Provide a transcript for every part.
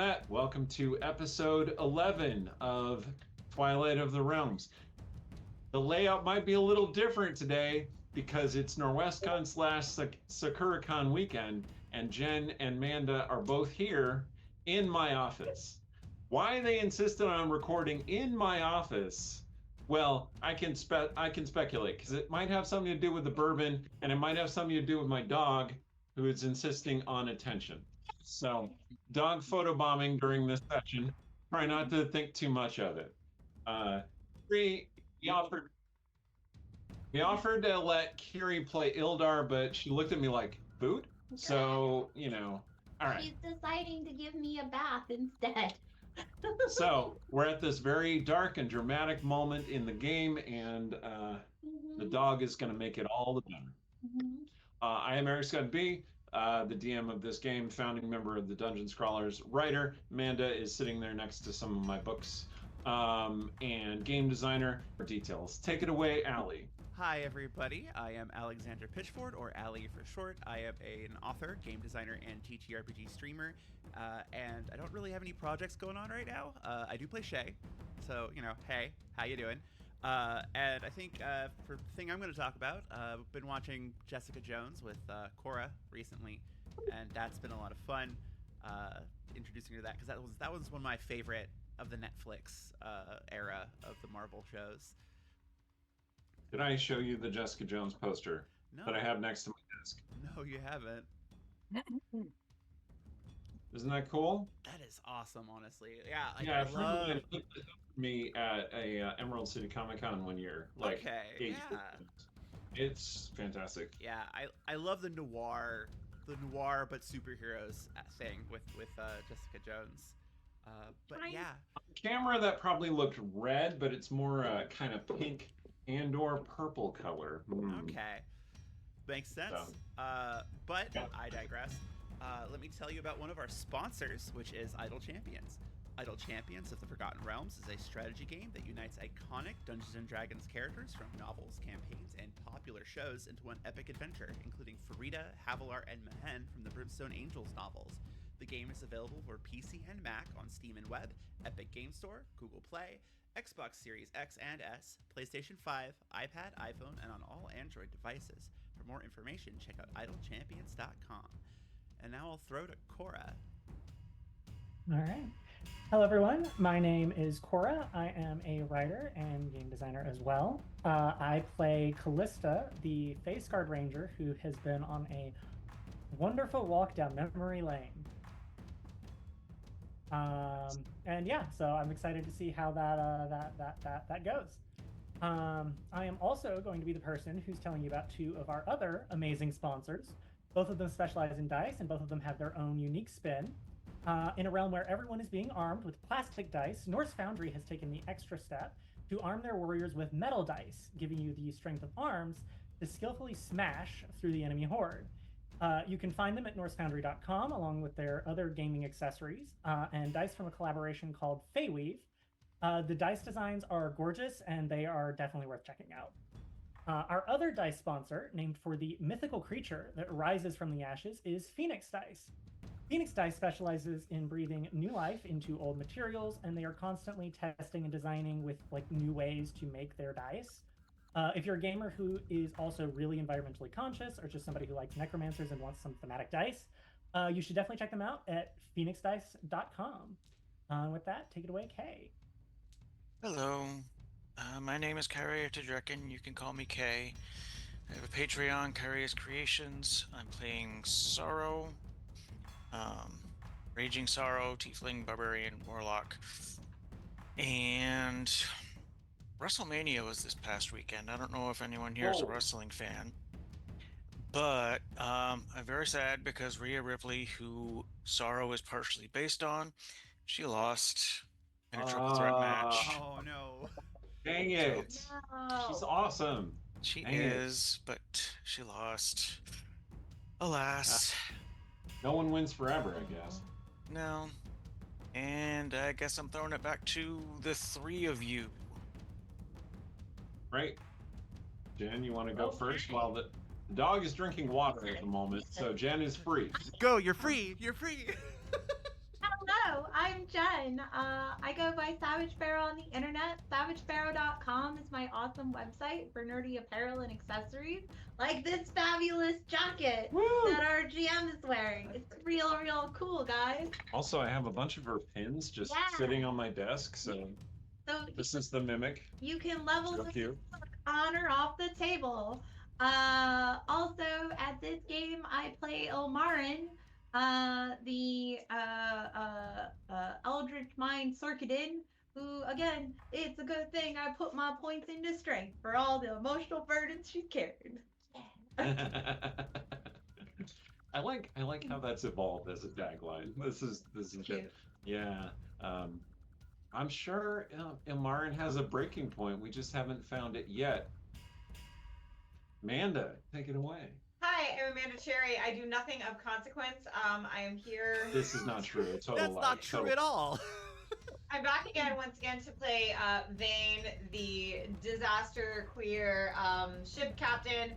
met. Welcome to episode 11 of Twilight of the Realms. The layout might be a little different today because it's NorwestCon / SakuraCon weekend, and Jen and Manda are both here in my office. Why they insisted on recording in my office, well, I can speculate, because it might have something to do with the bourbon, and it might have something to do with my dog, who is insisting on attention. So, dog photobombing during this session. Try not to think too much of it. We offered to let Kiri play Yldar, but she looked at me like, food? So, all right. She's deciding to give me a bath instead. So, we're at this very dark and dramatic moment in the game, and the dog is going to make it all the better. I am Eric Scott B., the DM of this game, founding member of the Dungeon Scrawlers, writer. Amanda is sitting there next to some of my books, and game designer for details. Take it away, Allie. Hi, everybody. I am Alexander Pitchford, or Allie for short. I am an author, game designer, and TTRPG streamer, and I don't really have any projects going on right now. I do play Shay, so, hey, how you doing? And I think for the thing I'm going to talk about, I've been watching Jessica Jones with Cora recently, and that's been a lot of fun introducing her to that, because that was one of my favorite of the Netflix era of the Marvel shows. Did I show you the Jessica Jones poster that I have next to my desk? No, you haven't. Isn't that cool? That is awesome, honestly. Yeah, I love me at a Emerald City Comic Con one year. It's fantastic. Yeah, I love the noir but superheroes thing with Jessica Jones. But yeah, on camera that probably looked red, but it's more kind of pink and/or purple color. Okay, makes sense. But yeah. I digress. Let me tell you about one of our sponsors, which is Idle Champions. Idle Champions of the Forgotten Realms is a strategy game that unites iconic Dungeons and Dragons characters from novels, campaigns, and popular shows into one epic adventure, including Farida, Havilar, and Mehen from the Brimstone Angels novels. The game is available for PC and Mac on Steam and Web, Epic Game Store, Google Play, Xbox Series X and S, PlayStation 5, iPad, iPhone, and on all Android devices. For more information, check out idlechampions.com. And now I'll throw to Cora. All right. Hello, everyone. My name is Cora. I am a writer and game designer as well. I play Callista, the Face Guard Ranger, who has been on a wonderful walk down memory lane. And yeah, so I'm excited to see how that goes. I am also going to be the person who's telling you about two of our other amazing sponsors. Both of them specialize in dice, and both of them have their own unique spin. In a realm where everyone is being armed with plastic dice, Norse Foundry has taken the extra step to arm their warriors with metal dice, giving you the strength of arms to skillfully smash through the enemy horde. You can find them at norsefoundry.com, along with their other gaming accessories, and dice from a collaboration called Feyweave. The dice designs are gorgeous, and they are definitely worth checking out. Our other dice sponsor, named for the mythical creature that rises from the ashes, is Phoenix Dice. Phoenix Dice specializes in breathing new life into old materials, and they are constantly testing and designing with new ways to make their dice. If you're a gamer who is also really environmentally conscious, or just somebody who likes necromancers and wants some thematic dice, you should definitely check them out at phoenixdice.com. With that, take it away, Kay. Hello. My name is Kyria Tedrekin. You can call me Kay. I have a Patreon, Kyria's Creations. I'm playing Sorrow, Raging Sorrow, Tiefling, Barbarian, Warlock. And WrestleMania was this past weekend. I don't know if anyone here is a wrestling fan. But I'm very sad because Rhea Ripley, who Sorrow is partially based on, she lost in a triple threat match. Oh, no. Dang it. No. She's awesome. She is, but she lost. Alas. No one wins forever, I guess. No. And I guess I'm throwing it back to the three of you. Right. Jen, you want to go first? While the dog is drinking water at the moment, so Jen is free. Go, you're free. You're free. Hello, fun. I go by Savage Pharaoh on the internet. SavagePharaoh.com is my awesome website for nerdy apparel and accessories, like this fabulous jacket Woo! that our GM is wearing. It's real cool, guys. Also, I have a bunch of her pins just Yeah. sitting on my desk, so So this is the mimic. you can level So the cute. on or off the table. Also, at this game, I play Ilmarin, the Eldritch Mind Circuited, who, again, it's a good thing I put my points into strength for all the emotional burdens she carried. I like how that's evolved as a tagline. This is Cute. good. Yeah. I'm sure Ilmarin has a breaking point. We just haven't found it yet. Amanda, take it away. Hi, I'm Amanda Cherry. I do nothing of consequence. I am here. This is not true. It's That's not true at all. I'm back again, once again, to play Vane, the disaster queer ship captain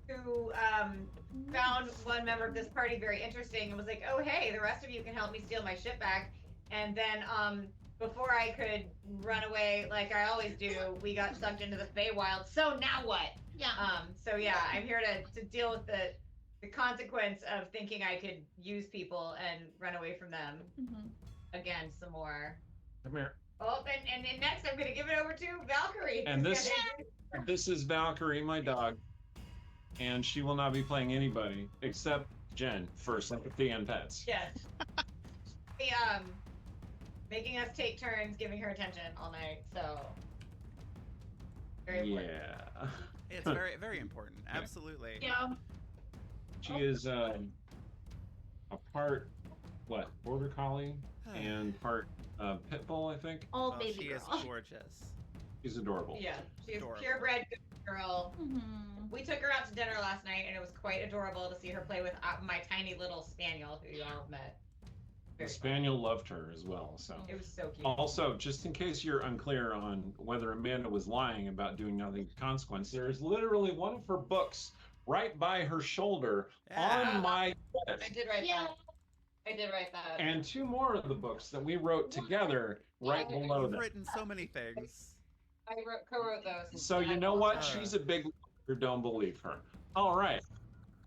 who found one member of this party very interesting and was like, oh, hey, the rest of you can help me steal my ship back. And then before I could run away like I always do, we got sucked into the Feywild. So now what? Yeah. So yeah, I'm here to deal with the consequence of thinking I could use people and run away from them again some more. Come here. Oh, and then next I'm gonna give it over to Valkyrie. And this is Valkyrie, my dog, and she will not be playing anybody except Jen for sympathy and pets. Yes. The, making us take turns giving her attention all night. So very important. Yeah. It's very, very important. Absolutely. Yeah. She is a part border collie and part pit bull, I think. Old Oh, baby she girl. is gorgeous. She's adorable. Yeah, she's Adorable. purebred good girl. Mhm. We took her out to dinner last night, and it was quite adorable to see her play with my tiny little spaniel, who you all met. The Very fun. spaniel loved her as well. So. It was so cute. Also, just in case you're unclear on whether Amanda was lying about doing nothing of consequence, there is literally one of her books right by her shoulder Yeah. on my I desk. did write Yeah. that. I did write that. And two more of the books that we wrote together right Yeah, below You've them. written so many things. I co-wrote those. So you know what? She's a big liar. Don't believe her. All right.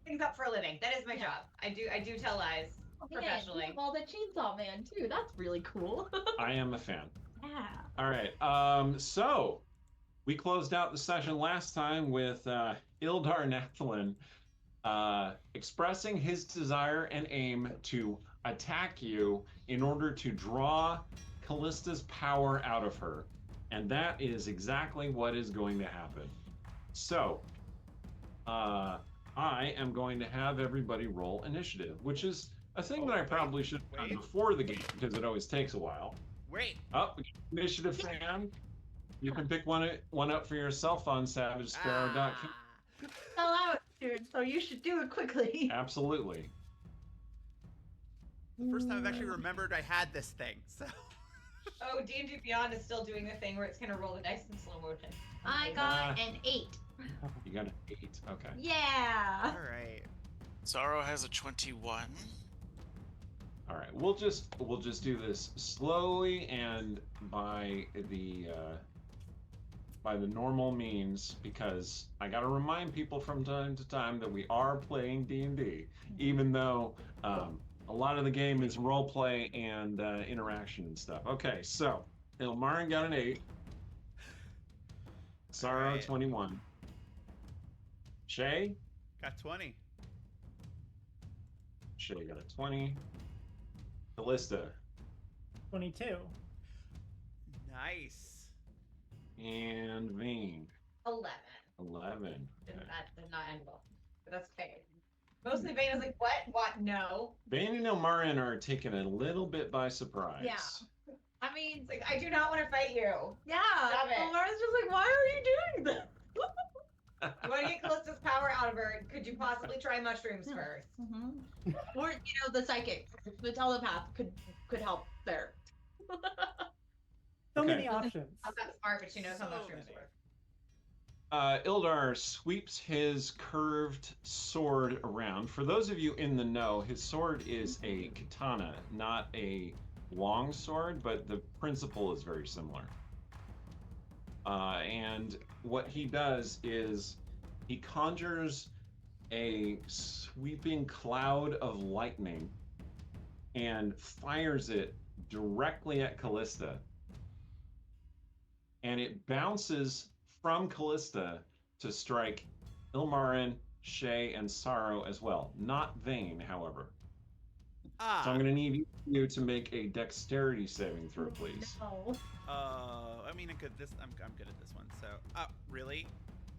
Things up for a living. That is my Yeah. job. I do tell lies. Yeah, Professionally. you have all the Chainsaw Man too. That's really cool. I am a fan. Yeah. All right. So we closed out the session last time with Yldar Nathalan expressing his desire and aim to attack you in order to draw Callista's power out of her. And that is exactly what is going to happen. So I am going to have everybody roll initiative, which is a thing that I probably should have done Wait. before the game because it always takes a while. Wait. Oh, initiative fan. You can pick one up for yourself on SavageSparrow.com. Ah. Fell out, dude. So you should do it quickly. Absolutely. The first time I've actually remembered I had this thing. So. Oh, D&D Beyond is still doing the thing where it's gonna roll the dice in slow motion. I got an 8. You got an 8. Okay. Yeah. All right. Sorrow has a 21. All right. We'll just do this slowly and by the normal means because I got to remind people from time to time that we are playing D&D, even though a lot of the game is role play and interaction and stuff. Okay, so Ilmarin got an 8. Sorrow Alright. 21. Shay Got 20. got a 20. Callista 22. Nice. and Vane 11. 11. That did not end well. But that's okay. Mostly Vane is like, what? What? No. Vane and Ilmarin are taken a little bit by surprise. Yeah. I mean, it's like, I do not want to fight you. Yeah. Stop it. Laura's just like, why are you doing this? You want to get Callista's power out of her? Could you possibly try mushrooms Yeah. first? Mm-hmm. Or the psychic, the telepath could help there. So Okay. many options. I'm not smart, but she knows how So mushrooms many. work. Ildar sweeps his curved sword around. For those of you in the know, his sword is a katana, not a longsword, but the principle is very similar. And what he does is he conjures a sweeping cloud of lightning and fires it directly at Callista. And it bounces from Callista to strike Ilmarin, Shay, and Sorrow as well. Not Vayne, however. So I'm going to need you to make a dexterity saving throw, please. No. I mean, I'm good at this one. So, really?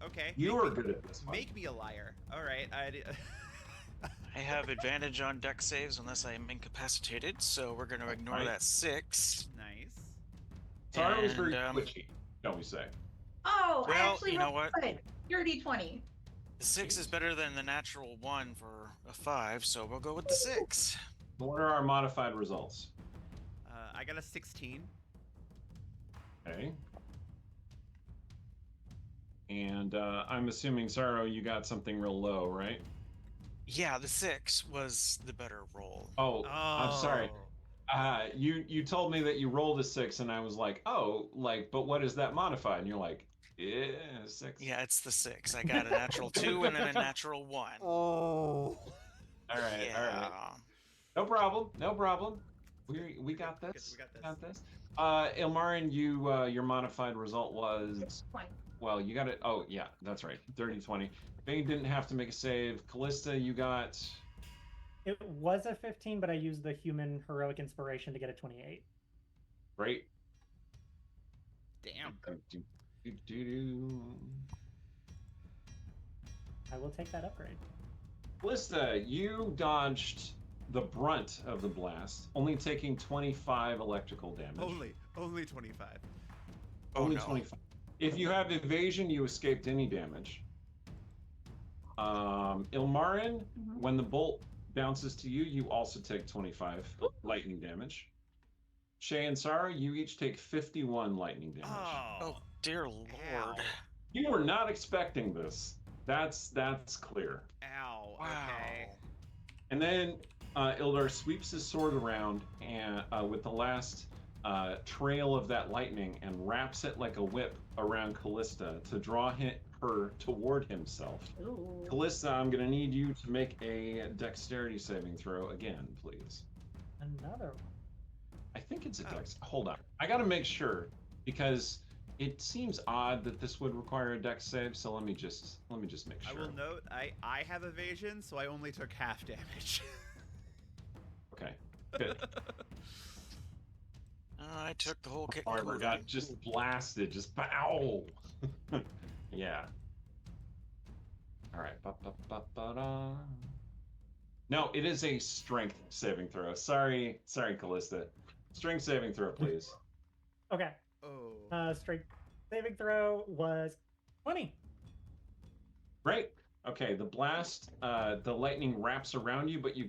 Okay. You are good at this one. Make me a liar. All right. I have advantage on dex saves unless I am incapacitated, so we're going to ignore that 6. Nice. Sorrow is very And, twitchy, shall we say. Oh, I Well, actually you know rolled what? good. Dirty 20. The 6 is better than the natural 1 for a 5, so we'll go with the 6. What are our modified results? I got a 16. Okay. And I'm assuming, Sorrow, you got something real low, right? Yeah, the 6 was the better roll. Oh, I'm sorry. You told me that you rolled a 6, and I was like, oh, like, but what is that modified? And you're like, yeah, 6. Yeah, it's the 6. I got a natural 2 and then a natural 1. Oh. All right, Yeah. all right. No problem, no problem. We got this. We got this. Ilmarin, your modified result was 20. well, you got it. Oh yeah, that's right. 30-20. Vayne didn't have to make a save. Callista, you got. It was a 15, but I used the human heroic inspiration to get a 28. Great. Damn. I will take that upgrade. Callista, you dodged the brunt of the blast, only taking 25 electrical damage. Only 25. Only no. 25. If you have evasion, you escaped any damage. Ilmarin, when the bolt bounces to you, you also take 25 lightning damage. Shay and Sarah, you each take 51 lightning damage. Oh, dear lord. Ow. You were not expecting this. That's clear. Ow. Wow. Okay. And then Yldar sweeps his sword around and with the last trail of that lightning and wraps it like a whip around Callista to draw her toward himself. Ooh. Callista, I'm going to need you to make a dexterity saving throw again, please. Another one. I think it's a dex. Hold on. I got to make sure because it seems odd that this would require a dex save, so let me just make sure. I will note I have evasion, so I only took half damage. Okay. Good. I took the whole kit. and Armor caboodle. got just blasted, just pow. Yeah. All right. Ba-ba-ba-ba-da. No, it is a strength saving throw. Sorry, Callista. Strength saving throw, please. Okay. Oh. Strength saving throw was 20. Great. Okay, the blast, the lightning wraps around you, but you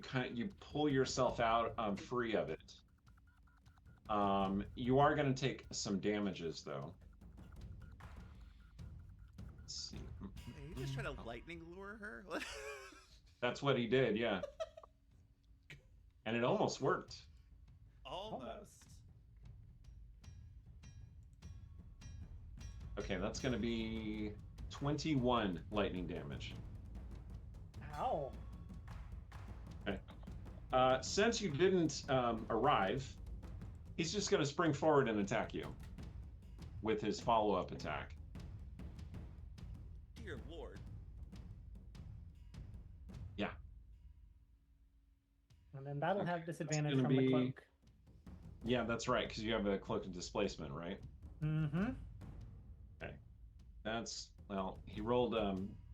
pull yourself out free of it. You are going to take some damages, though. Let's see. Did he just try to lightning lure her? That's what he did, yeah. And it almost worked. Almost. Okay, that's going to be 21 lightning damage. Ow. Okay. Since you didn't arrive, he's just going to spring forward and attack you with his follow-up attack. Dear lord. Yeah. And then that'll have disadvantage gonna from the be- cloak. Yeah, that's right, because you have a cloak of displacement, right? Mm-hmm. That's, well, he rolled,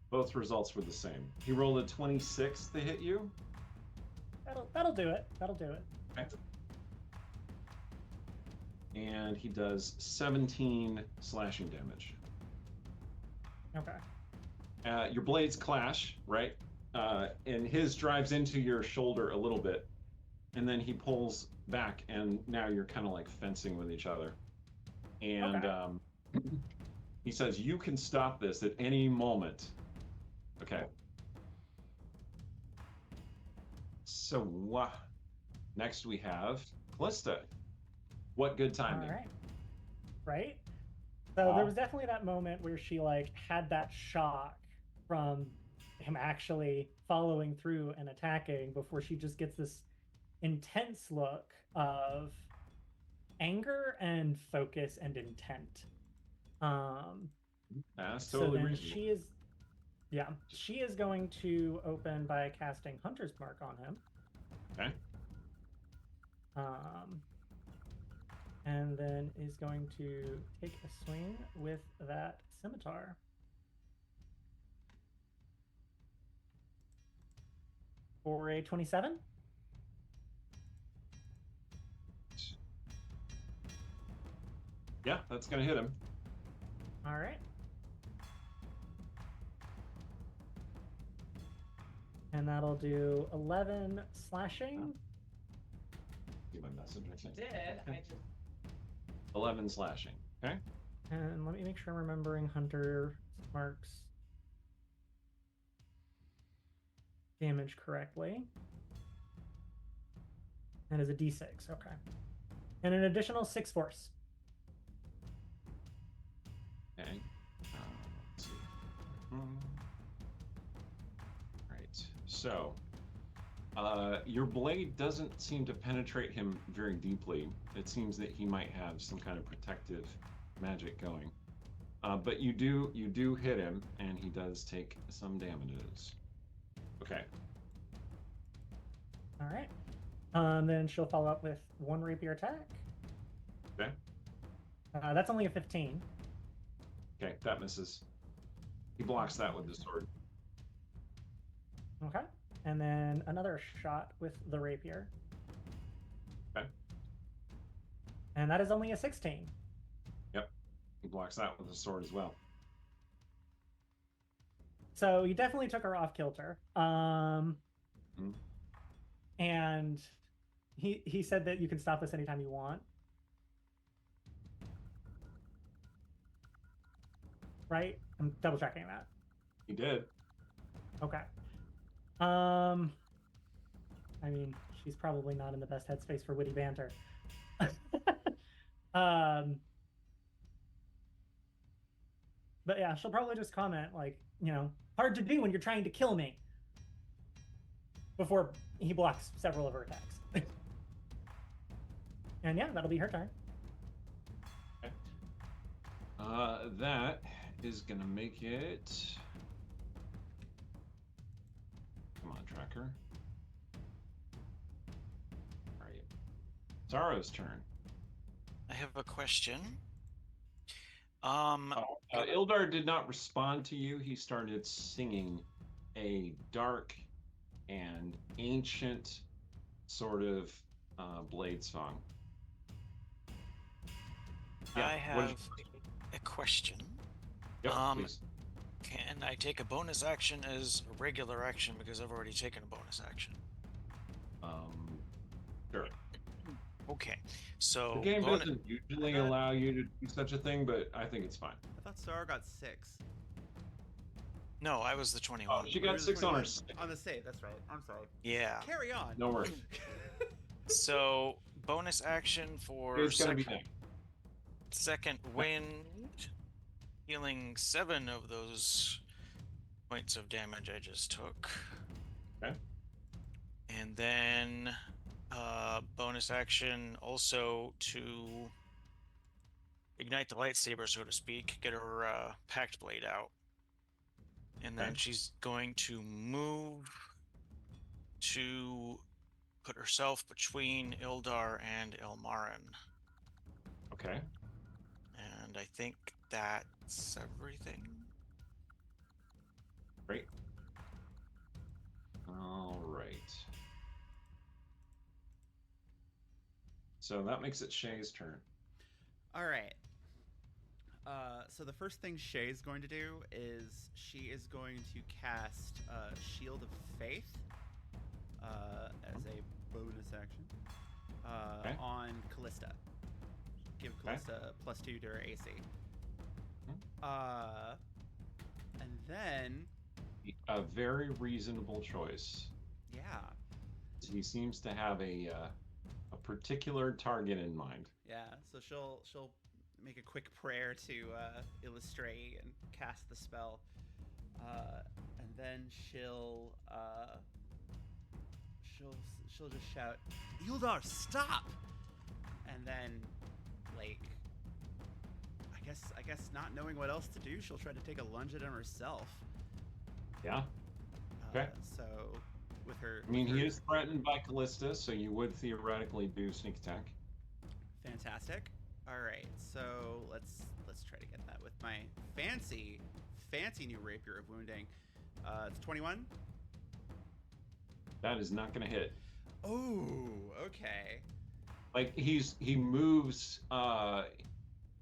both results were the same. He rolled a 26 to hit you. That'll do it. That'll do it. Okay. And he does 17 slashing damage. Okay. Your blades clash, right? And his drives into your shoulder a little bit. And then he pulls back, and now you're kind of like fencing with each other. And he says, you can stop this at any moment. Okay. So next we have Callista. What good timing. All right. Right? So there was definitely that moment where she like had that shock from him actually following through and attacking before she just gets this intense look of anger and focus and intent. That's So totally then reasonable. she is going to open by casting Hunter's Mark on him. Okay. And then is going to take a swing with that scimitar. For a 27. Yeah, that's gonna hit him. All right. And that'll do 11 slashing. See my message, I think. Did I just 11 slashing. Okay. And let me make sure I'm remembering Hunter Mark's damage correctly. That is a d6. Okay. And an additional 6 force. Okay. Let's see. Right. So, your blade doesn't seem to penetrate him very deeply. It seems that he might have some kind of protective magic going. But you do hit him, and he does take some damages. Okay. All right. Then she'll follow up with 1 rapier attack. Okay. That's only a 15. Okay, that misses. He blocks that with the sword. Okay. And then another shot with the rapier. Okay. And that is only a 16. Yep. He blocks that with the sword as well. So you definitely took her off kilter. And he said that you can stop this anytime you want. Right? I'm double checking that. He did. Okay. I mean, she's probably not in the best headspace for witty banter. But yeah, she'll probably just comment like, hard to do when you're trying to kill me. Before he blocks several of her attacks. And yeah, that'll be her turn. Okay. That is gonna make it. Come on, tracker. All right. Zara's turn. I have a question. Yldar did not respond to you. He started singing a dark and ancient sort of blade song. I have a question. Yep, please. Can I take a bonus action as a regular action because I've already taken a bonus action? Sure. Okay, so The game doesn't usually allow you to do such a thing, but I think it's fine. I thought Sarah got 6. No, I was the 21. Oh, she got 6 on her on the save. That's right. I'm sorry. Yeah. Carry on. No worries. So bonus action for It's gonna be done. second wind, healing 7 of those points of damage I just took. Okay. And then bonus action also to ignite the lightsaber, so to speak, get her pact blade out. And then she's going to move to put herself between Yldar and Ilmarin. Okay. And I think that's everything. Great. All right. So that makes it Shay's turn. All right. So the first thing Shay's going to do is she is going to cast Shield of Faith as a bonus action on Callista. Give Callista +2 to her AC. And then A very reasonable choice. yeah, He seems to have a particular target in mind. Yeah, so she'll make a quick prayer to illustrate and cast the spell, and then she'll just shout, "Yldar, stop!" And then, like, I guess not knowing what else to do, she'll try to take a lunge at him herself. Yeah. Okay. So with her, I mean, with her- he is threatened by Callista, so you would theoretically do sneak attack. Fantastic. All right, so let's try to get that with my fancy new rapier of wounding. It's 21. That is not going to hit. Oh, okay. Like he moves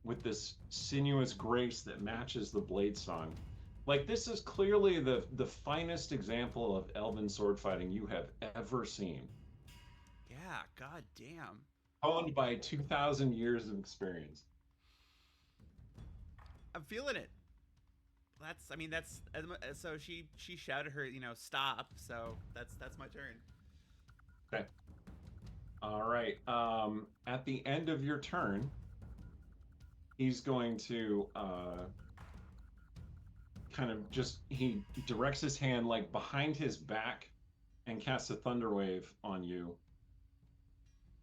with this sinuous grace that matches the blade song. Like, this is clearly the finest example of elven sword fighting you have ever seen. Yeah, god damn. Honed by 2,000 years of experience. I'm feeling it. That's so she shouted her, stop. So that's my turn. Okay. All right. At the end of your turn, he's going to he directs his hand like behind his back and casts a thunder wave on you.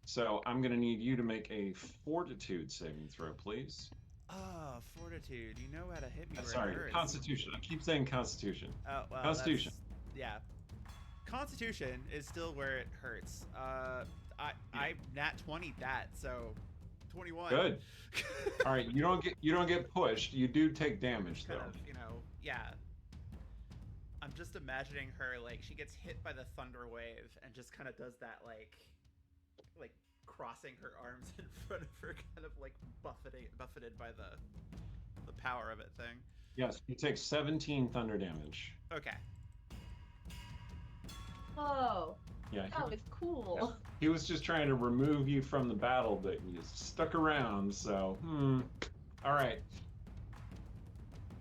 So I'm going to need you to make a fortitude saving throw, please. Oh, fortitude. You know how to hit me where Sorry, it hurts. Constitution. I keep saying Constitution. Oh, well, Constitution. Yeah. Constitution is still where it hurts. I nat 20 that, so 21. Good. All right, you don't get pushed. You do take damage though. Kind of, yeah. I'm just imagining her, like, she gets hit by the thunder wave and just kind of does that, like crossing her arms in front of her, kind of like buffeted by the power of it thing. Yes, you take 17 thunder damage. Okay. Oh, Yeah. that was cool. He was just trying to remove you from the battle, but you stuck around, so all right.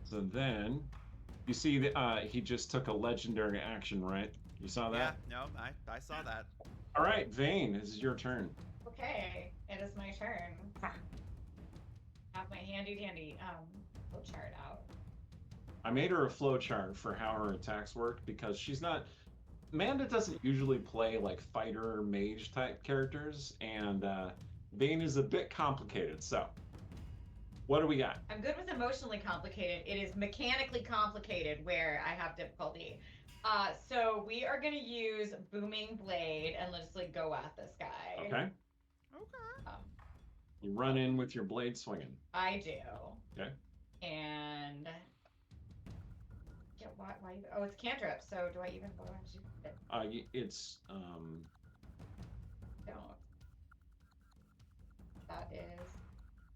So then you see that he just took a legendary action, right? You saw that? Yeah, no, I saw that. All right, Vane, this is your turn. Okay, it is my turn. Have my handy dandy flowchart out. I made her a flowchart for how her attacks work because she's not. Amanda doesn't usually play like fighter mage type characters, and Vane is a bit complicated. So, what do we got? I'm good with emotionally complicated. It is mechanically complicated where I have difficulty. So we are gonna use booming blade and let's like go at this guy. Okay. Okay. You run in with your blade swinging. I do. Okay. And yeah, why? Oh, it's cantrip. So do I even go into it? It's Don't. That is.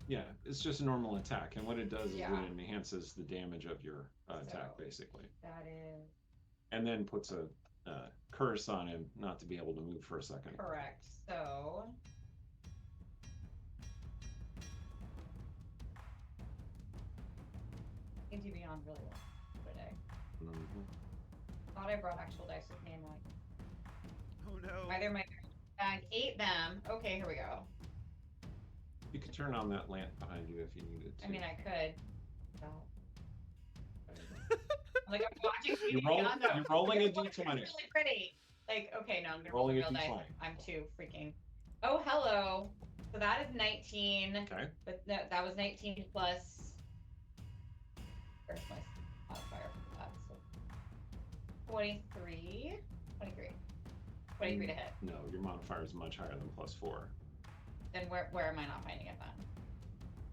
Yeah, it's just a normal attack, and what it does is Yeah. it enhances the damage of your attack, So- basically, That is and then puts a curse on him not to be able to move for a second. correct. So. Seems to be on really well today. Thought I brought actual dice with me and like Oh no. either my bag ate them. Okay, here we go. You could turn on that lamp behind you if you needed to. I mean, I could. No. Like I'm watching TV You're rolling a It's d20. really pretty. Like, okay, no, I'm gonna Rolling a roll real dice. d20. I'm too freaking. Oh, hello. So that is 19. Okay. But no, that was 19 plus. Where's my modifier for that? So 23. 23 to hit. No, your modifier is much higher than +4. Then where am I not finding it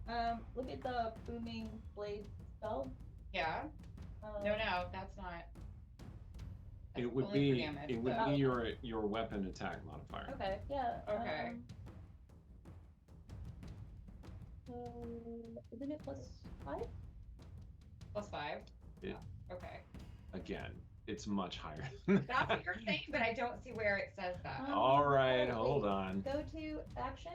then? Look at the booming blade spell. Yeah. No, that's not. That's It would only for be damage, it would so- be your weapon attack modifier. Okay, yeah. Okay. Isn't it +5? +5. Yeah. Okay. Again, it's much higher. than That's what that. you're saying, but I don't see where it says that. All right, wait. hold on. Go to action.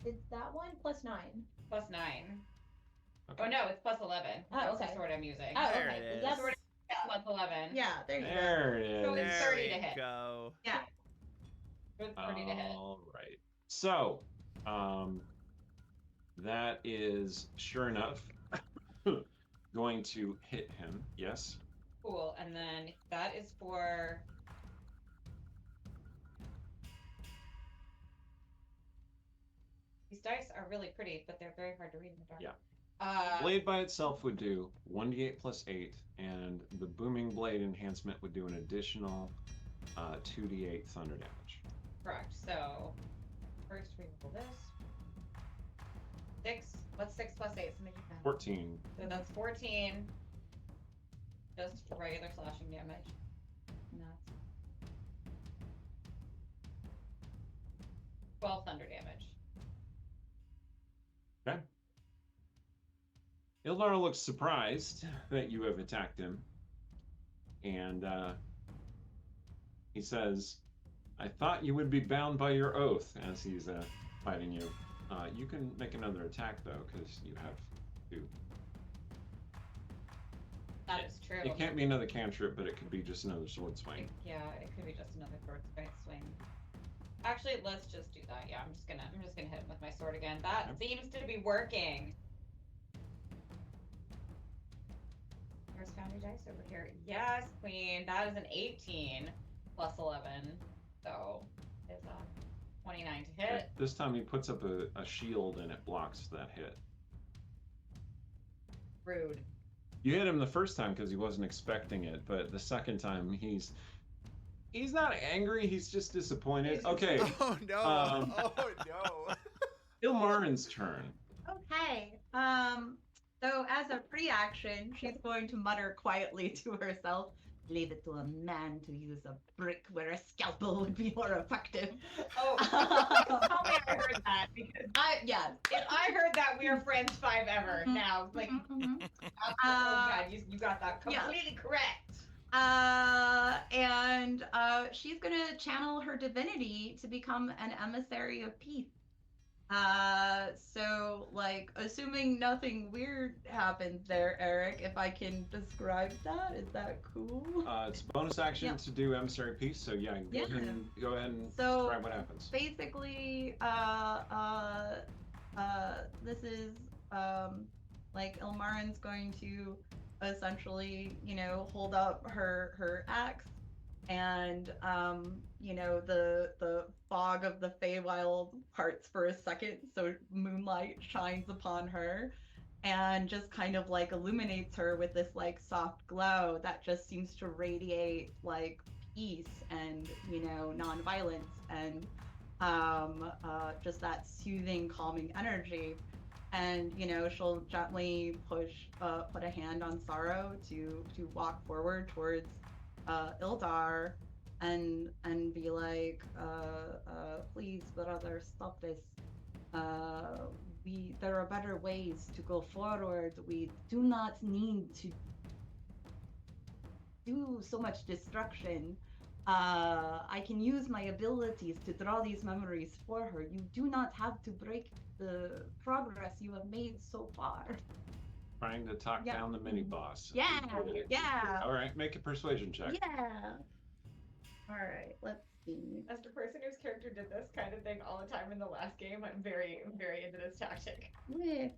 It's that one +9. +9. Okay. Oh no, it's +11. Oh, That's okay. the sword I'm using. Oh, There okay. it is. That's Sword is +11. yeah. There you go. There it is. So it's There 30 we to hit. go. Yeah. With 30 to hit. All right. So, that is sure enough going to hit him. Yes. Cool. And then that is for. These dice are really pretty, but they're very hard to read in the dark. Yeah. Blade by itself would do 1d8 plus 8, and the booming blade enhancement would do an additional 2d8 thunder damage. Correct. So first we roll this. 6. What's 6 plus 8? Somebody do that. 14. So that's 14. Just regular slashing damage. And that's 12 thunder damage. Okay. Yldar looks surprised that you have attacked him. And he says, I thought you would be bound by your oath, as he's fighting you. You can make another attack, though, because you have 2. That is true. It can't be another cantrip, but it could be just another sword swing. Yeah, it could be just another sword swing. Actually, let's just do that. Yeah, I'm just gonna hit him with my sword again. That seems to be working. Where's Foundry Dice over here? Yes, Queen. That is an 18 plus 11. So it's 29 to hit. This time he puts up a shield and it blocks that hit. Rude. You hit him the first time because he wasn't expecting it, but the second time he's not angry, he's just disappointed. Okay. Oh no. Oh no. Ilmarin's turn. Okay. So as a free action, she's going to mutter quietly to herself, leave it to a man to use a brick where a scalpel would be more effective. Oh, tell me I heard that, because if I heard that, we are friends 5 ever now. Like, God, you got that completely correct. And she's gonna channel her divinity to become an emissary of peace. So like, assuming nothing weird happens there, Eric, if I can describe that, is that cool? It's a bonus action to do emissary peace, so go ahead and describe what happens. Basically, this is like Ilmarin's going to essentially, hold up her axe, and the fog of the Feywild parts for a second, so moonlight shines upon her and just kind of like illuminates her with this like soft glow that just seems to radiate like peace and non-violence and just that soothing, calming energy. And she'll gently put a hand on Sorrow to walk forward towards Yldar and be like, please, brother, stop this. There are better ways to go forward. We do not need to do so much destruction. I can use my abilities to draw these memories for her. You do not have to break the progress you have made so far. Trying to talk down the mini boss. Yeah. All right, make a persuasion check. Yeah. All right, let's see. As the person whose character did this kind of thing all the time in the last game, I'm very, very into this tactic.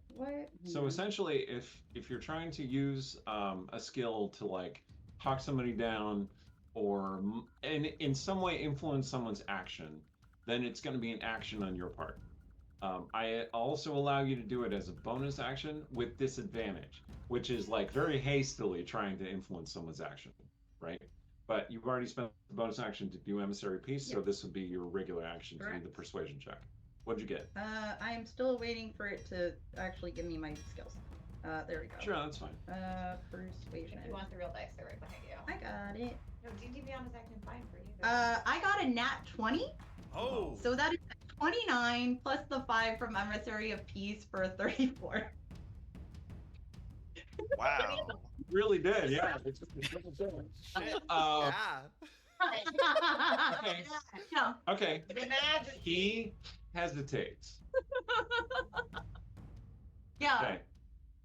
What? So essentially, if you're trying to use a skill to like talk somebody down or in some way influence someone's action, then it's going to be an action on your part. I also allow you to do it as a bonus action with disadvantage, which is like very hastily trying to influence someone's action, right? But you've already spent the bonus action to do emissary peace, so this would be your regular action to do the persuasion check. What'd you get? I am still waiting for it to actually give me my skills. There we go. Sure, that's fine. Persuasion. If you want the real dice, they're right behind you. I got it. No, D&D Beyond is acting fine for you. I got a nat 20. Oh. So that is 29 plus the 5 from Emissary of Peace for 34. Wow. Really did, yeah. Shit. Okay. Yeah. Okay. Imagine. He hesitates. Yeah. Okay.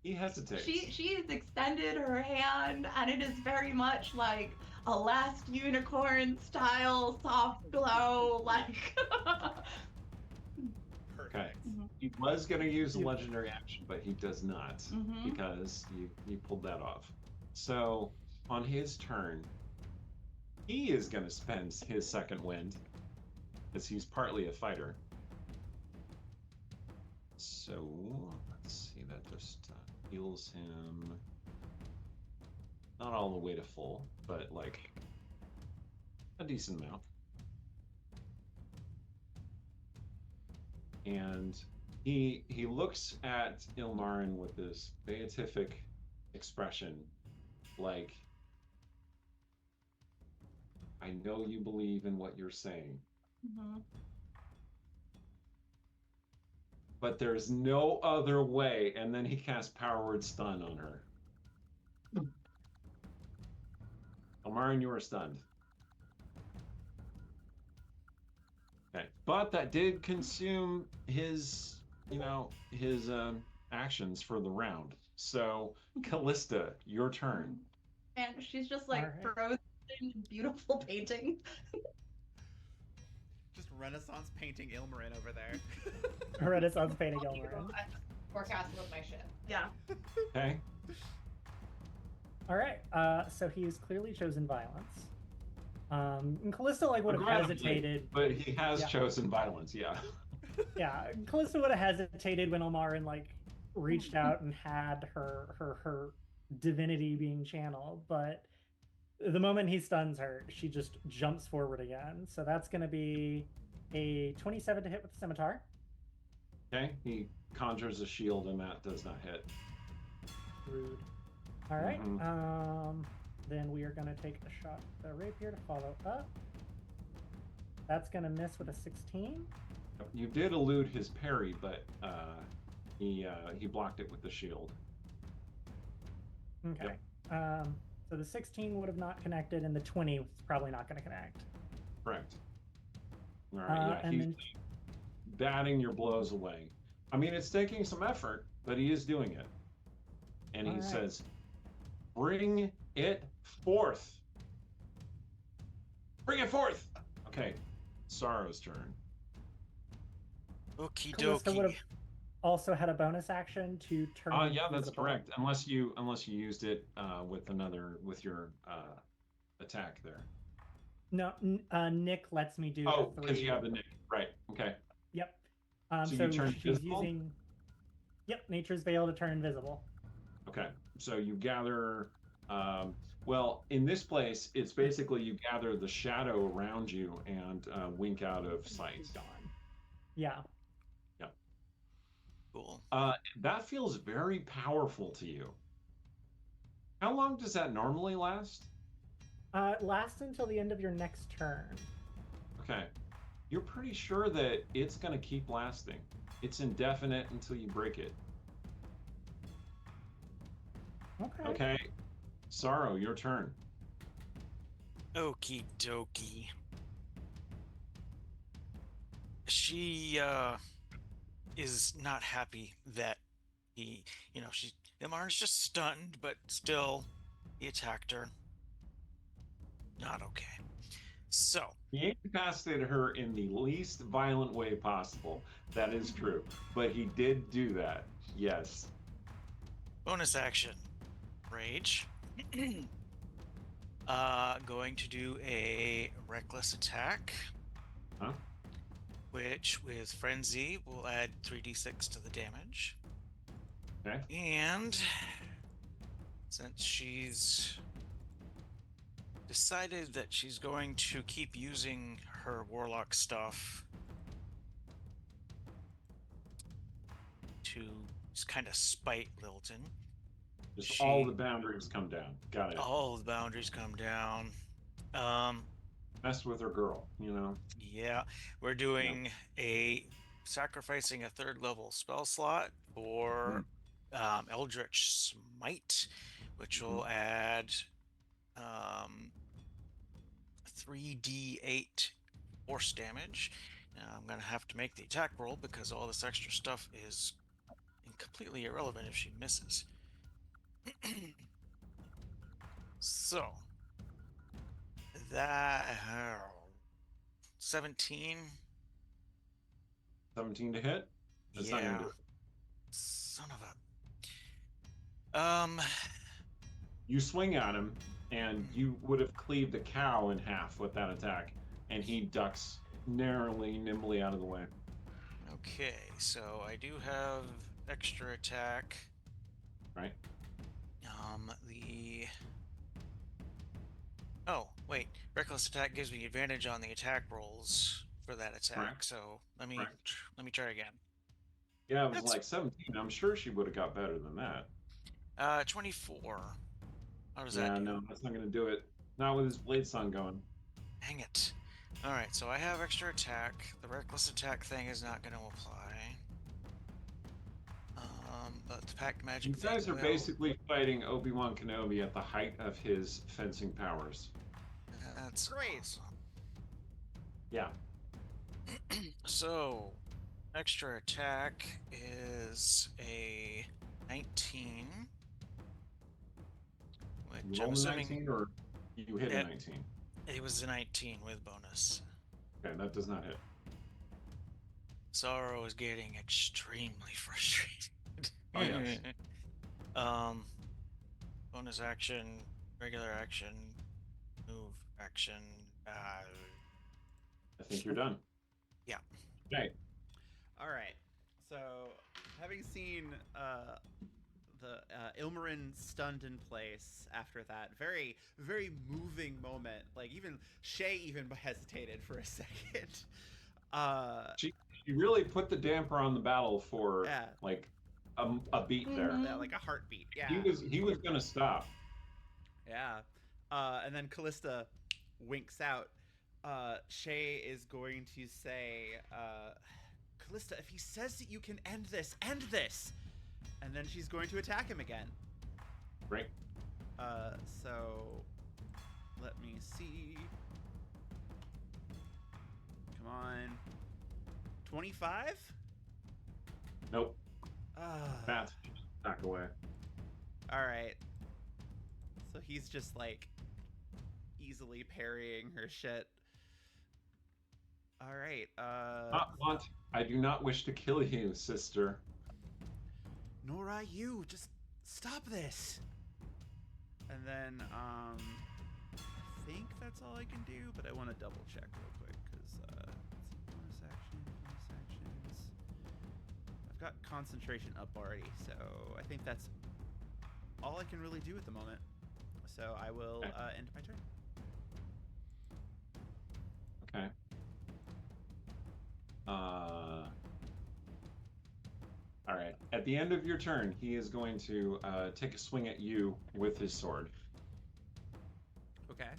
He hesitates. She's extended her hand, and it is very much like a Last Unicorn style soft glow, like. Perfect. Okay. He was going to use a You- legendary action, but he does not Mhm. because you pulled that off. So on his turn, he is going to spend his second wind, as he's partly a fighter. So let's see, that just heals him. Not all the way to full, but like a decent amount. And he looks at Ilmarin with this beatific expression, like, I know you believe in what you're saying, Mhm. but there's no other way. And then he casts Power Word Stun on her. Ilmarin, you are stunned. Okay, but that did consume his, his actions for the round. So, Callista, your turn. And she's just like Alright. frozen in beautiful painting. Just Renaissance painting Ilmarin over there. Renaissance painting Ilmarin. Forecast with my ship. Yeah. Okay. All right. So he's clearly chosen violence. And Callista would have Regrettably, hesitated. But he has Yeah. chosen violence, yeah. Yeah, Callista would have hesitated when Ilmarin reached out and had her divinity being channeled, but the moment he stuns her, she just jumps forward again. So that's going to be a 27 to hit with the scimitar. Okay. He conjures a shield and that does not hit. Rude. All right. Mhm. Then we are going to take a shot at the rapier to follow up. That's going to miss with a 16. You did elude his parry, but he blocked it with the shield. Okay. So the 16 would have not connected, and the 20 was probably not going to connect. Correct. All right. Yeah, and he's then batting your blows away. I mean, it's taking some effort, but he is doing it. And he All right. says, "Bring it forth. Bring it forth." Okay. Sorrow's turn. Okie Callista would dokie. have also had a bonus action to turn. Yeah, that's invisible. correct. Unless you used it with your attack there. No, Nick lets me do Oh, the because 3. you have the nick. Right. Okay. Yep. So you So turn she's invisible? using. Yep, Nature's Veil to turn invisible. Okay. So you gather. Well, in this place, it's basically you gather the shadow around you and wink out of sight. She's gone. Yeah. Cool. That feels very powerful to you. How long does that normally last? It lasts until the end of your next turn. Okay. You're pretty sure that it's going to keep lasting. It's indefinite until you break it. Okay. Okay. Sorrow, your turn. Okie dokie. She is not happy that Ilmarin's just stunned, but still he attacked her. Not okay. So He incapacitated her in the least violent way possible. That is true. But he did do that. Yes. bonus action. Rage. Going to do a reckless attack. Huh? Which with frenzy will add 3d6 to the damage. Okay. And since she's decided that she's going to keep using her warlock stuff to kind of spite Lilton, Just all the boundaries come down. Got it. all the boundaries come down. Messed with her girl, Yeah, we're doing sacrificing a 3rd level spell slot for Eldritch Smite, which will add 3d8 force damage. Now I'm gonna have to make the attack roll because all this extra stuff is completely irrelevant if she misses. So that 17. 17 to hit. That's not Yeah. gonna do it. Son of a. You swing at him, and you would have cleaved the cow in half with that attack, and he ducks narrowly, nimbly out of the way. Okay, so I do have extra attack. Right. Oh, wait. Reckless attack gives me advantage on the attack rolls for that attack. Correct. So let me try again. Yeah, it was That's- like 17. I'm sure she would have got better than that. 24. How does Yeah, that do? no, that's not gonna do it. Not with his blade song going. Dang it. Alright, so I have extra attack. The reckless attack thing is not going to apply. But the pact magic You guys thing are will. basically fighting Obi-Wan Kenobi at the height of his fencing powers. That's Great. awesome. Yeah. So, extra attack is a 19. Which You I'm roll a assuming 19 or you hit Yeah. a 19? it was a 19 with bonus. Okay, that does not hit. Sorrow is getting extremely frustrated. Oh, yes. Bonus action, regular action, move action. I think you're done. Yeah. Okay. All right. So, having seen the Ilmarin stunned in place after that very, very moving moment, like even Shay even hesitated for a second. She really put the damper on the battle for Yeah. like a beat there. Mhm. Yeah, like a heartbeat. Yeah. He was gonna stop. Yeah. And then Callista winks out. Shay is going to say, Callista, if he says that you can end this, end this! And then she's going to attack him again. Right. So let me see. Come on. 25? Nope. Ah. Fast. Back away. Alright. So he's just like easily parrying her shit. Alright, I do not wish to kill you, sister. nor I you. Just stop this. And then, I think that's all I can do, but I want to double check real quick, because, bonus actions. I've got concentration up already, so I think that's all I can really do at the moment. So I will end my turn. Okay. All right. At the end of your turn, he is going to take a swing at you with his sword. Okay.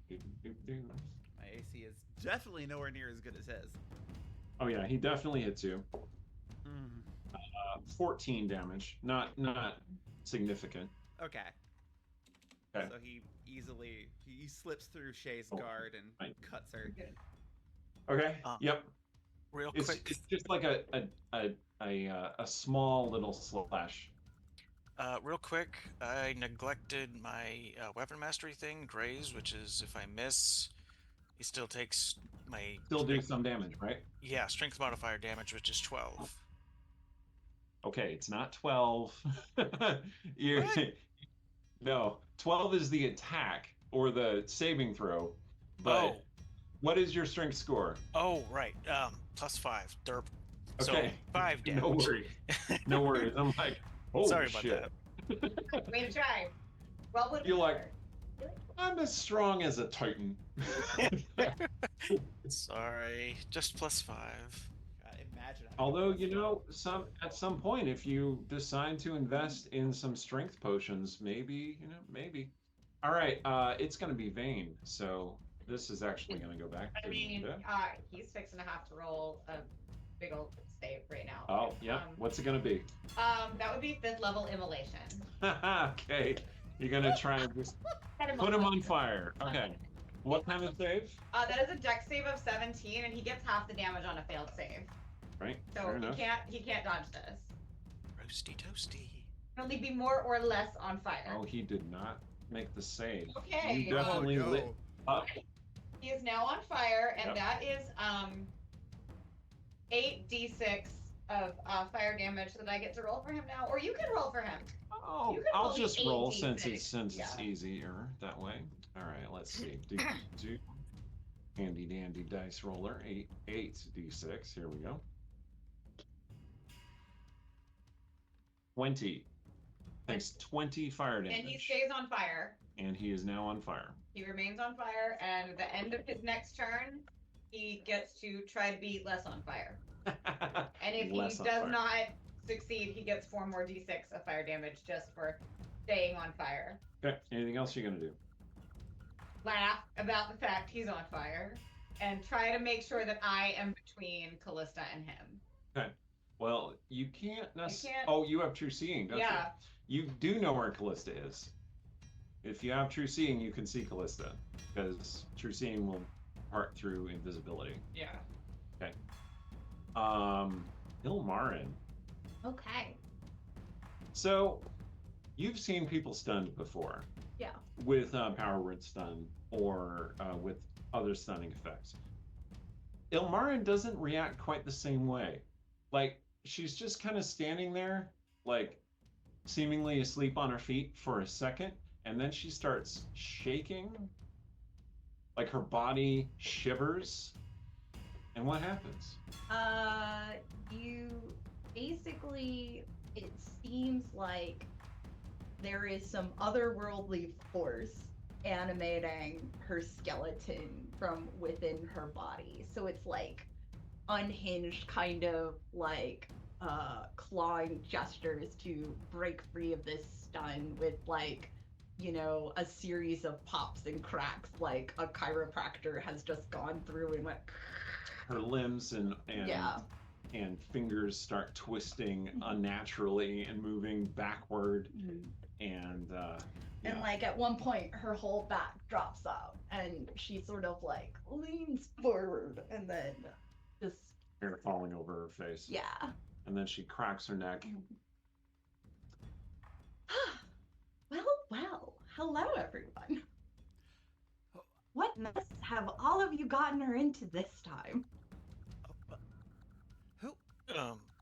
My AC is definitely nowhere near as good as his. Oh yeah, he definitely hits you. Mm. 14 damage. Not significant. Okay. Okay. So he slips through Shay's Oh, guard and right. cuts her. Okay. Real It's quick. just like a small little slash. Real quick, I neglected my weapon mastery thing, Graze, which is if I miss, he still takes my Still do some damage, right? strength modifier damage, which is 12. Okay, it's not 12. You What? No, 12 is the attack or the saving throw. But what is your strength score? Oh, right. +5. Derp. Okay. So 5 damage. No worries. No worries. I'm like, oh Sorry about shit. that. Way to try. Well, what You're like, I'm as strong as a Titan. Sorry. Just +5. God, imagine. having Although, a you know, +12. at some point, if you decide to invest in some strength potions, maybe. All right, it's going to be Vayne, so this is actually going to go back to I mean, Linda. he's fixing to have to roll a big old save right now. Oh, yeah. What's it going to be? That would be 5th level immolation. Okay, you're going to try and just put him on fire. Okay. What kind of save? That is a dex save of 17, and he gets half the damage on a failed save. Right. So Fair enough. he can't dodge this. Roasty toasty. Can only be more or less on fire. Oh, he did not make the save. Okay. You definitely Oh, no. lit up. He is now on fire, and Yep. that is 8d6 of fire damage that I get to roll for him now, or you can roll for him. Oh, You can I'll roll just the roll 8d6. since it's Yeah. easier that way. All right, let's see. Do handy dandy dice roller. 8d6. Here we go. 20. Takes 20 fire damage. And he stays on fire. And he is now on fire. He remains on fire, and at the end of his next turn, he gets to try to be less on fire. And if Less he on does fire. not succeed, he gets 4 more d6 of fire damage just for staying on fire. Okay, anything else you're gonna do? Laugh about the fact he's on fire, and try to make sure that I am between Callista and him. Okay. Well, you can't necessarily. can't- Oh, you have true seeing, don't Yeah. you? You do know where Callista is. If you have true seeing, you can see Callista, because true seeing will part through invisibility. Yeah. Ilmarin. Okay. So, you've seen people stunned before. Yeah. With power word stun or with other stunning effects. Ilmarin doesn't react quite the same way. Like, she's just kind of standing there, like, seemingly asleep on her feet for a second, and then she starts shaking. Like, her body shivers. And what happens? You basically, it seems like there is some otherworldly force animating her skeleton from within her body. So it's like unhinged kind of like clawing gestures to break free of this stun with like, you know, a series of pops and cracks like a chiropractor has just gone through and went Her limbs and yeah. and fingers start twisting unnaturally and moving backward, and And like at one point her whole back drops out and she sort of like leans forward and then just hair falling over her face. yeah. And then she cracks her neck. Well, hello everyone. What mess have all of you gotten her into this time?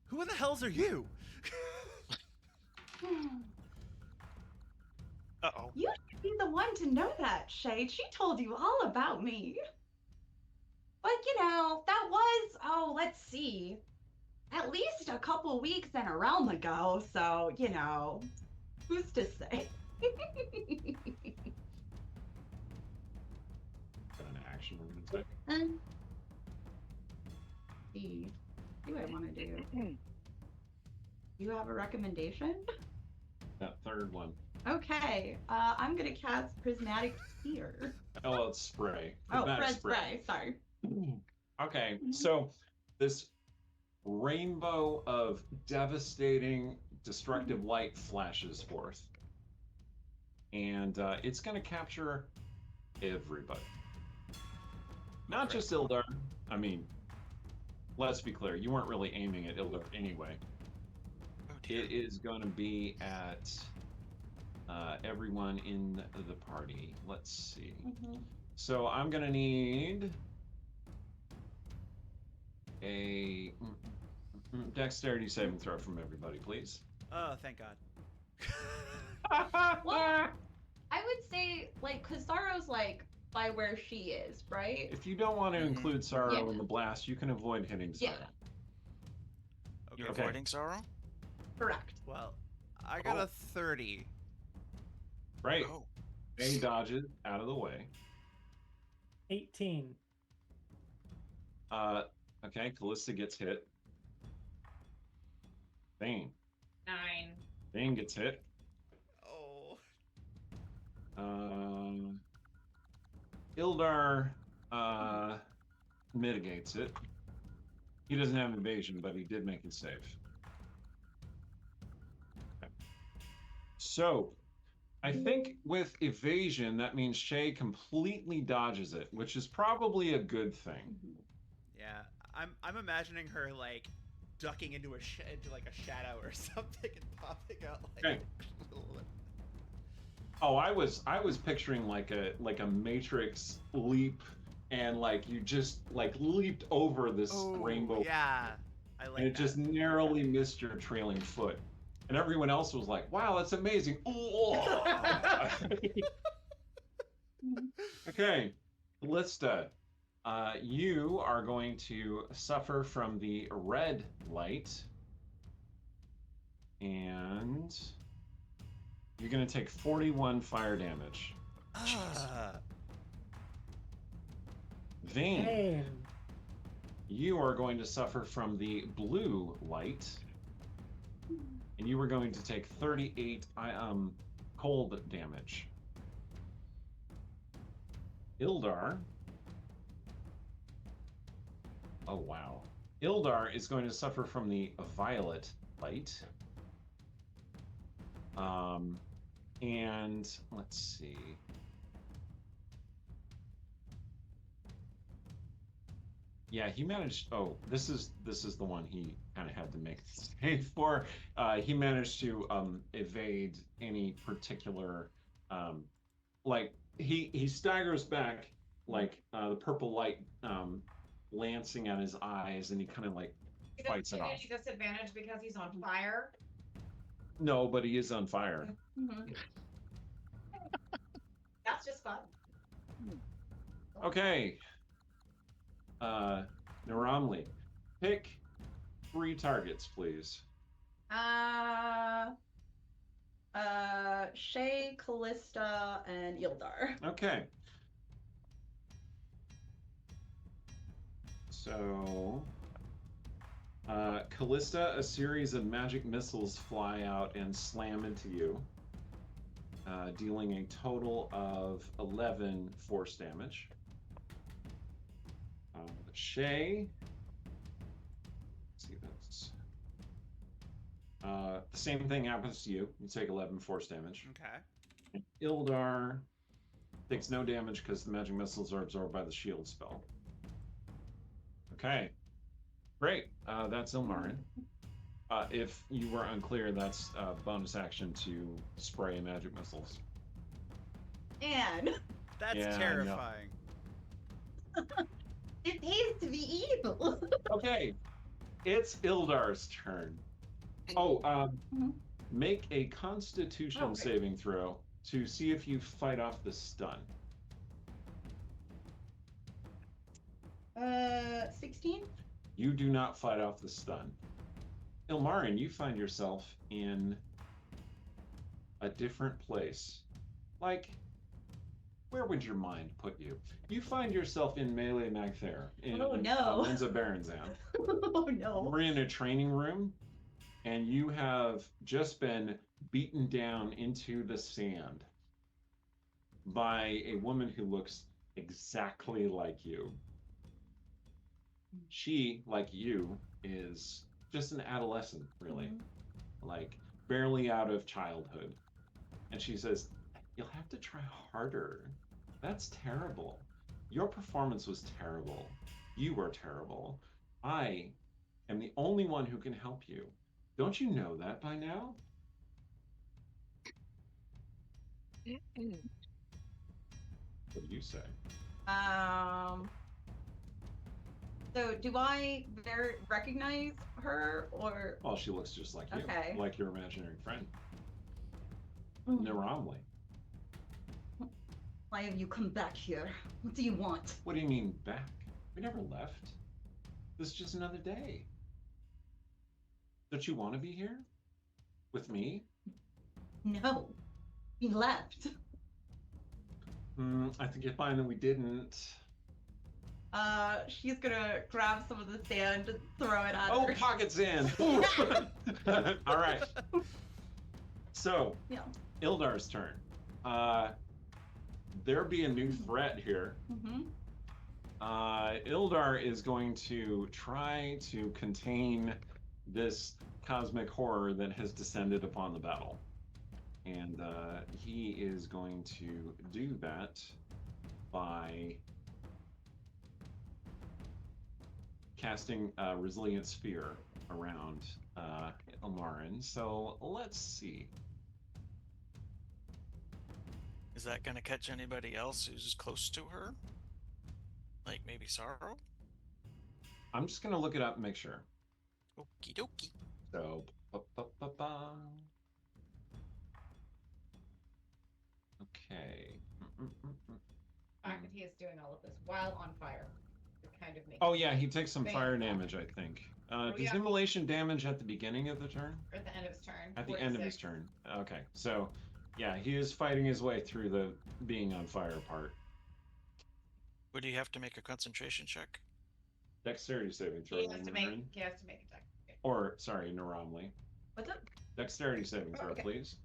Who in the hells are you? Uh-oh. You should be the one to know that, Shade. She told you all about me. But you know, that was, oh, let's see, at least a couple weeks and a realm ago, so, you know, who's to say? Got an action we're gonna take. See, what do I want to do? You have a recommendation? That third one. Okay, I'm gonna cast Prismatic Sphere. Oh, it's spray. Oh, Prismatic Spray, sorry. Okay, so this rainbow of devastating, destructive light flashes forth. And it's going to capture everybody. Not just Yldar. I mean, let's be clear, you weren't really aiming at Yldar anyway. Oh, dear. It is going to be at everyone in the party. Let's see. So I'm going to need a dexterity saving throw from everybody, please. Oh, thank God. Well, I would say, like, because Saro's, like, by where she is, right? If you don't want to include Sorrow Yeah. in the blast, you can avoid hitting Sorrow. Yeah. Okay. You're Okay. avoiding sorrow? Correct. Well, I got Oh. a 30. Right. Oh. A dodges out of the way. 18. Okay, Callista gets hit. Bane. 9. Bane gets hit. Oh. Yldar mitigates it. He doesn't have evasion, but he did make it save. Okay. So, I think with evasion, that means Shay completely dodges it, which is probably a good thing. Yeah, I'm imagining her like ducking into into like a shadow or something and popping out like Okay. Oh, I was picturing like a Matrix leap, and like you just like leaped over this rainbow, Yeah, I like and it that. just narrowly missed your trailing foot, and everyone else was like, "Wow, that's amazing!" Okay, Callista, you are going to suffer from the red light, and you're going to take 41 fire damage. Vane, Pain. you are going to suffer from the blue light, and you are going to take 38 cold damage. Yldar. Oh, wow. Yldar is going to suffer from the violet light. And let's see. Yeah, he managed. Oh, this is the one he kind of had to make the save for. He managed to evade any particular, like he staggers back, like the purple light lancing at his eyes, and he kind of like fights it off. Disadvantage because he's on fire. No, but he is on fire. Mhm. That's just fun. Okay. Naramli, pick 3 targets, please. Shay, Callista, and Yldar. Okay. So, Callista, a series of magic missiles fly out and slam into you, dealing a total of 11 force damage. Shay, let's see this. The same thing happens to you. You take 11 force damage. Okay. Yldar takes no damage because the magic missiles are absorbed by the shield spell. Okay, great. That's Ilmarin. If you were unclear, that's a bonus action to spray magic missiles. And That's Yeah, I know. terrifying. it pays to be evil. Okay, it's Ildar's turn. Oh, Mhm. make a Constitution Okay. saving throw to see if you fight off the stun. 16? You do not fight off the stun. Ilmarin, you find yourself in a different place. Like, where would your mind put you? You find yourself in Melee Magthair in Oh, no. Lenza Baranzan. Oh no. We're in a training room, and you have just been beaten down into the sand by a woman who looks exactly like you. She, like you, is just an adolescent, really. Mhm. Like, barely out of childhood. And she says, "You'll have to try harder. That's terrible. Your performance was terrible. You were terrible. I am the only one who can help you. Don't you know that by now?" What do you say? So do I recognize her or? Well, she looks just like you, Okay. like your imaginary friend, Mhm. Naramli. Why have you come back here? What do you want? What do you mean back? We never left. This is just another day. Don't you want to be here with me? No, we left. I think you'll find that we didn't. She's gonna grab some of the sand and throw it at Oh, her. pocket sand. All right. So, Yeah. Ildar's turn. There be a new threat here. Mm-hmm. Yldar is going to try to contain this cosmic horror that has descended upon the battle. And he is going to do that by casting Resilient Sphere around Ilmarin. So let's see. Is that going to catch anybody else who's close to her? Like maybe Sorrow? I'm just gonna look it up and make sure. Okie dokie. So, okay. The fact that he is doing all of this while on fire is kind of making. Oh yeah, he takes some Bang. fire damage, I think. Does yeah. immolation damage at the beginning of the turn? Or at the end of his turn. At the end of his 46. turn. Okay, so yeah, he is fighting his way through the being on fire part. Would he have to make a concentration check? Dexterity saving throw. He has to make. Ilmarin. He has to make a deck. Or sorry, Naramli. What's up? Dexterity saving throw, Okay. please.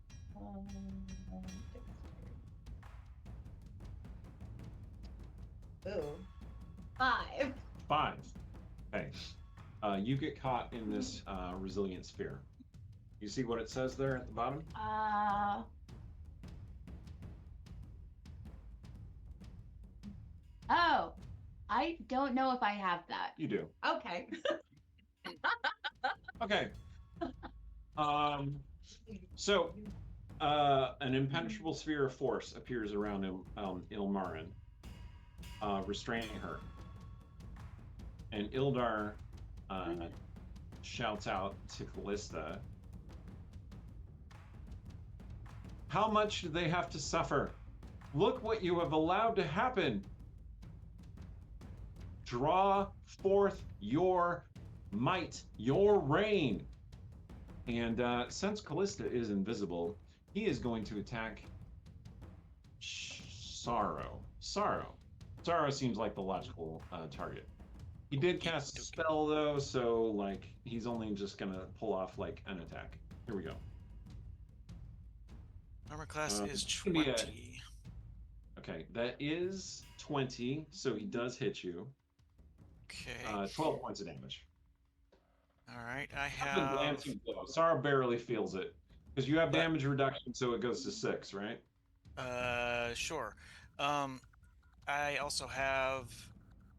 Ooh. 5. 5. Okay. You get caught in this resilient sphere. You see what it says there at the bottom? Oh, I don't know if I have that. You do. Okay. Okay. So, an impenetrable sphere of force appears around Ilmarin, restraining her. And Yldar shouts out to Callista, "How much do they have to suffer? Look what you have allowed to happen! Draw forth your might, your reign." And since Callista is invisible, he is going to attack Sorrow. Sorrow seems like the logical target. He did cast a spell though, so like he's only just gonna pull off like an attack. Here we go. Armor class is it's gonna be 20. Okay, that is 20, so he does hit you. Okay. 12 points of damage. All right. I I've been have. glancing blow. Sorrow barely feels it because you have But- damage reduction, so it goes to 6, right? Sure. I also have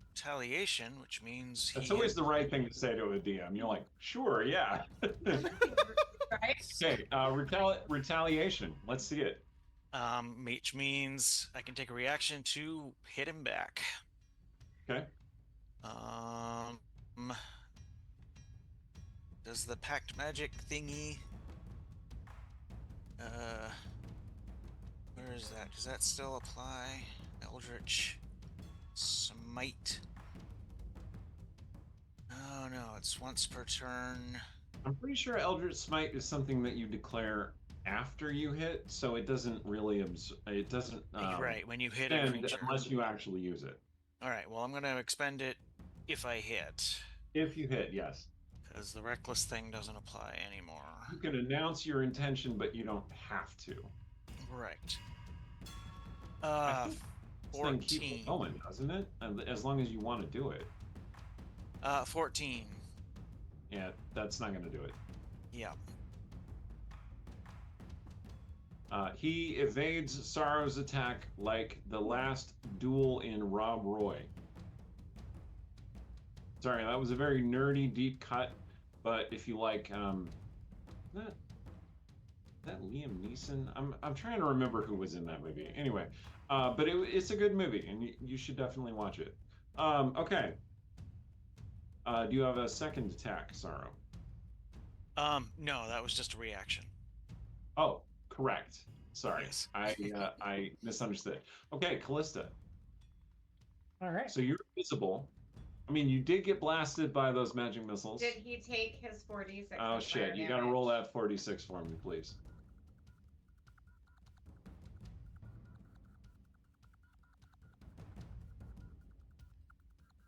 retaliation, which means That's always the right thing to say to a DM. You're like, sure, yeah. Right? Okay, retaliation. Let's see it. which means I can take a reaction to hit him back. Okay. Does the pact magic thingy? Where is that? Does that still apply? Eldritch Smite. Oh no, it's once per turn. I'm pretty sure Eldritch Smite is something that you declare after you hit, so it doesn't really it doesn't Right, when you hit a end creature. unless you actually use it. All right, well I'm gonna expend it if I hit, If you hit, yes. because the reckless thing doesn't apply anymore. You can announce your intention, but you don't have to. Right. I think this thing keeps 14. going, doesn't it? As long as you want to do it. 14. Yeah, that's not going to do it. Yeah. He evades Sorrow's attack like the last duel in Rob Roy. Sorry, that was a very nerdy, deep cut. But if you like, that Liam Neeson. I'm trying to remember who was in that movie. Anyway, but it's a good movie, and you should definitely watch it. Okay. Do you have a second attack, Sorrow? No, that was just a reaction. Oh, correct. Sorry, Yes. I misunderstood. Okay, Callista. All right. So you're invisible. I mean, you did get blasted by those magic missiles. Did he take his 46? Oh of shit! fire You gotta damage? roll that 46 for me, please.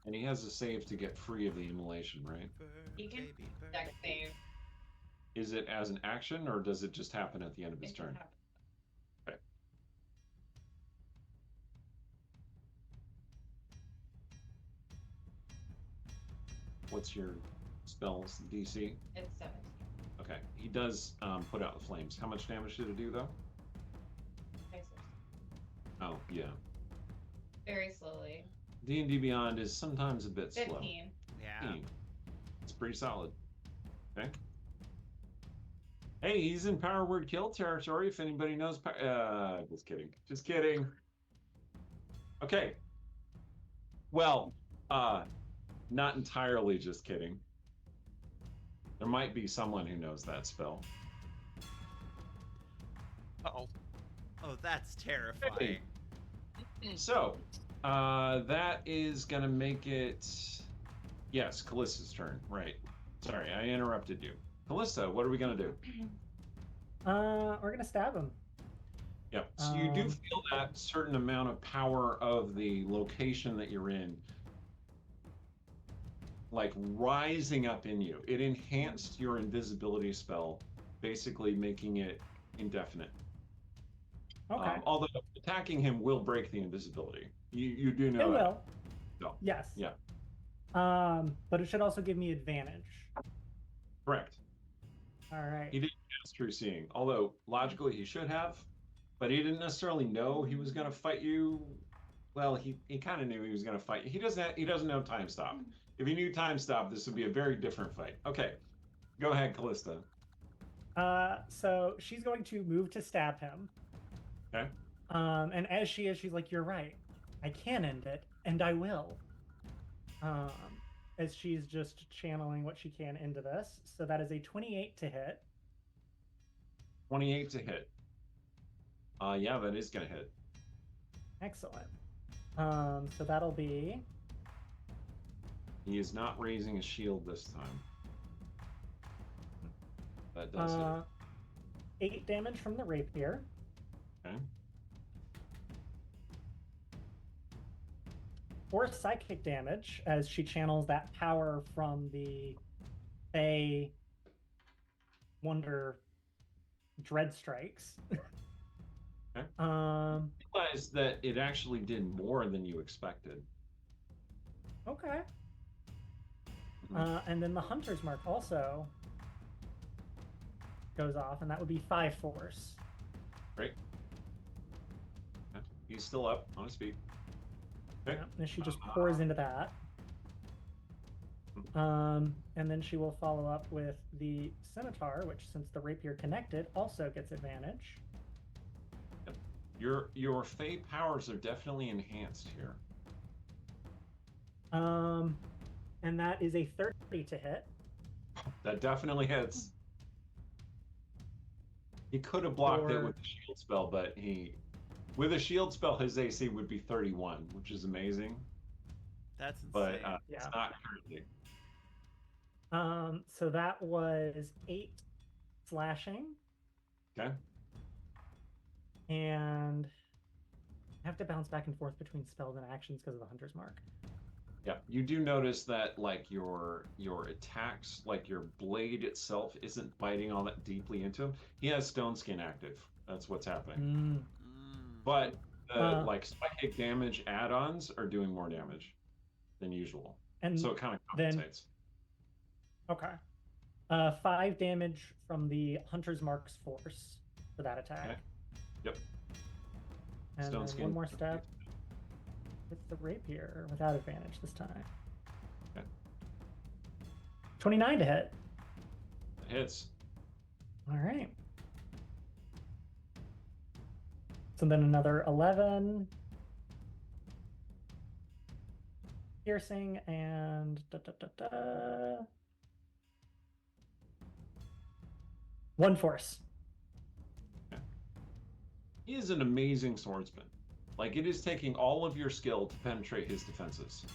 And he has a save to get free of the immolation, right? He can deck save. Is it as an action, or does it just happen at the end of his It can turn? happen. Okay. What's your spell's DC? It's 17. Okay, he does put out the flames. How much damage did it do, though? Oh, yeah. Very slowly. D&D Beyond is sometimes a bit slow. 15. Yeah. It's pretty solid. Okay. Hey, he's in power word kill territory. If anybody knows, just kidding. Just kidding. Okay. Well, not entirely just kidding. There might be someone who knows that spell. Uh-oh. Oh, that's terrifying. So, that is gonna make it. Yes, Callista's turn. Right. Sorry, I interrupted you. Callista, what are we gonna do? We're gonna stab him. Yep. So you do feel that certain amount of power of the location that you're in, like rising up in you. It enhanced your invisibility spell, basically making it indefinite. Okay. Although attacking him will break the invisibility. You do know It that. will. No. Yes. Yeah. But it should also give me advantage. Correct. All right. He didn't cast True Seeing, although logically he should have, but he didn't necessarily know he was going to fight you. Well, he kind of knew he was going to fight you. He doesn't know time stop. If he knew time stop, this would be a very different fight. Okay, go ahead, Callista. So she's going to move to stab him. Okay. And as she is, she's like, "You're right. I can end it, and I will." As she's just channeling what she can into this. So that is a 28 to hit. 28 to hit. Yeah, that is going to hit. Excellent. So that'll be. He is not raising a shield this time. That does hit. 8 damage from the rapier. Okay. 4 psychic damage as she channels that power from the Fey Wonder Dread Strikes. Okay. Okay. Realize that it actually did more than you expected. And then the Hunter's Mark also goes off, and that would be 5 force. Great. Okay. He's still up on his feet. Okay. Yeah, and she just pours into that. And then she will follow up with the Scimitar, which, since the rapier connected, also gets advantage. Your Fey powers are definitely enhanced here. And that is a 30 to hit. That definitely hits. He could have blocked it with the shield spell, but with a shield spell, his AC would be 31, which is amazing. That's insane. But Yeah. it's not currently. So that was 8 slashing. Okay. And I have to bounce back and forth between spells and actions because of the Hunter's Mark. Yeah, you do notice that like your attacks, like your blade itself, isn't biting all that deeply into him. He has Stone Skin active. That's what's happening. But like psychic damage add-ons are doing more damage than usual, And so it kind of compensates. Okay. 5 damage from the Hunter's Mark's force for that attack. Okay. Yep. And Stone then Skin. one more step with the rapier without advantage this time. Okay. 29 to hit. It hits. All right. So then another 11. Piercing and 1 force. He is an amazing swordsman. Like, it is taking all of your skill to penetrate his defenses.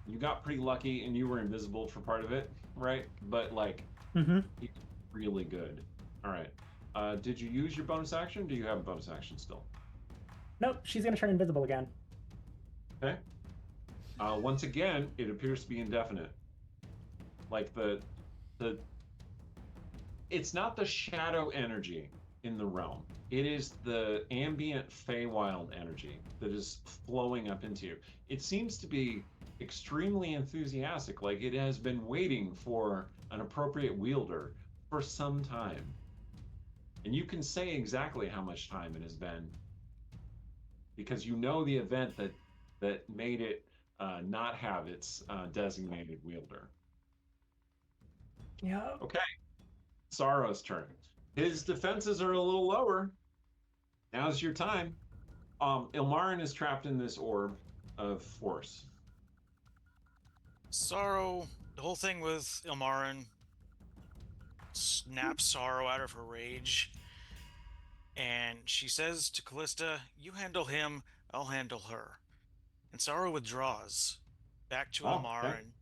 You got pretty lucky and you were invisible for part of it, right? But, like, he's really good. All right. Did you use your bonus action? Do you have a bonus action still? Nope, she's going to turn invisible again. Okay. Once again, it appears to be indefinite. Like, it's not the shadow energy in the realm. It is the ambient Feywild energy that is flowing up into you. It seems to be extremely enthusiastic, like it has been waiting for an appropriate wielder for some time. And you can say exactly how much time it has been because you know the event that made it not have its designated wielder. Yeah. Okay. Sorrow's turn. His defenses are a little lower. Now's your time. Ilmarin is trapped in this orb of force. Sorrow, the whole thing with Ilmarin snaps Sorrow out of her rage, and she says to Callista, "You handle him, I'll handle her." And Sorrow withdraws back to Ilmarin.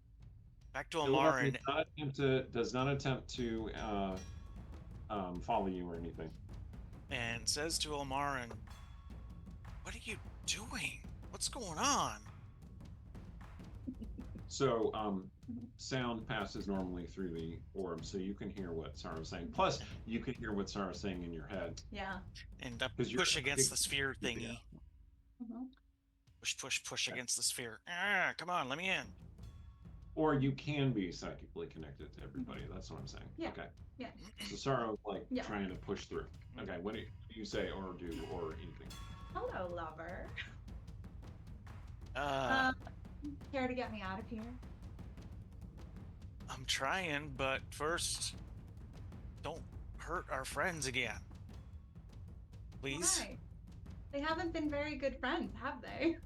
Back to Ilmarin. Does not attempt to follow you or anything. And says to Ilmarin, "What are you doing? What's going on?" So sound passes normally through the orb, so you can hear what Sorrow's saying. Plus, you can hear what Sorrow's saying in your head. Yeah. And 'Cause you're push against the sphere thingy. Yeah. Mm-hmm. Push against the sphere. Ah, come on, let me in. Or you can be psychically connected to everybody. That's what I'm saying. Yeah. Okay. Yeah. So Sorrow's Yeah. trying to push through. Okay. What do you say or do or anything? Hello, lover. Care to get me out of here? I'm trying, but first, don't hurt our friends again. Please? Why? They haven't been very good friends, have they?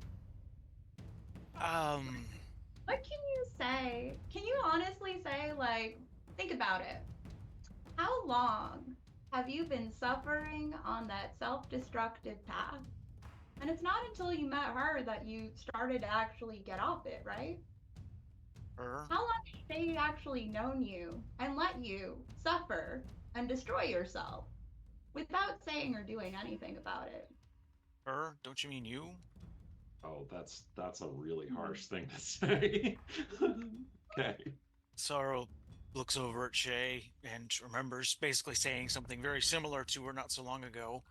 What can you say? Can you honestly say, like, think about it. How long have you been suffering on that self-destructive path? And it's not until you met her that you started to actually get off it, right? Her? How long has they actually known you and let you suffer and destroy yourself without saying or doing anything about it? Her? Don't you mean you? Oh, that's a really harsh thing to say. Okay. Sorrow looks over at Shay and remembers basically saying something very similar to her not so long ago.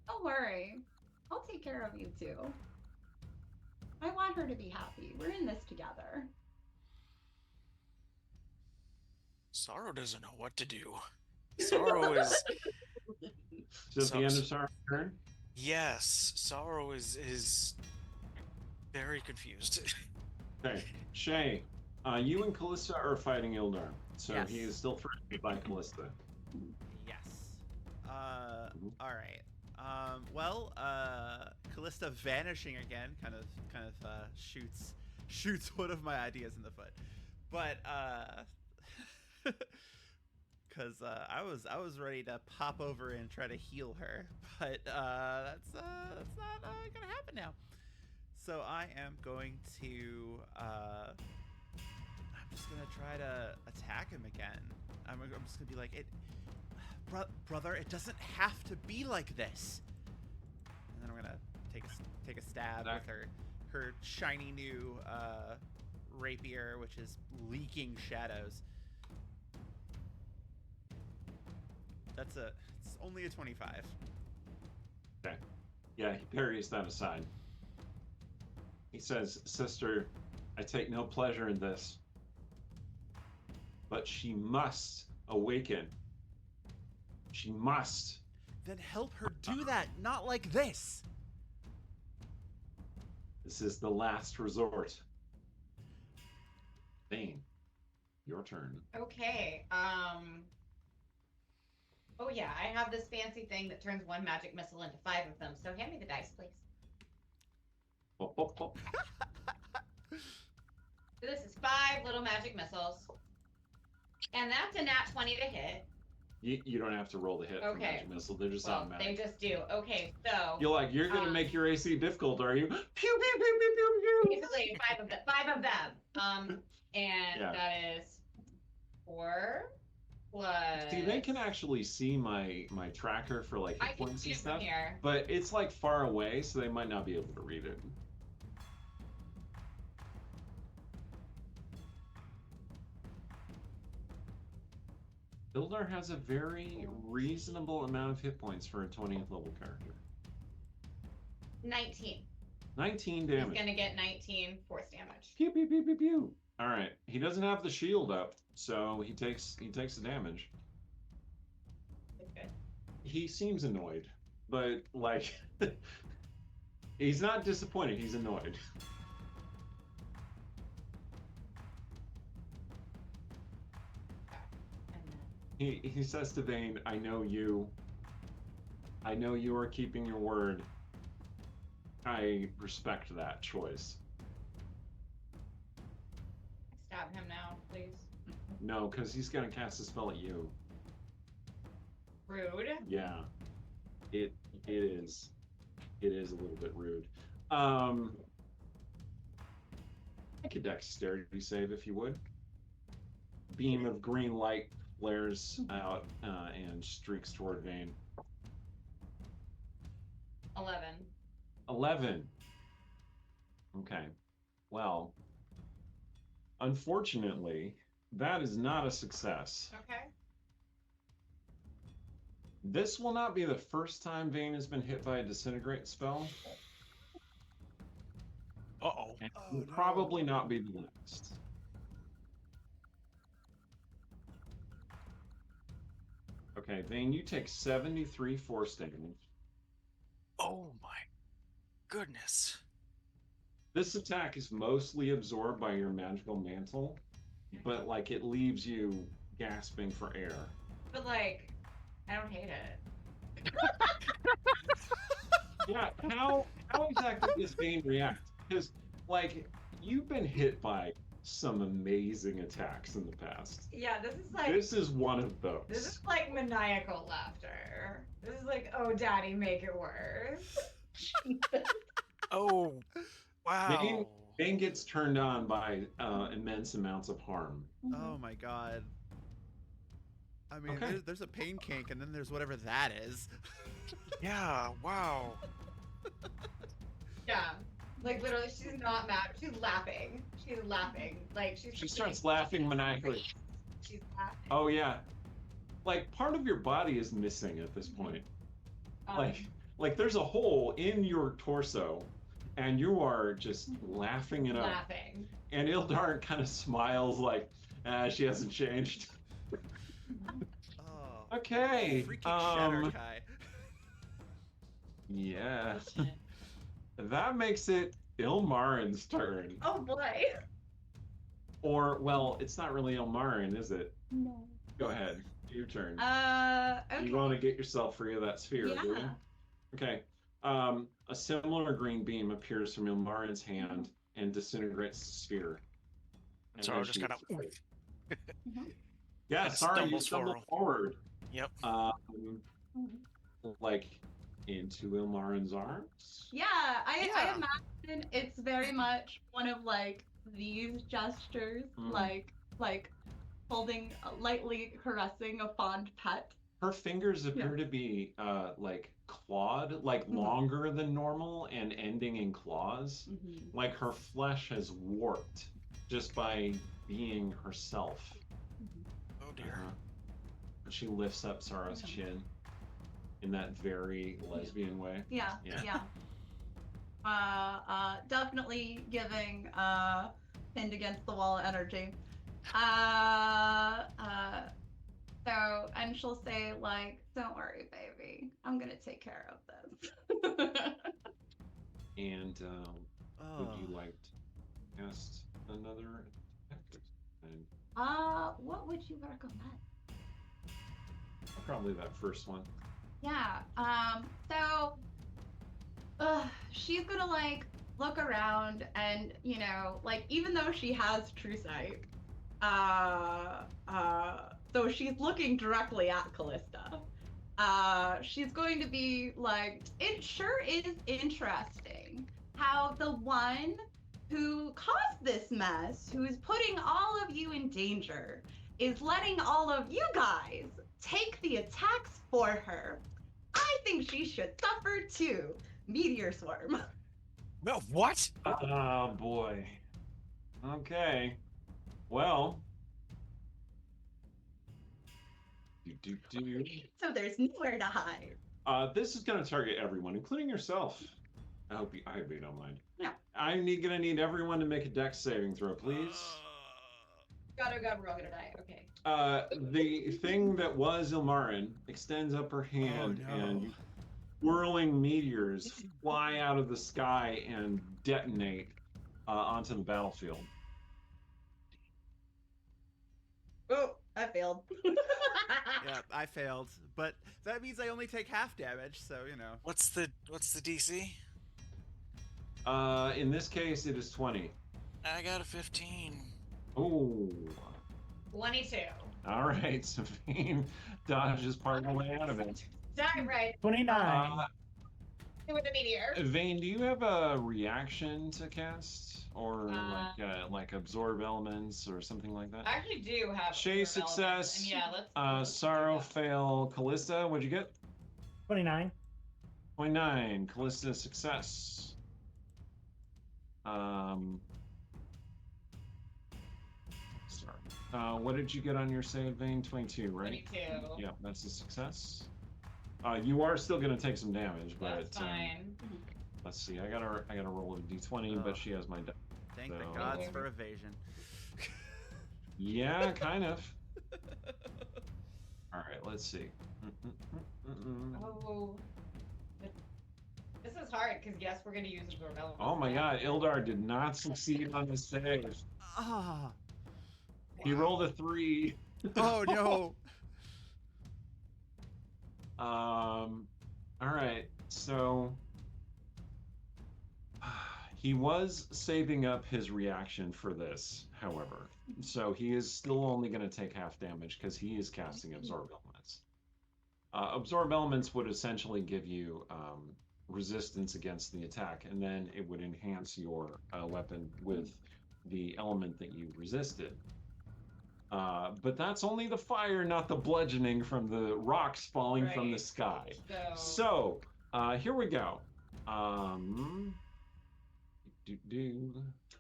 Don't worry. I'll take care of you too. I want her to be happy. We're in this together. Sorrow doesn't know what to do. Sorrow is... Just the end of Sorrow's turn? Yes, Sorrow is very confused. Okay. Shay, you and Callista are fighting Yldar. So Yes. he is still threatened by Callista. Yes. All right. Callista vanishing again kind of shoots one of my ideas in the foot. But because I was ready to pop over and try to heal her, but that's not gonna happen now. So I am going to I'm just gonna try to attack him again. I'm just gonna be like, brother, it doesn't have to be like this. And then I'm gonna take a stab with her shiny new rapier, which is leaking shadows. It's only a 25. Okay. Yeah, he parries that aside. He says, "Sister, I take no pleasure in this, but she must awaken. She must." Then help her do that, not like this. This is the last resort. Thane, your turn. Okay. Oh yeah, I have this fancy thing that turns one magic missile into 5 of them. So hand me the dice, please. Pop, pop, pop. So this is 5 little magic missiles, and that's a nat 20 to hit. You don't have to roll the hit for Okay. magic missile. They're just Well, automatic. they just do. Okay, so You're gonna make your AC difficult, are you? Pew pew pew pew pew pew. basically 5 of them. And Yeah. that is 4 plus. See, they can actually see my tracker for like I hit can points see and it from stuff, here. but it's like far away, so they might not be able to read it. Yldar has a very reasonable amount of hit points for a 20th level character. 19. 19 damage. He's gonna get 19 force damage. Pew pew pew pew pew. All right, he doesn't have the shield up, so he takes the damage. That's good. He seems annoyed, but like he's not disappointed. He's annoyed. he says to Vane, I know you are keeping your word. I respect that choice. Stab him now, please. No, because he's gonna cast a spell at you. Rude. Yeah. It is. It is a little bit rude. Make a dexterity save if you would. Beam of green light flares out and streaks toward Vane. 11. 11. Okay. Well, unfortunately, that is not a success. Okay. This will not be the first time Vane has been hit by a disintegrate spell. Uh-oh. And Oh, will no. probably not be the last. Okay, Vane, you take 73 force damage. Oh my goodness. This attack is mostly absorbed by your magical mantle, but like it leaves you gasping for air. But like, I don't hate it. Yeah, how exactly does Vane react? Because like you've been hit by some amazing attacks in the past. Yeah, this is like This is one of those. this is like maniacal laughter. This is like, oh daddy, make it worse. Oh, wow. Vane gets turned on by immense amounts of harm. Oh my god. I mean, Okay. there's a pain kink, and then there's whatever that is. Yeah, wow. Yeah. Like literally she's not mad. She's laughing. She's laughing. Like She starts laughing maniacally. She's laughing. Oh yeah, like part of your body is missing at this point. Like there's a hole in your torso, and you are just laughing it up. laughing. And Yldar kind of smiles like, she hasn't changed. Oh. Okay. Freaking shatter, Kai. Yeah. That makes it Ilmarin's turn. Oh boy. Or, well, it's not really Ilmarin, is it? No. Go ahead. Your turn. Okay. You want to get yourself free of that sphere, do you? Yeah. Okay. A similar green beam appears from Ilmarin's hand and disintegrates the sphere. And So then I just she- kind of. Yeah, kinda sorry, you stumbles stumbled forward. Yep. Like into Ilmarin's arms. Yeah, I Yeah. imagine it's very much one of like these gestures, like holding, lightly caressing a fond pet. Her fingers appear to be like clawed, like Mhm. longer than normal and ending in claws. Like her flesh has warped just by being herself. Oh dear. She lifts up Sarah's chin in that very lesbian way. Yeah, Yeah. yeah. Definitely giving pinned against the wall energy. So, and she'll say like, "Don't worry, baby. I'm gonna take care of this." And would Oh. you like to cast another attack? And What would you recommend? probably that first one. Yeah. So, she's gonna like look around and like even though she has true sight, so she's looking directly at Callista. She's going to be like, it sure is interesting how the one who caused this mess, who is putting all of you in danger, is letting all of you guys take the attacks for her. I think she should suffer too. Meteor swarm. Well, what? Oh boy. Okay. Well. So there's nowhere to hide. This is going to target everyone, including yourself. I hope you don't mind. No. I'm gonna need everyone to make a dex saving throw, please. God, oh god, we're all gonna die. Okay. The thing that was Ilmarin extends up her hand, Oh, no. and whirling meteors fly out of the sky and detonate onto the battlefield. Oh, I failed. Yeah, I failed, but that means I only take half damage. So you know. What's the DC? In this case, it is 20. I got a 15. Oh. 22. All right, Sabine dodges part of the way out of it. Darn right. 29. With the meteor. Vane, do you have a reaction to cast, or like absorb elements or something like that? I actually do have. Shay absorb elements, success. And yeah, let's do Sorrow that. fail. Callista, what'd you get? 29. 29. Callista success. Sorry. What did you get on your save, Vane? 22, right? 22. Yeah, that's a success. You are still gonna take some damage, but That's fine. let's see. I gotta roll a d20, Oh. but she has my. Thank the So- gods for evasion. Yeah, kind of. All right, let's see. Oh. This is hard because yes, we're gonna use absorb elements. Oh my God, Yldar did not succeed on the save. Ah. He rolled a 3. Oh no. All right, so he was saving up his reaction for this, however. So he is still only going to take half damage because he is casting Absorb Elements. Absorb Elements would essentially give you resistance against the attack, and then it would enhance your weapon with the element that you resisted. But that's only the fire, not the bludgeoning from the rocks falling from the Right. sky. So So, here we go.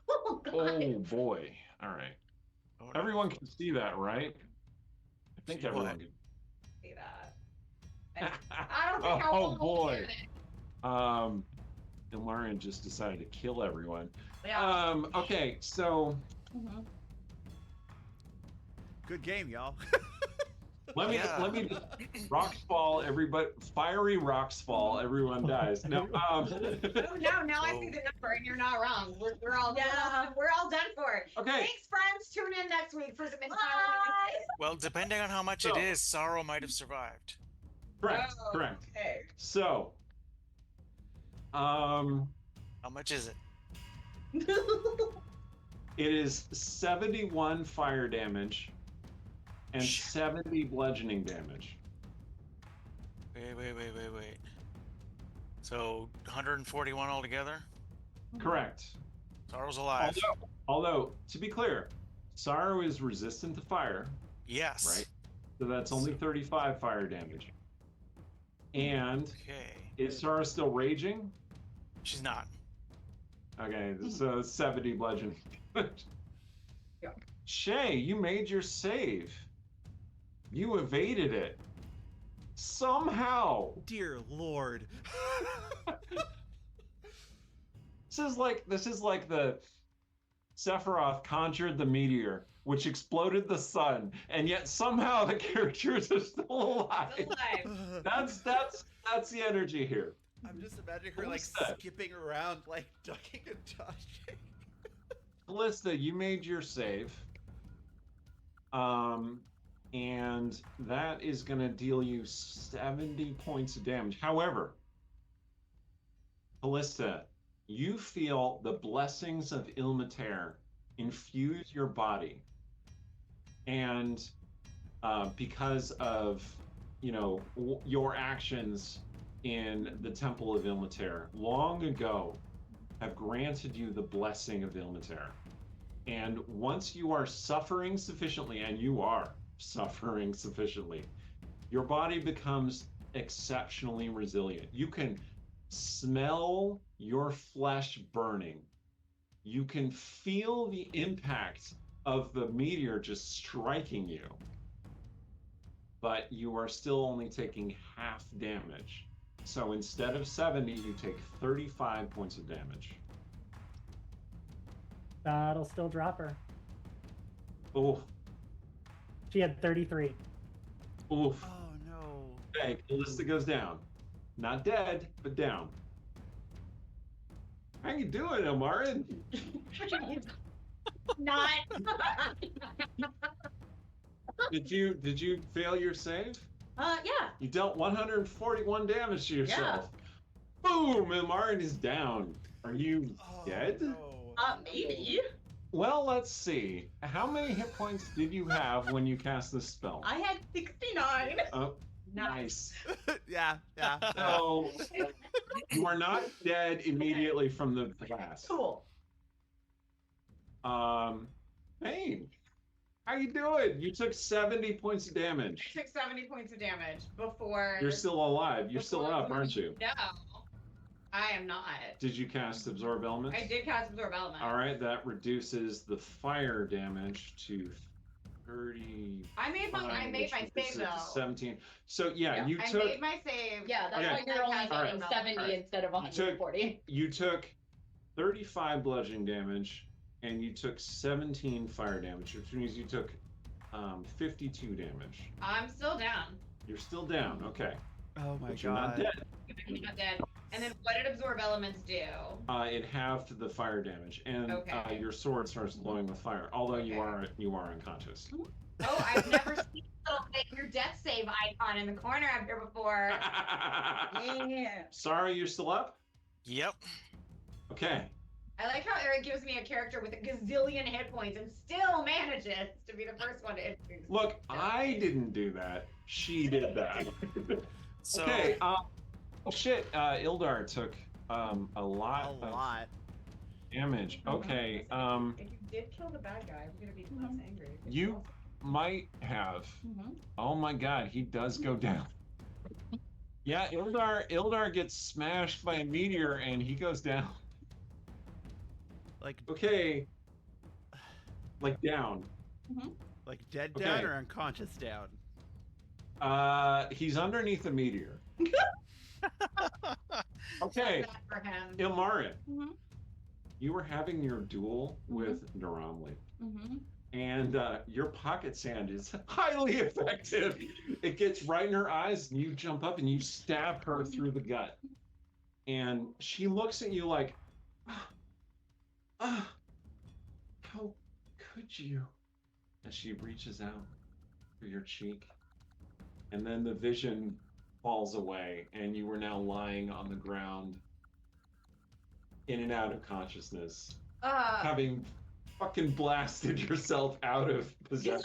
Oh, God. Oh boy. All right. Oh, no. Everyone can see that, right? I think See everyone what? can. see that. I don't think I Oh will boy. get it. And Lauren just decided to kill everyone. Yeah. Okay, so Mhm. Good game, y'all. let me just rocks fall, everybody fiery rocks fall, everyone dies. No, Oh no! Now I So- see the number, and you're not wrong. We're all we're all done for. okay. Thanks, friends. Tune in next week for some Bye. Well, depending on how much So- it is, Sorrow might have survived. Correct, Oh, correct. Okay. So How much is it? it is 71 fire damage and Shit. 70 bludgeoning damage. Wait. So 141 altogether? Correct. Sorrow's alive. Although, to be clear, Sorrow is resistant to fire, Yes. right? So that's only 35 fire damage. And Okay. is Sorrow still raging? She's not. Okay, so 70 bludgeoning damage. Yeah. Shay, you made your save. You evaded it. Somehow. Dear Lord. This is like the Sephiroth conjured the meteor, which exploded the sun, and yet somehow the characters are still alive. Still alive. That's the energy here. I'm just imagining her like Callista. skipping around, like ducking and dodging. Callista, you made your save. And that is going to deal you 70 points of damage. However, Callista, you feel the blessings of Ilmater infuse your body. And because of, your actions in the Temple of Ilmater, long ago have granted you the blessing of Ilmater. And once you are suffering sufficiently, and you are suffering sufficiently, your body becomes exceptionally resilient. You can smell your flesh burning. You can feel the impact of the meteor just striking you. But you are still only taking half damage. So instead of 70, you take 35 points of damage. That'll still drop her. Oof. She had 33. Oof. Oh no. Okay, Callista goes down. Not dead, but down. How you doing, Amarin? Did you fail your save? Yeah. You dealt 141 damage to yourself. Boom! Ilmarin is down. Are you dead? No. Maybe. Well, let's see. How many hit points did you have when you cast this spell? I had 69. Oh, nice. Yeah. So you are not dead immediately from the blast. Cool. Hey, how you doing? You took 70 points of damage. Took 70 points of damage before. You're still alive. You're still before- up, aren't you? No, I am not. Did you cast Absorb Elements? I did cast Absorb Element. All right, that reduces the fire damage to 30. I made my save though. 17. So yeah, you I took made my save. Yeah, that's Okay. why you're only All getting right. 70 All right. instead of 140. you took 35 bludgeoning damage, and you took 17 fire damage, which means you took 52 damage. I'm still down. You're still down. Okay, Oh my but you're not god. dead. I'm not dead. And then what did Absorb Elements do? It halved the fire damage, and Okay. your sword starts glowing with fire. Although you Okay. are unconscious. Oh, I've never seen a little your death save icon in the corner up here before. Yeah. Sorry, you're still up. Yep. Okay. I like how Eric gives me a character with a gazillion hit points and still manages to be the first one to introduce. Look, I didn't do that. She did that. So Okay. Oh shit. Yldar took a lot A of lot. damage. Okay. If you did kill the bad guy, I'm gonna be less angry. You might have. Mhm. Oh my god, he does go down. Yeah, Yldar gets smashed by a meteor and he goes down. Like Okay. Like down. dead Okay. down or unconscious down. He's underneath a meteor. Okay, Bad for him. Ilmarin, Mhm. you were having your duel with Naramli, Mhm. and your pocket sand is highly effective. It gets right in her eyes, and you jump up and you stab her through the gut. And she looks at you like, how could you? As she reaches out for your cheek, and then the vision falls away, and you are now lying on the ground, in and out of consciousness, having fucking blasted yourself out of possession.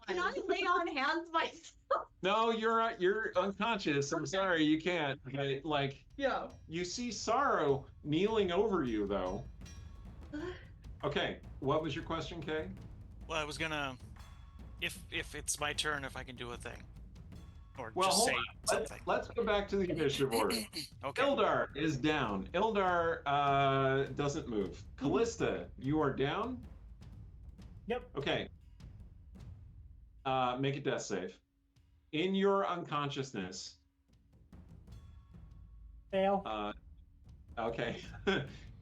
Can I lay on hands myself? No, you're unconscious. I'm sorry, you can't. Okay, like Yeah. you see Sorrow kneeling over you, though. Okay, what was your question, Kay? well, I was gonna, if it's my turn, if I can do a thing, or Well, just hold say on. something. Let's go back to the initiative order. Okay. Ildar is down. Ildar doesn't move. Callista, you are down? Yep. Okay. Make a death save. In your unconsciousness, Fail. okay.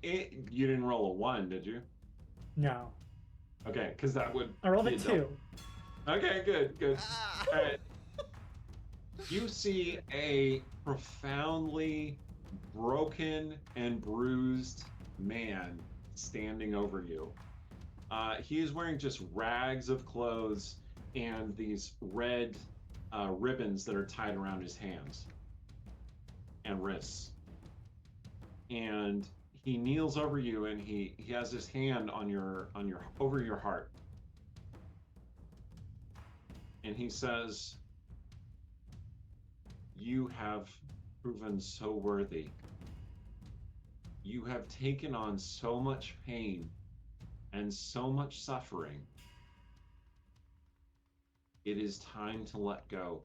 You didn't roll a 1, did you? No. Okay, because that would. I rolled be a double. 2. Okay, good. Ah! All right. You see a profoundly broken and bruised man standing over you. He is wearing just rags of clothes and these red ribbons that are tied around his hands and wrists. And he kneels over you, and he has his hand on your over your heart. And he says, "You have proven so worthy. You have taken on so much pain and so much suffering. It is time to let go.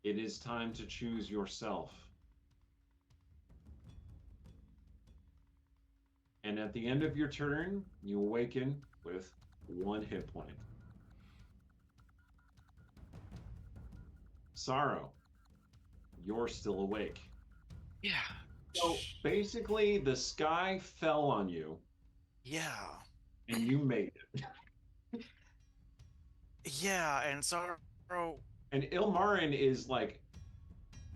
It is time to choose yourself. And at the end of your turn, you awaken with 1 hit point. Sorrow, you're still awake. Yeah. So basically, the sky fell on you, Yeah. and you made it. Yeah, and Sorrow. And Ilmarin is like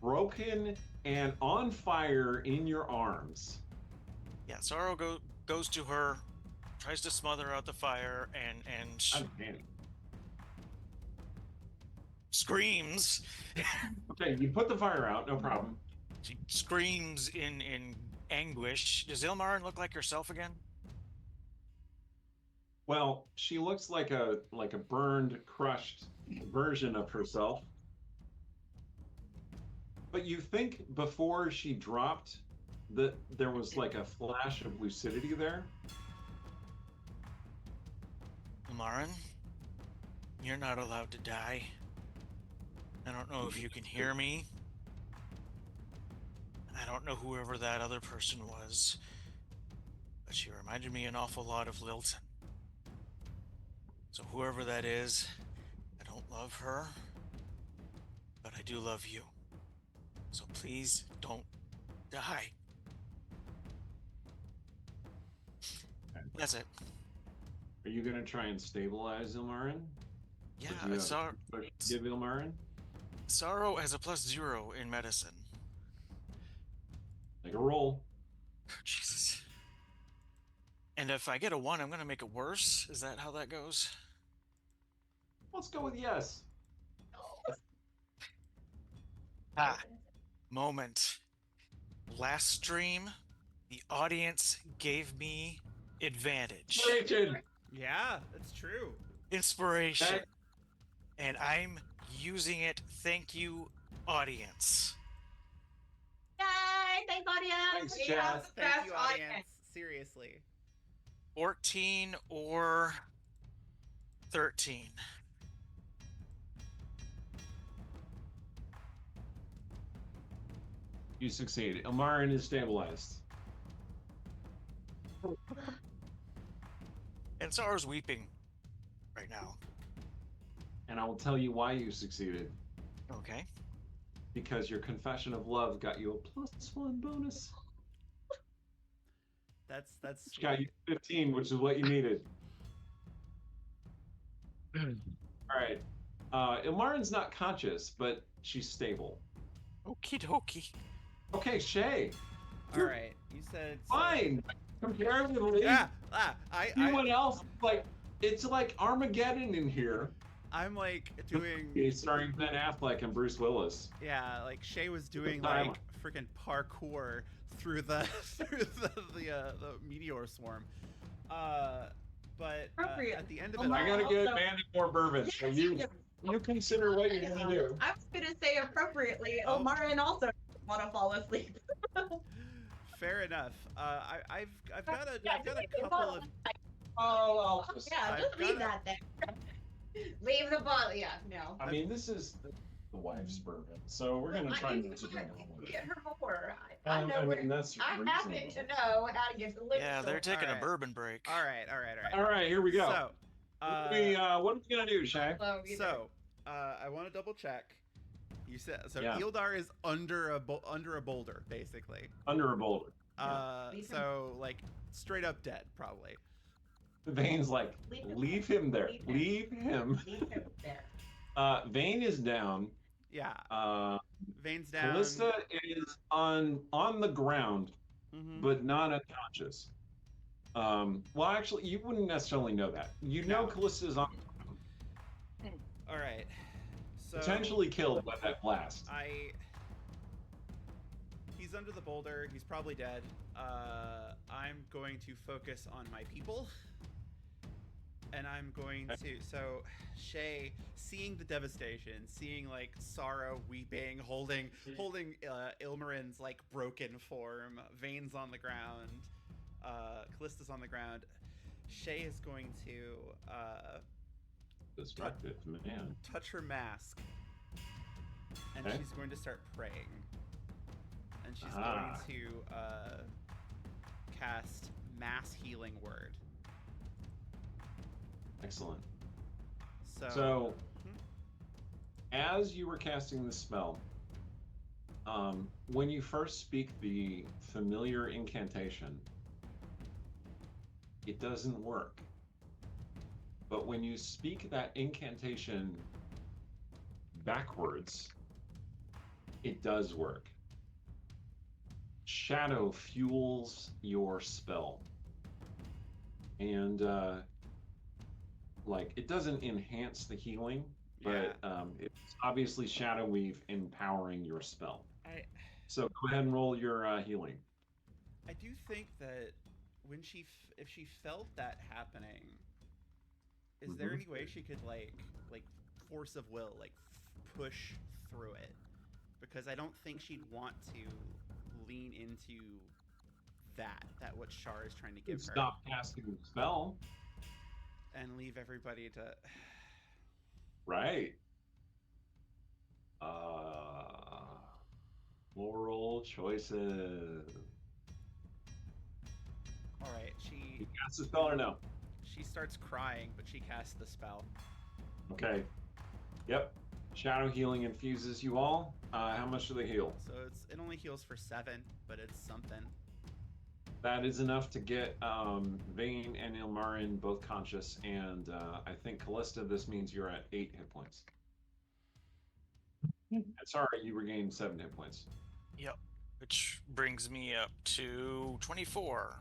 broken and on fire in your arms. Yeah, Sorrow goes to her, tries to smother out the fire, and I'm panicked. screams. Okay, you put the fire out, no problem. She screams in anguish. Does Ilmarin look like herself again? Well, she looks like a burned, crushed version of herself. But you think before she dropped that there was like a flash of lucidity there? Ilmarin, you're not allowed to die. I don't know if you can hear me. I don't know whoever that other person was, but she reminded me an awful lot of Lilton. So whoever that is, I don't love her, but I do love you. So please don't die. That's it. Are you going to try and stabilize Ilmarin? Yeah, Give Ilmarin? Sorrow has a +0 in medicine. Make a roll. Jesus. And if I get a 1, I'm going to make it worse? Is that how that goes? Let's go with yes. Moment. Last stream, the audience gave me advantage. Inspiration. Yeah, that's true. Inspiration. Okay. And I'm using it. Thank you, audience. Yay! Thanks, audience. Thanks, We Chad. have the Thank best you, audience. audience. Seriously. 14 or 13. You succeed. Ilmarin is stabilized. And Sorrow's weeping right now. And I will tell you why you succeeded. Okay. Because your confession of love got you a +1 bonus. That's Which got you 15, which is what you needed. All right. Ilmarin's not conscious, but she's stable. Okie dokie. Okay, Shay. all right. You said so- Fine. Comparatively, Yeah. everyone else, like, it's like Armageddon in here. I'm like doing. He's starring Ben Affleck and Bruce Willis. Yeah, like Shay was doing time. like freaking parkour through the the meteor swarm. But Appropriate. at the end of Oh it, my I all, gotta get Also- Bandit more bourbon. So you consider what you're gonna do. I was gonna say appropriately. Oh. Ilmarin also want to fall asleep. fair enough. I've got a couple of. Oh, I'll just. Yeah, I've just leave gotta- that there. Leave the bottle. Yeah, no. I mean, this is the wife's bourbon, so we're gonna try not to drink all of it. Get her more. I know I where. mean, that's I happen to reasonable. know how to get the liquor. Yeah, they're store. taking Alright. a bourbon break. All right. All right, here we go. So, what are we gonna do, Shay? so I want to double check. You said so. Yeah. Yldar is under a boulder, basically. Under a boulder. Leave him. So like straight up dead, probably. Vane's like, leave him there. Leave him. Leave him there. Vane is down. Yeah. Vane's down. Callista is on the ground, Mhm. but not unconscious. Well, actually, you wouldn't necessarily know that. You know No. Callista is on All right. So potentially killed by that blast. He's under the boulder. He's probably dead. I'm going to focus on my people. And I'm going to, so Shay, seeing the devastation, seeing like Sorrow weeping, holding Ilmarin's like broken form, Vane's on the ground, Callista's on the ground. Shay is going to Destructive, man. touch her mask, and Okay. she's going to start praying, and she's Ah. going to cast Mass Healing Word. Excellent. So, So, as you were casting the spell, when you first speak the familiar incantation, it doesn't work. But when you speak that incantation backwards, it does work. Shadow fuels your spell. And, like, it doesn't enhance the healing, but it's obviously Shadow Weave empowering your spell. I So go ahead and roll your healing. do think that when if she felt that happening, is there any way she could like force of will, like push through it? Because I don't think she'd want to lean into that what Shar is trying to give her. Stop casting the spell. And leave everybody to... Right. Moral choices. Alright, You cast the spell or no? she starts crying, but she casts the spell. Okay. Yep. Shadow healing infuses you all. How much do they heal? So it only heals for 7, but it's something. That is enough to get Vayne and Ilmarin both conscious, and I think Callista, this means you're at 8 hit points. And sorry, you regained 7 hit points. Yep. Which brings me up to 24.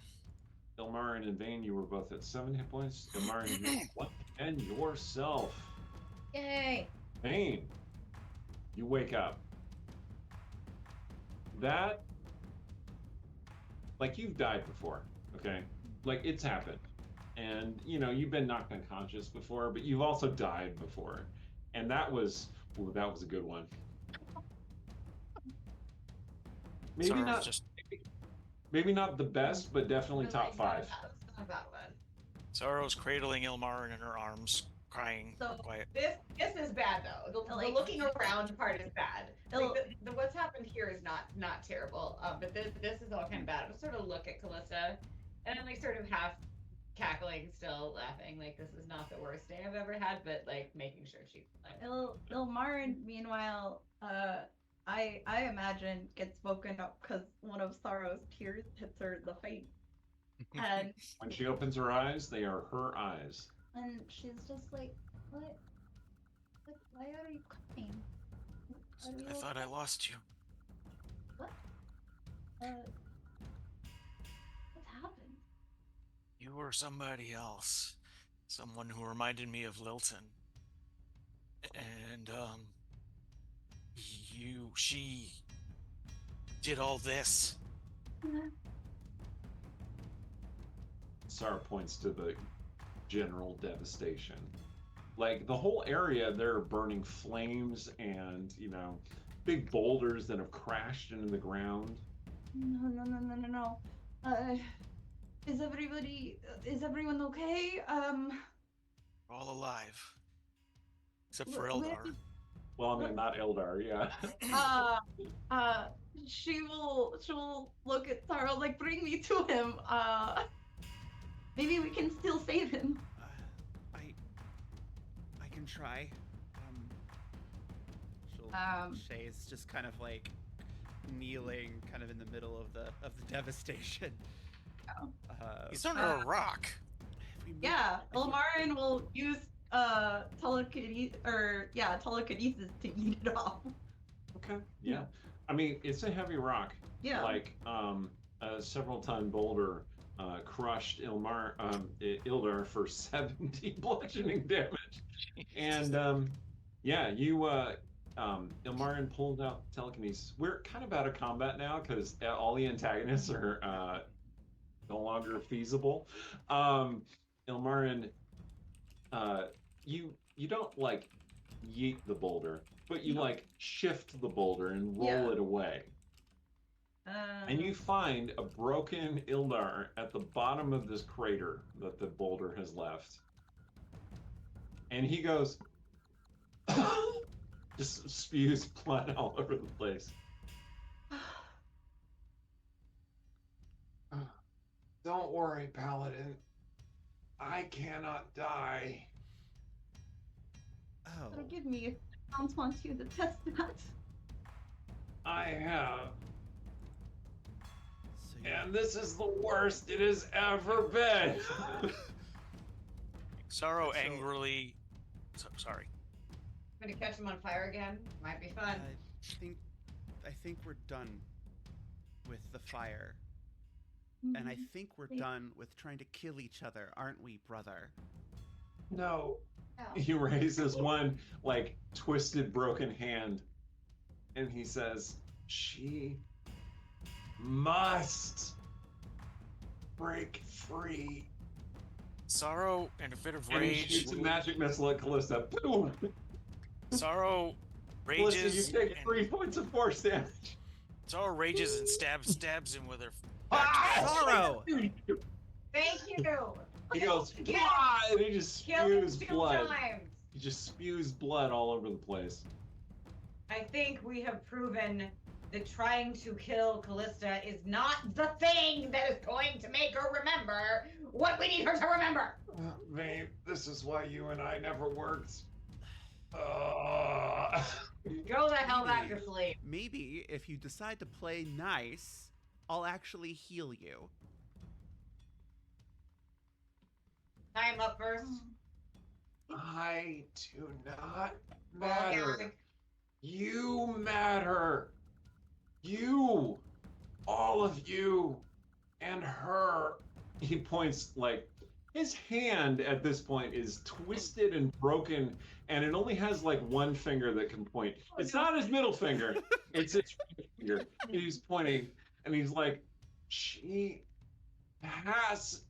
Ilmarin and Vayne, you were both at 7 hit points. Ilmarin, and yourself. Yay! Vayne, you wake up. That, like, you've died before, okay? Like, it's happened. And, you know, you've been knocked unconscious before, but you've also died before. And that was a good one. Maybe Sorry, not just maybe not the best, but definitely top 5. Not a bad one. Sorrow's cradling Ilmarin in her arms, crying. So- Quiet. This is bad though. The Like- looking around part is bad. It'll- Like the what's happened here is not terrible. But this is all kind of bad. I sort of look at Callista, and I'm like sort of half cackling, still laughing. Like this is not the worst day I've ever had, but like making sure she's like, Ilmarin, meanwhile, I imagine gets woken up because one of Sorrow's tears hits her in the face, and When she opens her eyes, they are her eyes. she's just like, what? Why are you crying? Are you I thought I okay? lost you. What? What's happened? You were somebody else. Someone who reminded me of Lilton. And, she did all this. Sarah points to the general devastation. Like, the whole area, there are burning flames and, you know, big boulders that have crashed into the ground. No. Is everyone okay? We're all alive. Except for Where- Eldar. Well, I mean, not Eldar, yeah. She'll look at Sorrow like, bring me to him. Maybe we can still save him. I can try. Shay's just kind of like kneeling, kind of in the middle of the devastation. Oh. He's under a rock. Yeah, Ilmarin will use telekinesis to eat it off. Okay, yeah. I mean, it's a heavy rock. Yeah. Like, a several-ton boulder crushed Ildar for 70 bludgeoning damage. And, yeah, Ilmarin pulled out telekinesis. We're kind of out of combat now because all the antagonists are no longer feasible. Ilmarin, you don't like yeet the boulder, but you like shift the boulder and roll it away. And you find a broken Ildar at the bottom of this crater that the boulder has left. And he goes, just spews blood all over the place. Don't worry, Paladin. I cannot die. Oh. Forgive me if I don't want you to test that. I have. So And this is the worst it has ever been. Sorrow So- angrily. Sorry. I'm gonna catch him on fire again. Might be fun. I think we're done with the fire. And I think we're Wait. done with trying to kill each other, aren't we, brother? No. He raises one like twisted, broken hand, and he says, "She must break free." Sorrow, in a fit of And he rage, shoots a magic missile at Callista. Boom! Sorrow Callista, you rages. take and- 3 points of force damage. Sorrow rages and stabs him with her. Sorrow! Thank you. He goes, Kill him. "Ah!" and he just Kill him spews 2 blood. times. He just spews blood all over the place. I think we have proven that trying to kill Callista is not the thing that is going to make her remember what we need her to remember. Babe, this is why you and I never worked. Go the hell back to sleep. Maybe if you decide to play nice, I'll actually heal you. I'm up first. I do not Well, matter. yeah. You matter. You. All of you. And her. He points like his hand at this point is twisted and broken, and it only has like one finger that can point. It's not his middle finger, it's his finger. He's pointing, and he's like, "She has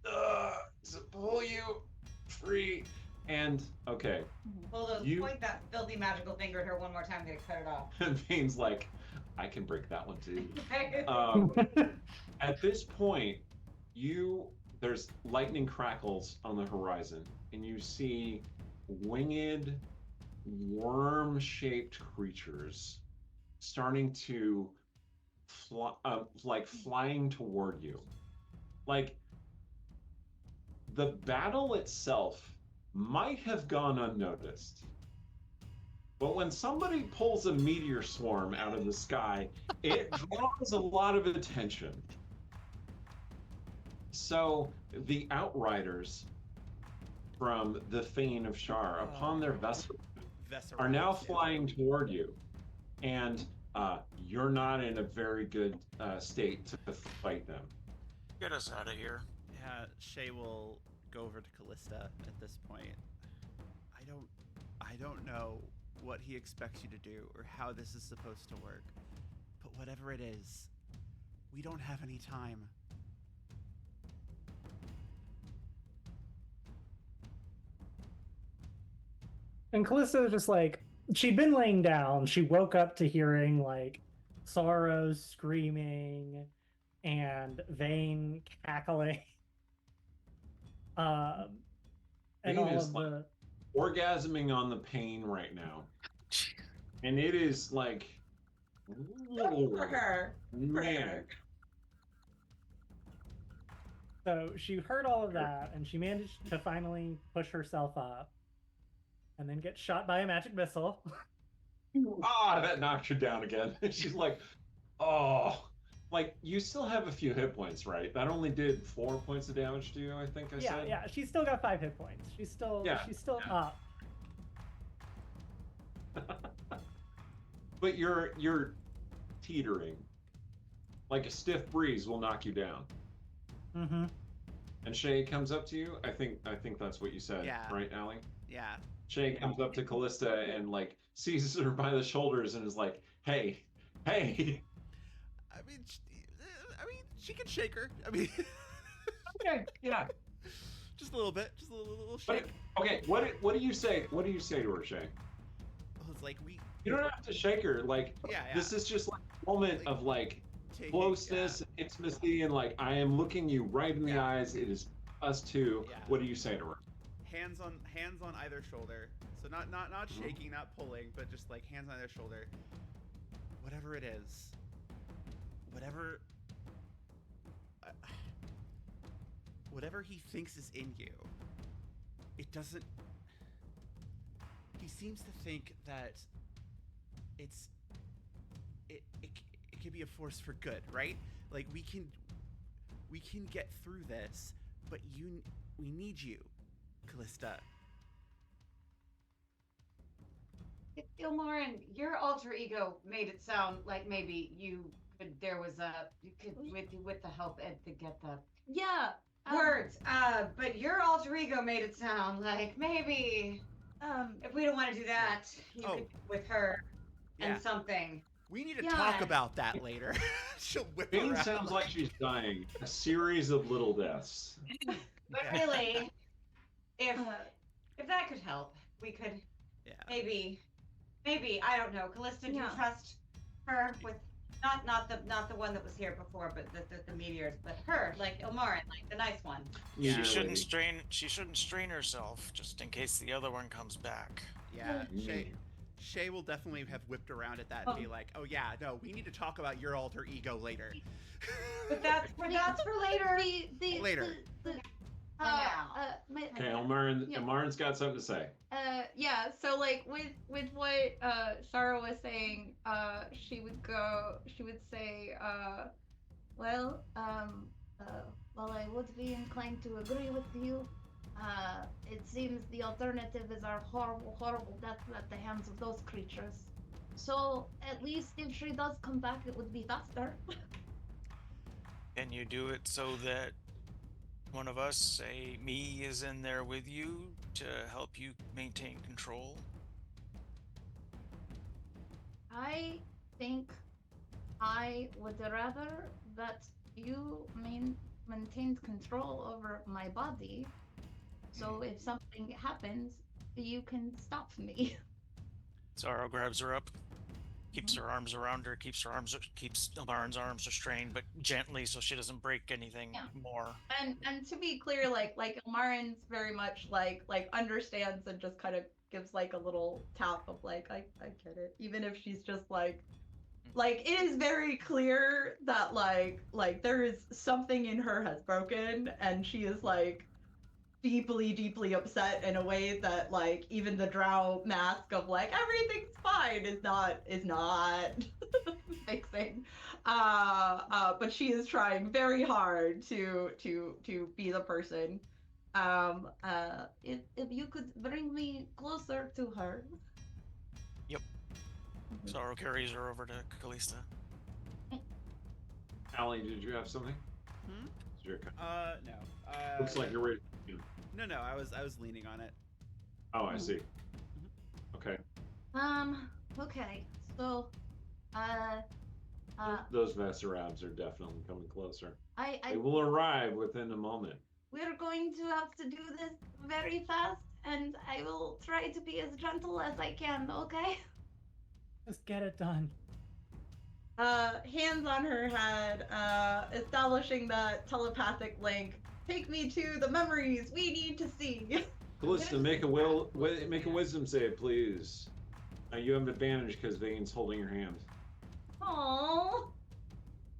to pull you free." And okay, Bulldoze, You- point that filthy magical finger at her one more time to cut it off. and Vane's like, "I can break that one too." Uh, At this point, there's lightning crackles on the horizon, and you see winged, worm-shaped creatures starting to fly, like flying toward you. Like the battle itself might have gone unnoticed. But when somebody pulls a meteor swarm out of the sky, it draws a lot of attention. So the Outriders from the Fane of Shar, upon their vessel, are now flying toward you. And you're not in a very good state to fight them. Get us out of here. Yeah, Shay will go over to Callista at this point. I don't know what he expects you to do or how this is supposed to work. But whatever it is, we don't have any time. And Callista was just like, she'd been laying down. She woke up to hearing like Sorrow screaming and Vane cackling. And Vane all is of like- the Orgasming on the pain right now. And it is like, For her. man. So she heard all of that, and she managed to finally push herself up, and then get shot by a magic missile. Ah, that knocked her down again. She's like, oh. Like, you still have a few hit points, right? That only did 4 points of damage to you, I think I Yeah, said. yeah. She's still got 5 hit points. She's still Yeah, up. But you're teetering. Like a stiff breeze will knock you down. Mm-hmm. And Shay comes up to you. I think that's what you said, Yeah. right, Allie? Yeah. Shay comes up to Callista and like seizes her by the shoulders and is like, "Hey, hey." I mean, she can shake her. I mean, Okay, yeah. just a little bit, just a little But, shake. okay, what do you say? What do you say to her, Shay? It's like we. You don't have to shake her. Like, Yeah, yeah. this is just like a moment of like Take it, closeness, and intimacy, and like I am looking you right in the Yeah. eyes. It is us two. Yeah. What do you say to her? Hands on either shoulder. So not shaking, not pulling, but just like hands on either shoulder. Whatever it is. Whatever he thinks is in you. It doesn't. He seems to think that it can be a force for good, right? Like we can get through this, but we need you, Callista. Ilmarin, your alter ego made it sound like maybe you could with the help and to get the. Yeah, words. But your alter ego made it sound like maybe if we don't want to do that, you could with her Yeah. and something. We need to Yeah. talk about that later. She'll whip Bane around. sounds like she's dying. A series of little deaths. But really, if that could help, we could maybe I don't know. Callista, do you trust her with not the one that was here before, but the meteors, but her, like Ilmarin, like the nice one. Yeah. She shouldn't strain herself just in case the other one comes back. Yeah, Shay will definitely have whipped around at that and be like, "Oh yeah, no, we need to talk about your alter ego later." But that's for later. Later. Okay, Ilmarin's got something to say. Yeah, so like with what Sarah was saying, she would say, well, while I would be inclined to agree with you, it seems the alternative is our horrible death at the hands of those creatures. So at least if she does come back, it would be faster. Can you do it so that one of us, say me, is in there with you to help you maintain control? I think I would rather that you maintained control over my body. So if something happens, you can stop me. Zaro grabs her up, keeps her arms around her, keeps Ilmarin's arms restrained, but gently so she doesn't break anything more. And to be clear, like Ilmarin's very much like understands and just kind of gives like a little tap of like I get it, even if she's just like it is very clear that like there is something in her has broken, and she is like deeply upset in a way that like even the drow mask of like everything's fine is not fixing. But she is trying very hard to be the person. If you could bring me closer to her. Yep. Zaro carries her over to Callista. Allie, did you have something? No. Looks like you're ready. No, I was leaning on it. Oh, I see. Okay. Okay. So, those Vesserabs are definitely coming closer. They I will arrive within a moment. we're going to have to do this very fast, and I will try to be as gentle as I can. Okay. Just get it done. Hands on her head, establishing that telepathic link. Take me to the memories we need to see. Callista, make a wisdom save, please. You have advantage because Vane's holding your hand. Aww.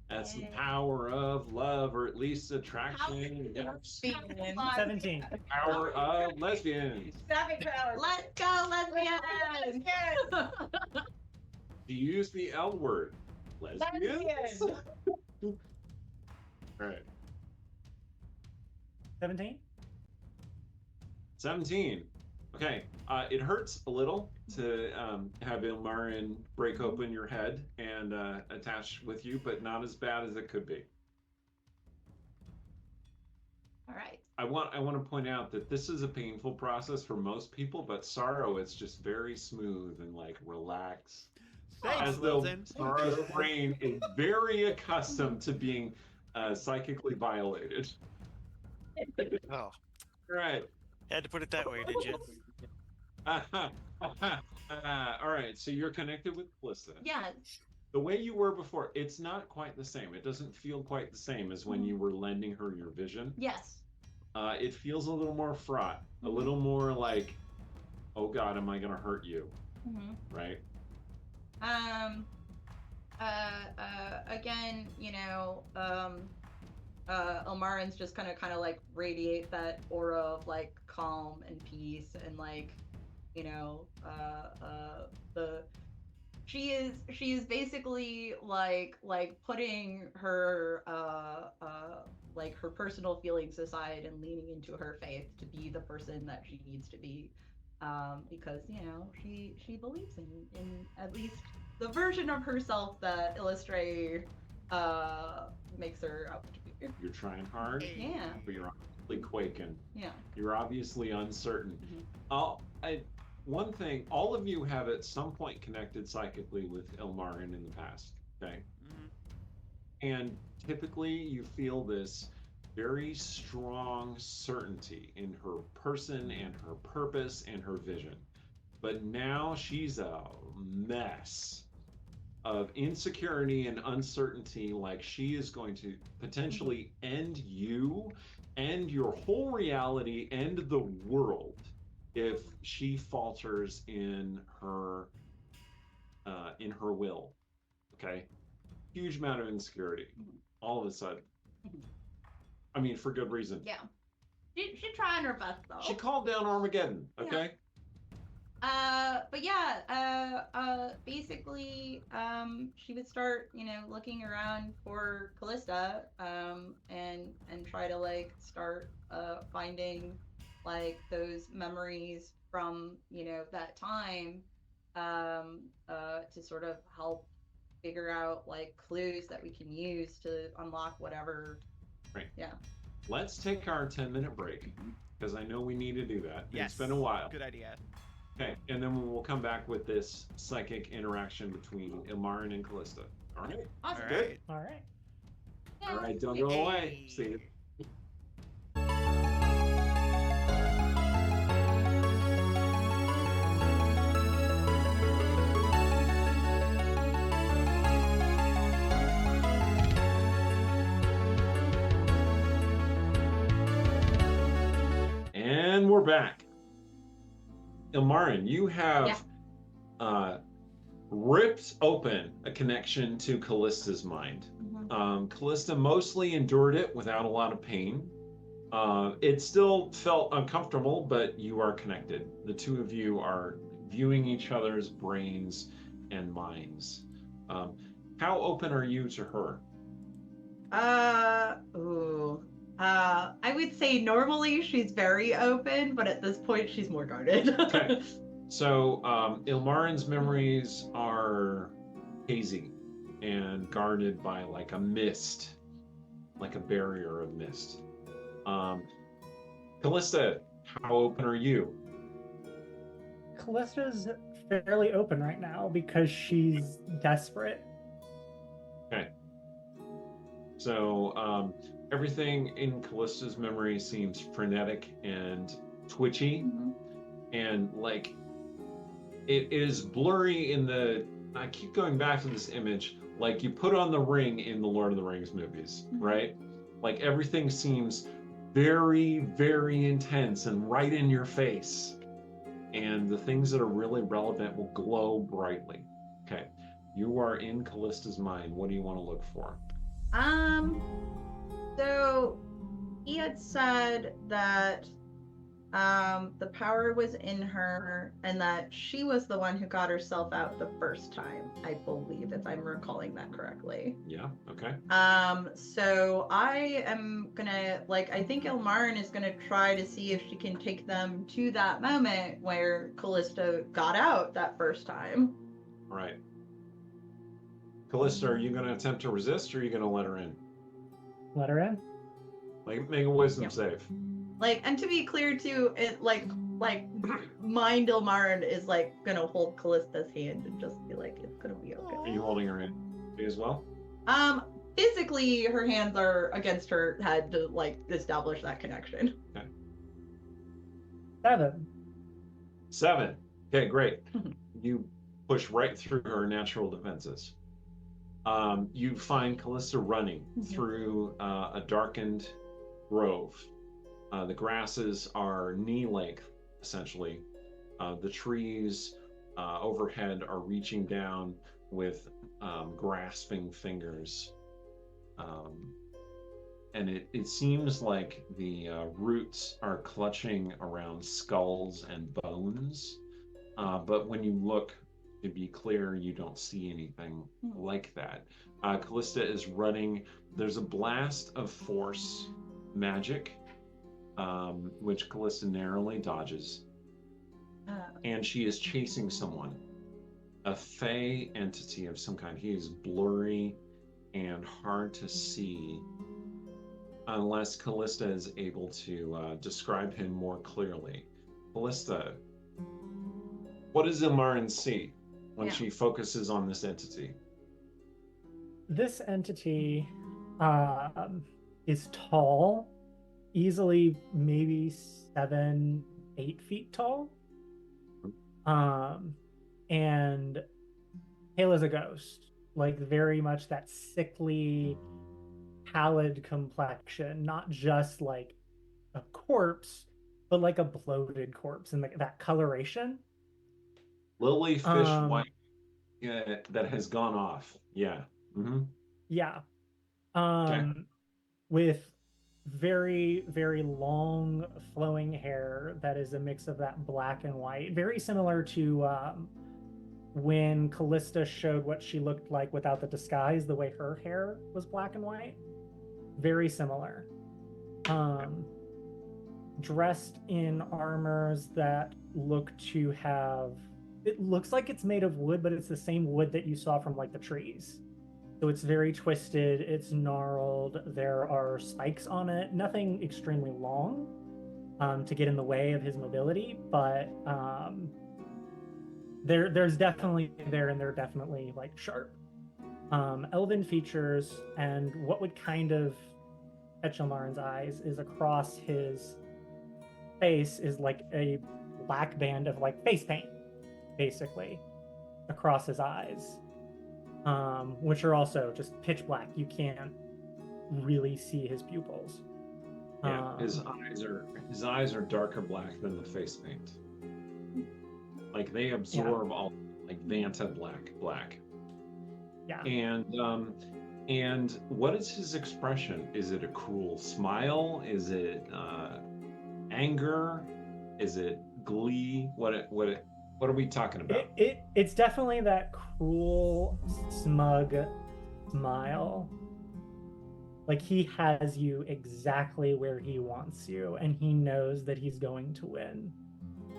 That's the power of love, or at least attraction. Yes. 17. Power of lesbians. Savage power. Let's go, lesbians! Do you use the L word? Lesbians? All right. 17? 17. Okay. It hurts a little to have Ilmarin break open your head and attach with you, but not as bad as it could be. All right. I want to point out that this is a painful process for most people, but Sorrow, it's just very smooth and like relaxed. Thanks, As though Wilton. Sorrow's brain is very accustomed to being psychically violated. Oh, Right. had to put it that way, did you? All right, so you're connected with Callista. Yes. The way you were before, it's not quite the same. It doesn't feel quite the same as when you were lending her your vision. Yes. It feels a little more fraught, a little more like, oh God, am I gonna hurt you? Right? Again, Ilmarin's just kind of like radiate that aura of like calm and peace and like, she is basically like putting her like her personal feelings aside and leaning into her faith to be the person that she needs to be, because she believes in at least the version of herself that Illustre makes her out to be. You're trying hard, Yeah. but you're obviously quaking. Yeah. You're obviously uncertain. Mhm. One thing, all of you have at some point connected psychically with Ilmarin in the past, okay? And typically you feel this very strong certainty in her person and her purpose and her vision. But now she's a mess of insecurity and uncertainty, like she is going to potentially end you, end your whole reality, end the world if she falters in her will. Okay, huge amount of insecurity all of a sudden. I mean, for good reason. Yeah. She's trying her best though. She called down Armageddon. Okay. But yeah, basically, she would start, looking around for Callista, and try to like start finding like those memories from, that time, to sort of help figure out like clues that we can use to unlock whatever. Right. Yeah. Let's take our 10-minute break because I know we need to do that. Yes. It's been a while. Good idea. Okay, and then we'll come back with this psychic interaction between Ilmarin and Callista. All right. Awesome. All Good. right. All right. All right, don't go away. See you. And we're back. Ilmarin, you have ripped open a connection to Callista's mind. Callista mostly endured it without a lot of pain. It still felt uncomfortable, but you are connected. The two of you are viewing each other's brains and minds. How open are you to her? I would say normally she's very open, but at this point she's more guarded. Okay. So Ilmarin's memories are hazy and guarded by like a mist, like a barrier of mist. Callista, how open are you? Callista's fairly open right now because she's desperate. Okay. So everything in Callista's memory seems frenetic and twitchy, and like it is blurry in the. I keep going back to this image, like you put on the ring in the Lord of the Rings movies, right? Like everything seems very, very intense and right in your face, and the things that are really relevant will glow brightly. Okay, you are in Callista's mind. What do you want to look for? So he had said that the power was in her and that she was the one who got herself out the first time, I believe, if I'm recalling that correctly. Yeah, okay. So I am gonna, I think Ilmarin is gonna try to see if she can take them to that moment where Callista got out that first time. All right. Callista, are you going to attempt to resist or are you going to let her in? Let her in. Like, make a wisdom save. And to be clear too, it mind Ilmarin is gonna hold Callista's hand and just be like, it's gonna be okay. Are you holding her hand as well? Physically her hands are against her head to establish that connection. Okay. 7. Okay, great. You push right through her natural defenses. You find Callista running through a darkened grove. The grasses are knee length, essentially. The trees overhead are reaching down with grasping fingers. And it seems like the roots are clutching around skulls and bones. But when you look, to be clear, you don't see anything like that. Callista is running. There's a blast of force magic, which Callista narrowly dodges. And she is chasing someone, a fey entity of some kind. He is blurry and hard to see. unless Callista is able to describe him more clearly. Callista, what does Ilmarin see when she focuses on this entity? This entity is tall, easily maybe 7-8 feet tall, and pale as a ghost, like very much that sickly, pallid complexion, not just like a corpse, but like a bloated corpse, and that coloration. Lily fish white that has gone off. Yeah. Mm-hmm. Yeah. Okay. With very, very long flowing hair that is a mix of that black and white, very similar to when Callista showed what she looked like without the disguise, the way her hair was black and white. Very similar. Dressed in armors that look to have, it looks like it's made of wood, but it's the same wood that you saw from like the trees. So it's very twisted, it's gnarled, there are spikes on it, nothing extremely long to get in the way of his mobility, but there's definitely there, and they're definitely like sharp. Elven features, and what would kind of catch Ilmarin's eyes is across his face is like a black band of like face paint, basically, across his eyes. Which are also just pitch black. You can't really see his pupils. Yeah, his eyes are darker black than the face paint. Like they absorb all like Vanta black. Yeah. And what is his expression? Is it a cruel smile? Is it anger? Is it glee? What are we talking about? It's definitely that cruel, smug smile. Like he has you exactly where he wants you, and he knows that he's going to win.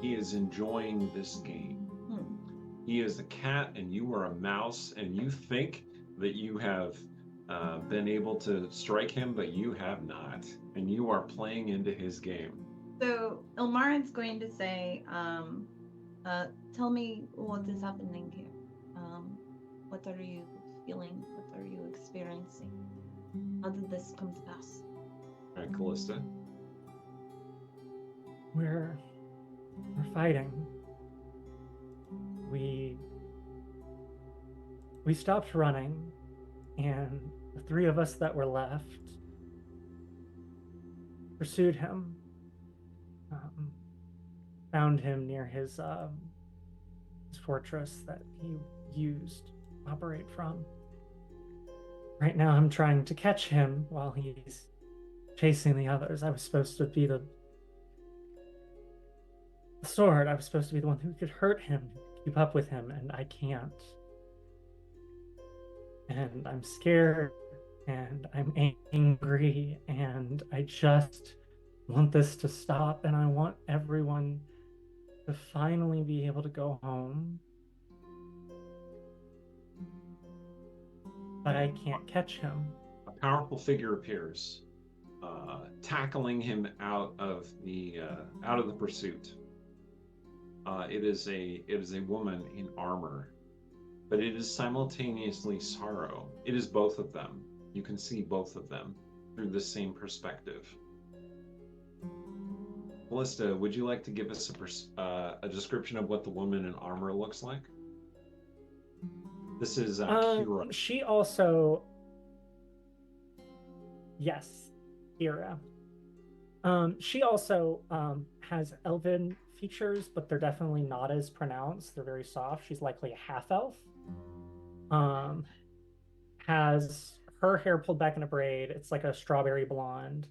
He is enjoying this game. He is a cat and you are a mouse, and you think that you have been able to strike him, but you have not, and you are playing into his game. So Ilmarin's going to say, tell me what is happening here. What are you feeling? What are you experiencing? How did this come to pass? All right, Callista. We're fighting. We stopped running, and the three of us that were left pursued him. Found him near his fortress that he used to operate from. Right now I'm trying to catch him while he's chasing the others. I was supposed to be the sword. I was supposed to be the one who could hurt him, keep up with him, and I can't. And I'm scared, and I'm angry, and I just want this to stop, and I want everyone to finally be able to go home. But I can't catch him. A powerful figure appears, tackling him out of the pursuit. It is a woman in armor, but it is simultaneously sorrow. It is both of them. You can see both of them through the same perspective. Callista, would you like to give us a description of what the woman in armor looks like? This is Kira. She also, yes, Kira. She also has elven features, but they're definitely not as pronounced. They're very soft. She's likely a half elf. Has her hair pulled back in a braid. It's like a strawberry blonde.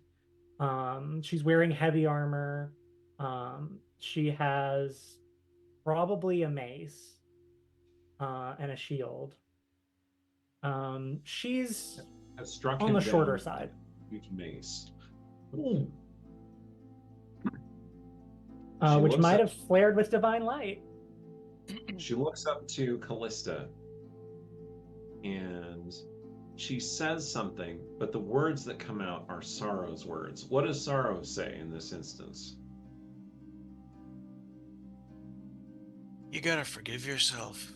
She's wearing heavy armor. She has probably a mace and a shield. She's on the shorter side. Huge mace. Which might have flared with divine light. She looks up to Callista, and she says something, but the words that come out are Sorrow's words. What does Sorrow say in this instance? You gotta forgive yourself.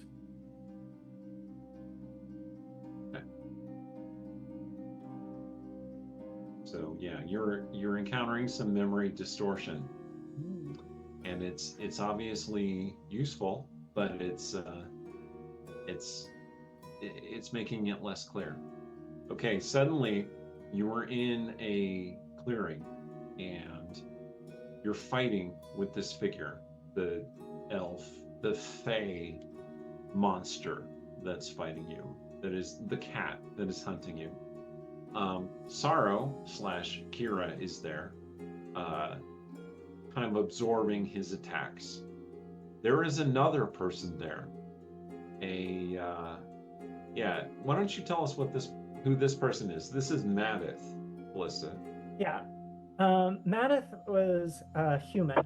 So yeah, you're encountering some memory distortion, and it's obviously useful, but it's making it less clear. Okay, suddenly you are in a clearing, and you're fighting with this figure, the elf, the fey monster that's fighting you. That is the cat that is hunting you. Sorrow / Kira is there, kind of absorbing his attacks. There is another person there. Why don't you tell us who this person is? This is Madith, Callista. Yeah. Madith was a human.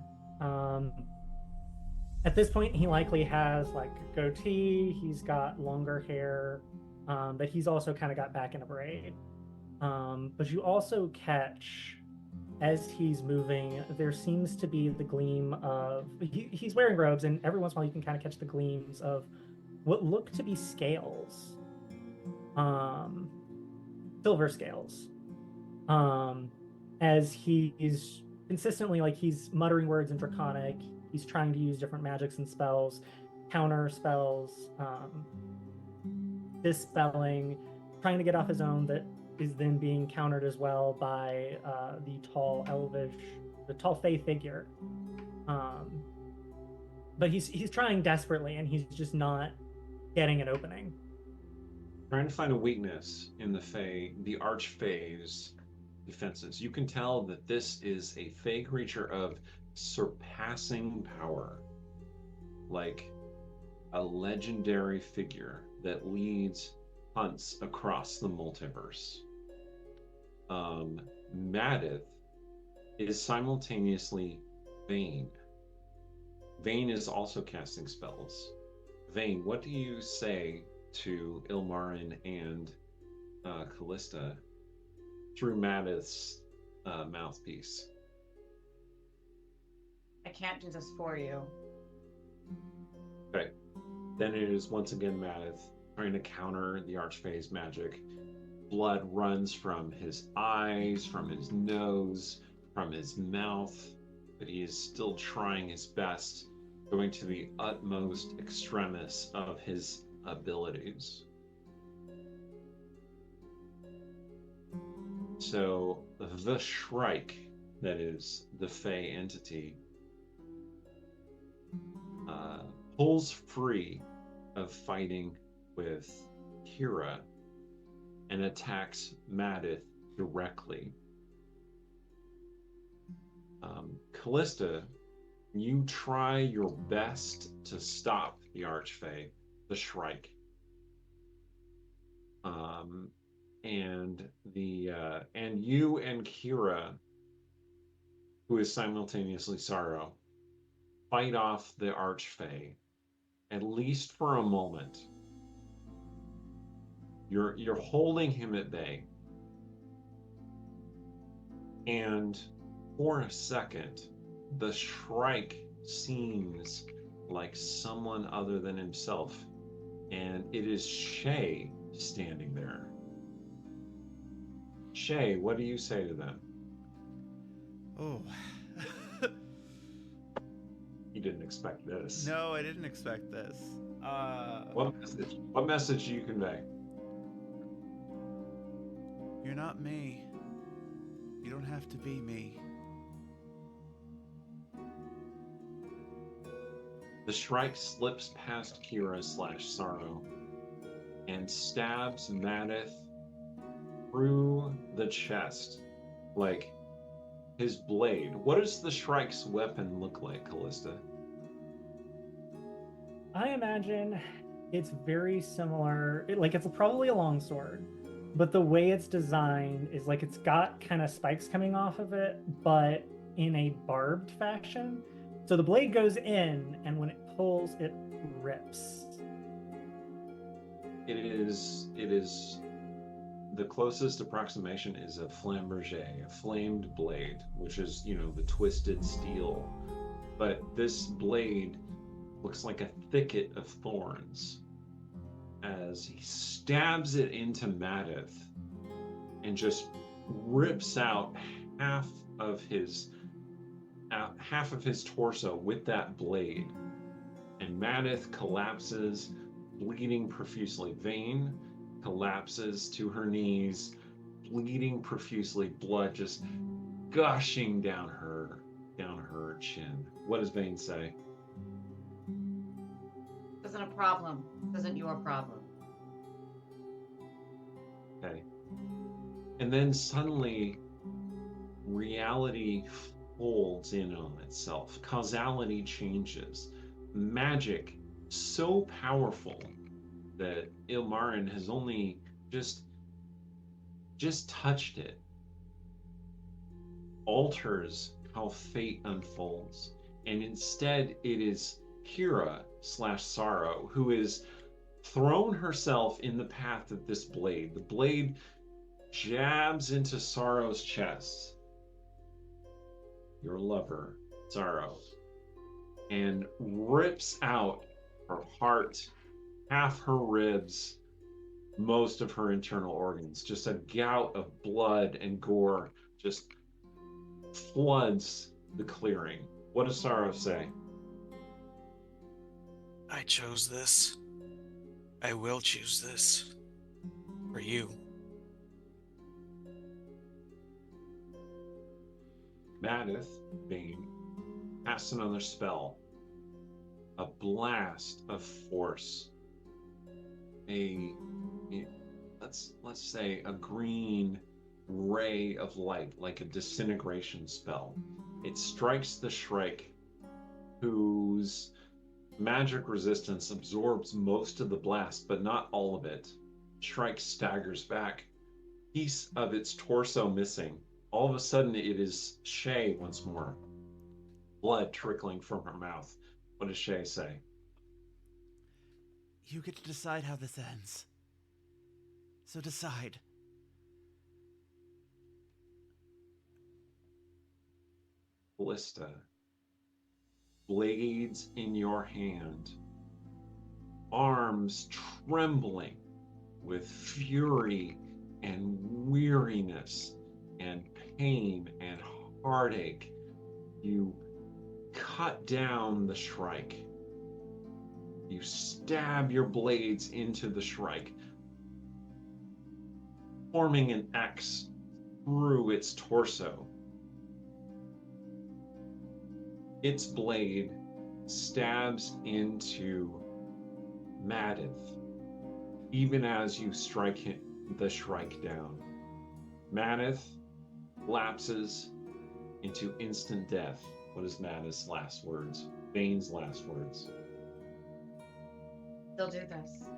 At this point, he likely has like a goatee. He's got longer hair, but he's also kind of got back in a braid. But you also catch, as he's moving, there seems to be the gleam of... He's wearing robes, and every once in a while you can kind of catch the gleams of what look to be scales. Silver scales. As he's consistently, like, he's muttering words in Draconic. He's trying to use different magics and spells, counter spells, dispelling, trying to get off his own that is then being countered as well by the tall fey figure. But he's trying desperately, and he's just not getting an opening. Trying to find a weakness in the archfey's defenses. You can tell that this is a fey creature of surpassing power, like a legendary figure that leads hunts across the multiverse. Madith is simultaneously Vane. Vane is also casting spells. Vane, what do you say to Ilmarin and Callista through Madith's mouthpiece? I can't do this for you. Okay. Then it is once again Madith trying to counter the Archfey's magic. Blood runs from his eyes, from his nose, from his mouth, but he is still trying his best, going to the utmost extremis of his abilities. So the Shrike, that is the Fey entity, pulls free of fighting with Kira and attacks Madith directly. Callista, you try your best to stop the Archfey, the Shrike. And you and Kira, who is simultaneously Sorrow, fight off the Archfey, at least for a moment. You're holding him at bay. And for a second, the Shrike seems like someone other than himself, and it is Shay standing there. Shay, what do you say to them? Oh. You didn't expect this. No, I didn't expect this. What message do you convey? You're not me. You don't have to be me. The Shrike slips past Kira / Sorrow and stabs Madith through the chest, like his blade. What does the Shrike's weapon look like, Callista? I imagine it's very similar. It's probably a longsword, but the way it's designed is like it's got kind of spikes coming off of it, but in a barbed fashion. So the blade goes in, and when it pulls, it rips. It is the closest approximation is a flamberger, a flamed blade, which is, the twisted steel. But this blade looks like a thicket of thorns as he stabs it into Madith and just rips out half of his torso with that blade. And Madith collapses, bleeding profusely. Vane collapses to her knees, bleeding profusely, blood just gushing down her chin. What does Vane say? Isn't a problem. Isn't your problem. Okay. And then suddenly reality folds in on itself. Causality changes. Magic so powerful that Ilmarin has only just touched it, alters how fate unfolds. And instead it is Kira/Sorrow who is thrown herself in the path of this blade. The blade jabs into Sorrow's chest, your lover, Sorrow, and rips out her heart, half her ribs, most of her internal organs. Just a gout of blood and gore just floods the clearing. What does Sorrow say? I chose this. I will choose this. For you. Madith, Vane, casts another spell. A blast of force. Let's say a green ray of light, like a disintegration spell. It strikes the Shrike, whose magic resistance absorbs most of the blast, but not all of it. Shrike staggers back, piece of its torso missing. All of a sudden, it is Shay once more. Blood trickling from her mouth. What does Shay say? You get to decide how this ends. So decide. Callista, blades in your hand, arms trembling with fury and weariness and pain and heartache. You cut down the Shrike. You stab your blades into the Shrike, forming an X through its torso. Its blade stabs into Madith, even as you strike the Shrike down. Madith lapses into instant death. What is Madith's last words? Vane's last words. They'll do this.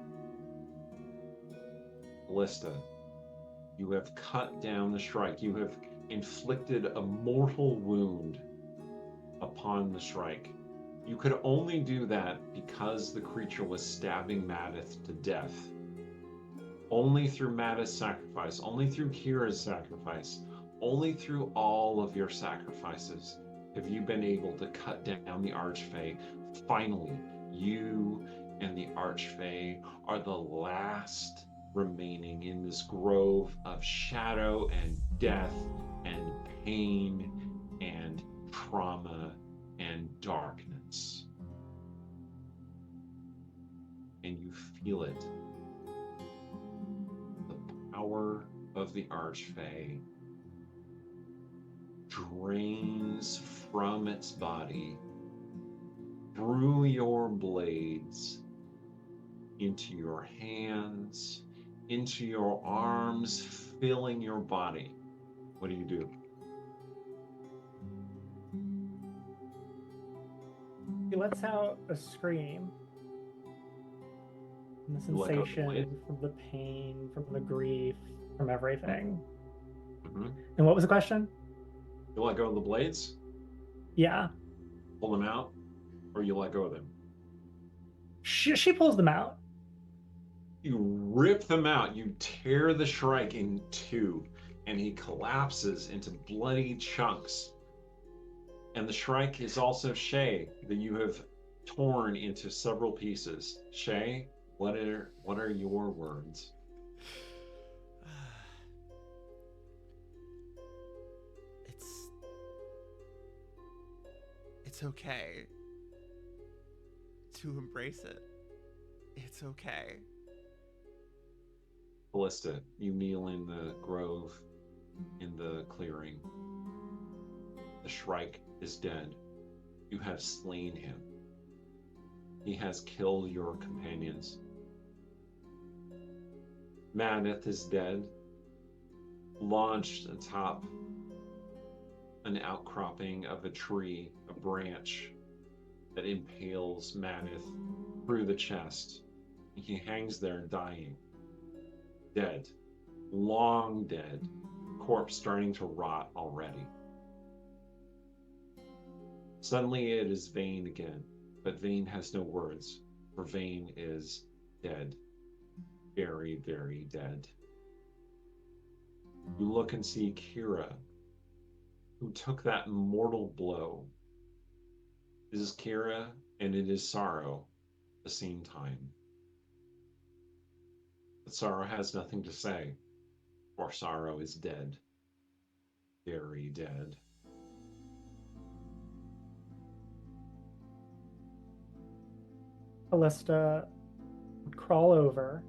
Callista, you have cut down the Shrike. You have inflicted a mortal wound upon the Shrike. You could only do that because the creature was stabbing Madith to death. Only through Madith's sacrifice, only through Kira's sacrifice, only through all of your sacrifices have you been able to cut down the Archfey. Finally, you and the Archfey are the last remaining in this grove of shadow and death and pain and trauma and darkness. And you feel it. The power of the Archfey drains from its body through your blades into your hands, into your arms, filling your body. What do you do? He lets out a scream. From the You let go of the sensation, blade? from the pain, from the grief, from everything. Mm-hmm. And what was the question? You let go of the blades, Yeah. pull them out, or you let go of them? She pulls them out. You rip them out. You tear the Shrike in two, and he collapses into bloody chunks. And the Shrike is also Shay, that you have torn into several pieces. Shay, what are your words? It's okay to embrace it. It's okay. Callista, you kneel in the grove, in the clearing. The Shrike is dead. You have slain him. He has killed your companions. Maneth is dead, launched atop an outcropping of a tree, a branch that impales Maneth through the chest. He hangs there dying. Dead. Long dead. Corpse starting to rot already. Suddenly it is Vane again, but Vane has no words, for Vane is dead. Very, very dead. You look and see Kira, who took that mortal blow. This is Kira, and it is Sorrow at the same time. But Sorrow has nothing to say, for Sorrow is dead. Very dead. Callista would crawl over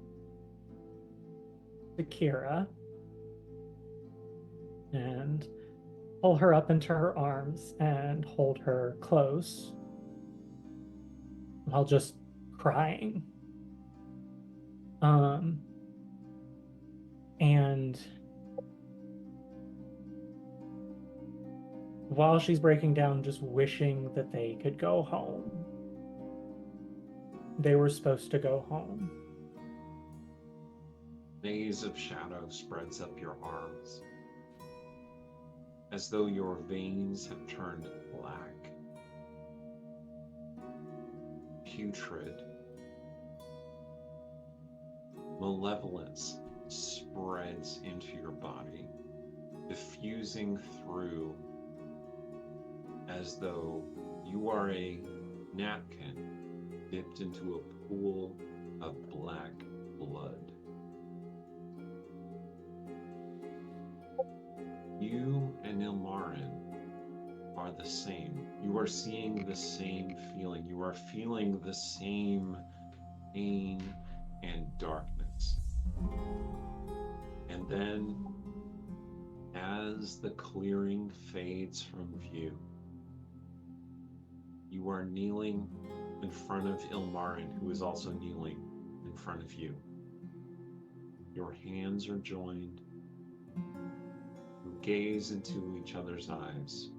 to Kira and pull her up into her arms and hold her close while just crying. And while she's breaking down, just wishing that they could go home. They were supposed to go home. Maze of shadow spreads up your arms, as though your veins have turned black. Putrid. Malevolence spreads into your body, diffusing through as though you are a napkin dipped into a pool of black blood. You and Ilmarin are the same. You are seeing the same feeling. You are feeling the same pain and darkness. And then, as the clearing fades from view, you are kneeling in front of Ilmarin, who is also kneeling in front of you. Your hands are joined. You gaze into each other's eyes.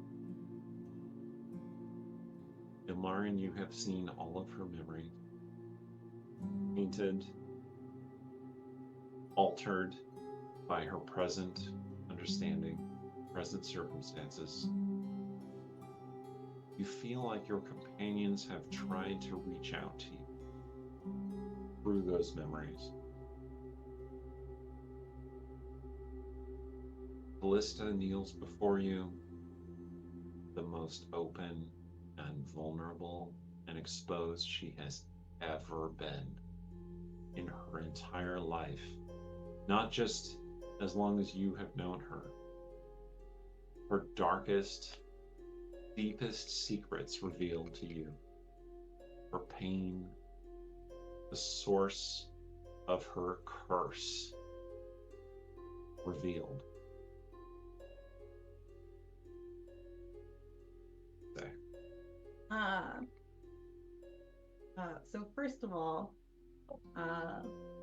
Ilmarin, you have seen all of her memory, painted, altered by her present understanding, present circumstances. You feel like your companions have tried to reach out to you through those memories. Callista kneels before you, the most open and vulnerable and exposed she has ever been in her entire life, not just as long as you have known her. Her darkest, deepest secrets revealed to you. Her pain, the source of her curse revealed. Okay. So first of all,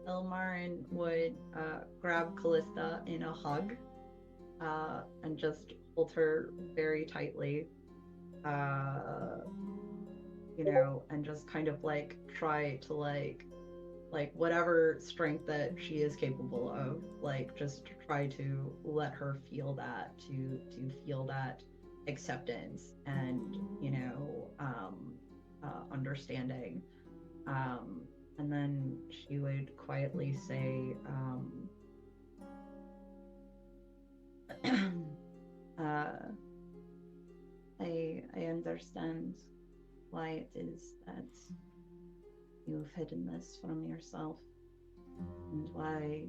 Ilmarin would grab Callista in a hug and just hold her very tightly, and just kind of like try to like whatever strength that she is capable of, like just try to let her feel that, to feel that acceptance and understanding. And then she would quietly say, I understand why it is that you've hidden this from yourself and why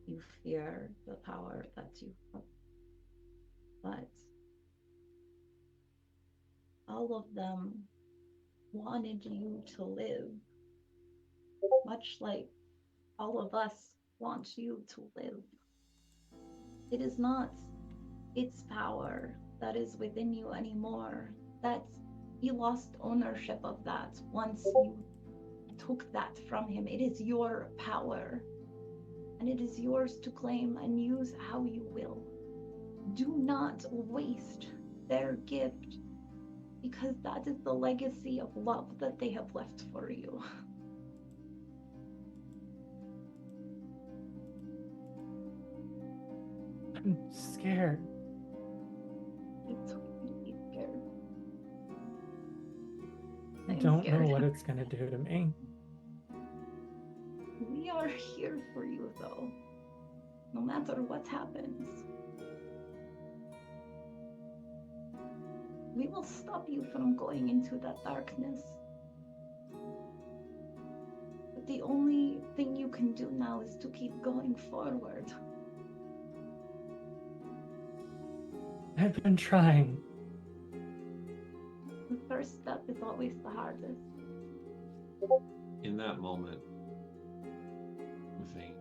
you fear the power that you have. But all of them wanted you to live, much like all of us want you to live. It is not its power that is within you anymore. You lost ownership of that once you took that from him. It is your power, and it is yours to claim and use how you will. Do not waste their gift, because that is the legacy of love that they have left for you. I'm scared. It's okay to be scared. I I'm don't scared. know what it's gonna do to me. We are here for you, though. No matter what happens. We will stop you from going into that darkness. But the only thing you can do now is to keep going forward. I've been trying. The first step is always the hardest. In that moment, Vane,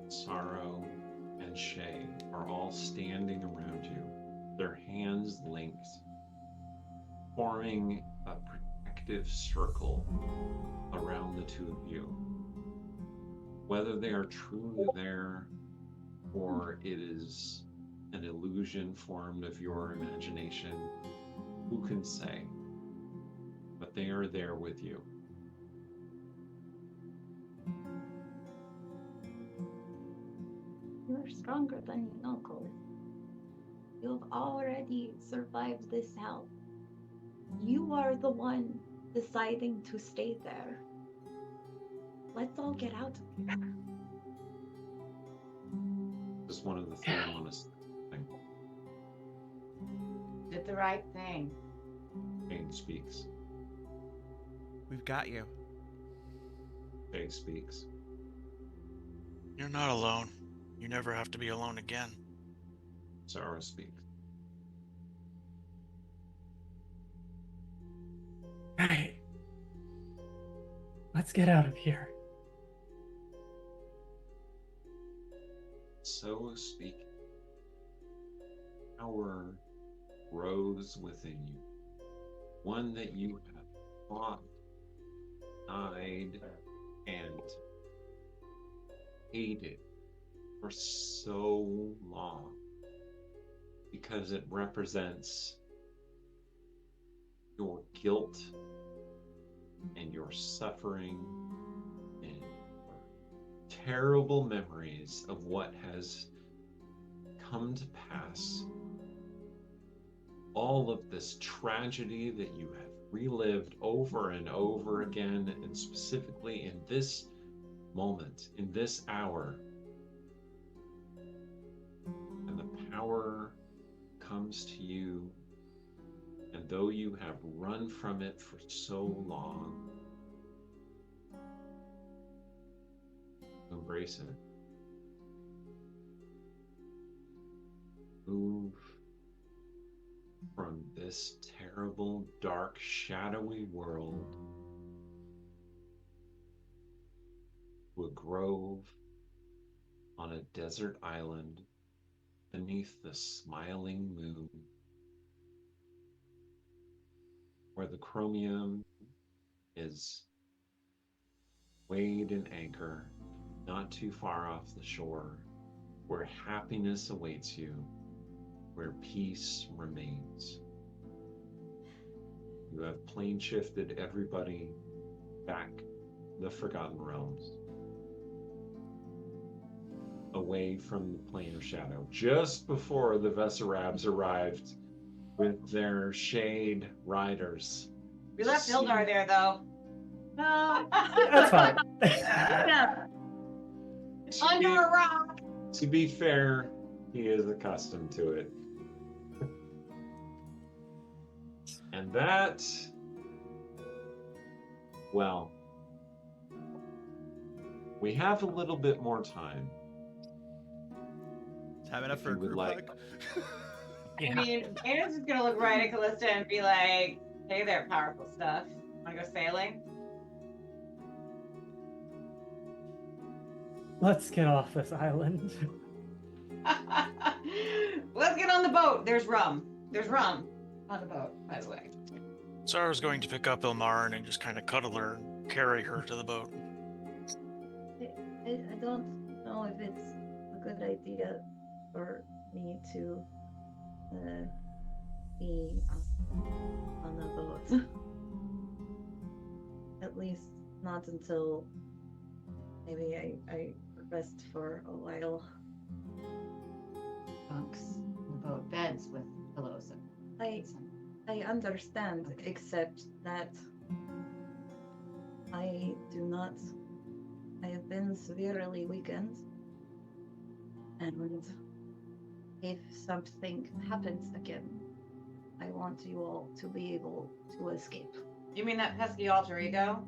Sorrow, and Shay are all standing around you, their hands linked, forming a protective circle around the two of you. Whether they are truly there or it is an illusion formed of your imagination, who can say? But they are there with you. You are stronger than you know, Callista. You have already survived this hell. You are the one deciding to stay there. Let's all get out of here. Just one of the three honest things. Did the right thing. Vane speaks. We've got you. Shay speaks. You're not alone. You never have to be alone again. Sorrow speaks. Hey, let's get out of here. So speaking, power grows within you. One that you have fought, died, and hated for so long, because it represents your guilt and your suffering and your terrible memories of what has come to pass. All of this tragedy that you have relived over and over again, and specifically in this moment, in this hour. And the power comes to you, and though you have run from it for so long, embrace it. Move from this terrible, dark, shadowy world to a grove on a desert island beneath the smiling moon, where the chromium is weighed in anchor, not too far off the shore, where happiness awaits you, where peace remains. You have plane shifted everybody back the Forgotten Realms, away from the plane of shadow, just before the Vesarabs arrived with their shade riders. We left Yldar there, though. No. That's fine. Yeah. Under a rock. To be fair, he is accustomed to it. And that, well, we have a little bit more time. Time enough If for a you would group like. hug? I mean, Anna's just gonna look right at Callista and be like, "Hey there, powerful stuff. Wanna go sailing?" Let's get off this island. Let's get on the boat. There's rum. There's rum on the boat, by the way. Sarah's going to pick up Ilmarin and just kind of cuddle her and carry her to the boat. I don't know if it's a good idea for me to be on the boat. At least not until maybe I rest for a while. Bunks on the boat, beds with pillows. I understand, except that I have been severely weakened, and if something happens again, I want you all to be able to escape. You mean that pesky alter ego?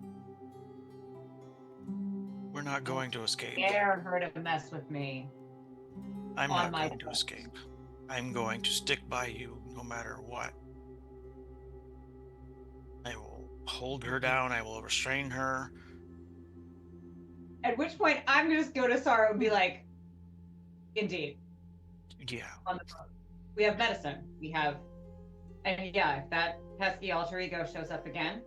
We're not going to escape. Dare her to mess with me. I'm on not my going to boat. escape. I'm going to stick by you no matter what. I will hold her down. I will restrain her. At which point, I'm gonna just go to Sorrow and be like, "Indeed, Yeah. on the boat. We have medicine. We have, and yeah, if that pesky alter ego shows up again,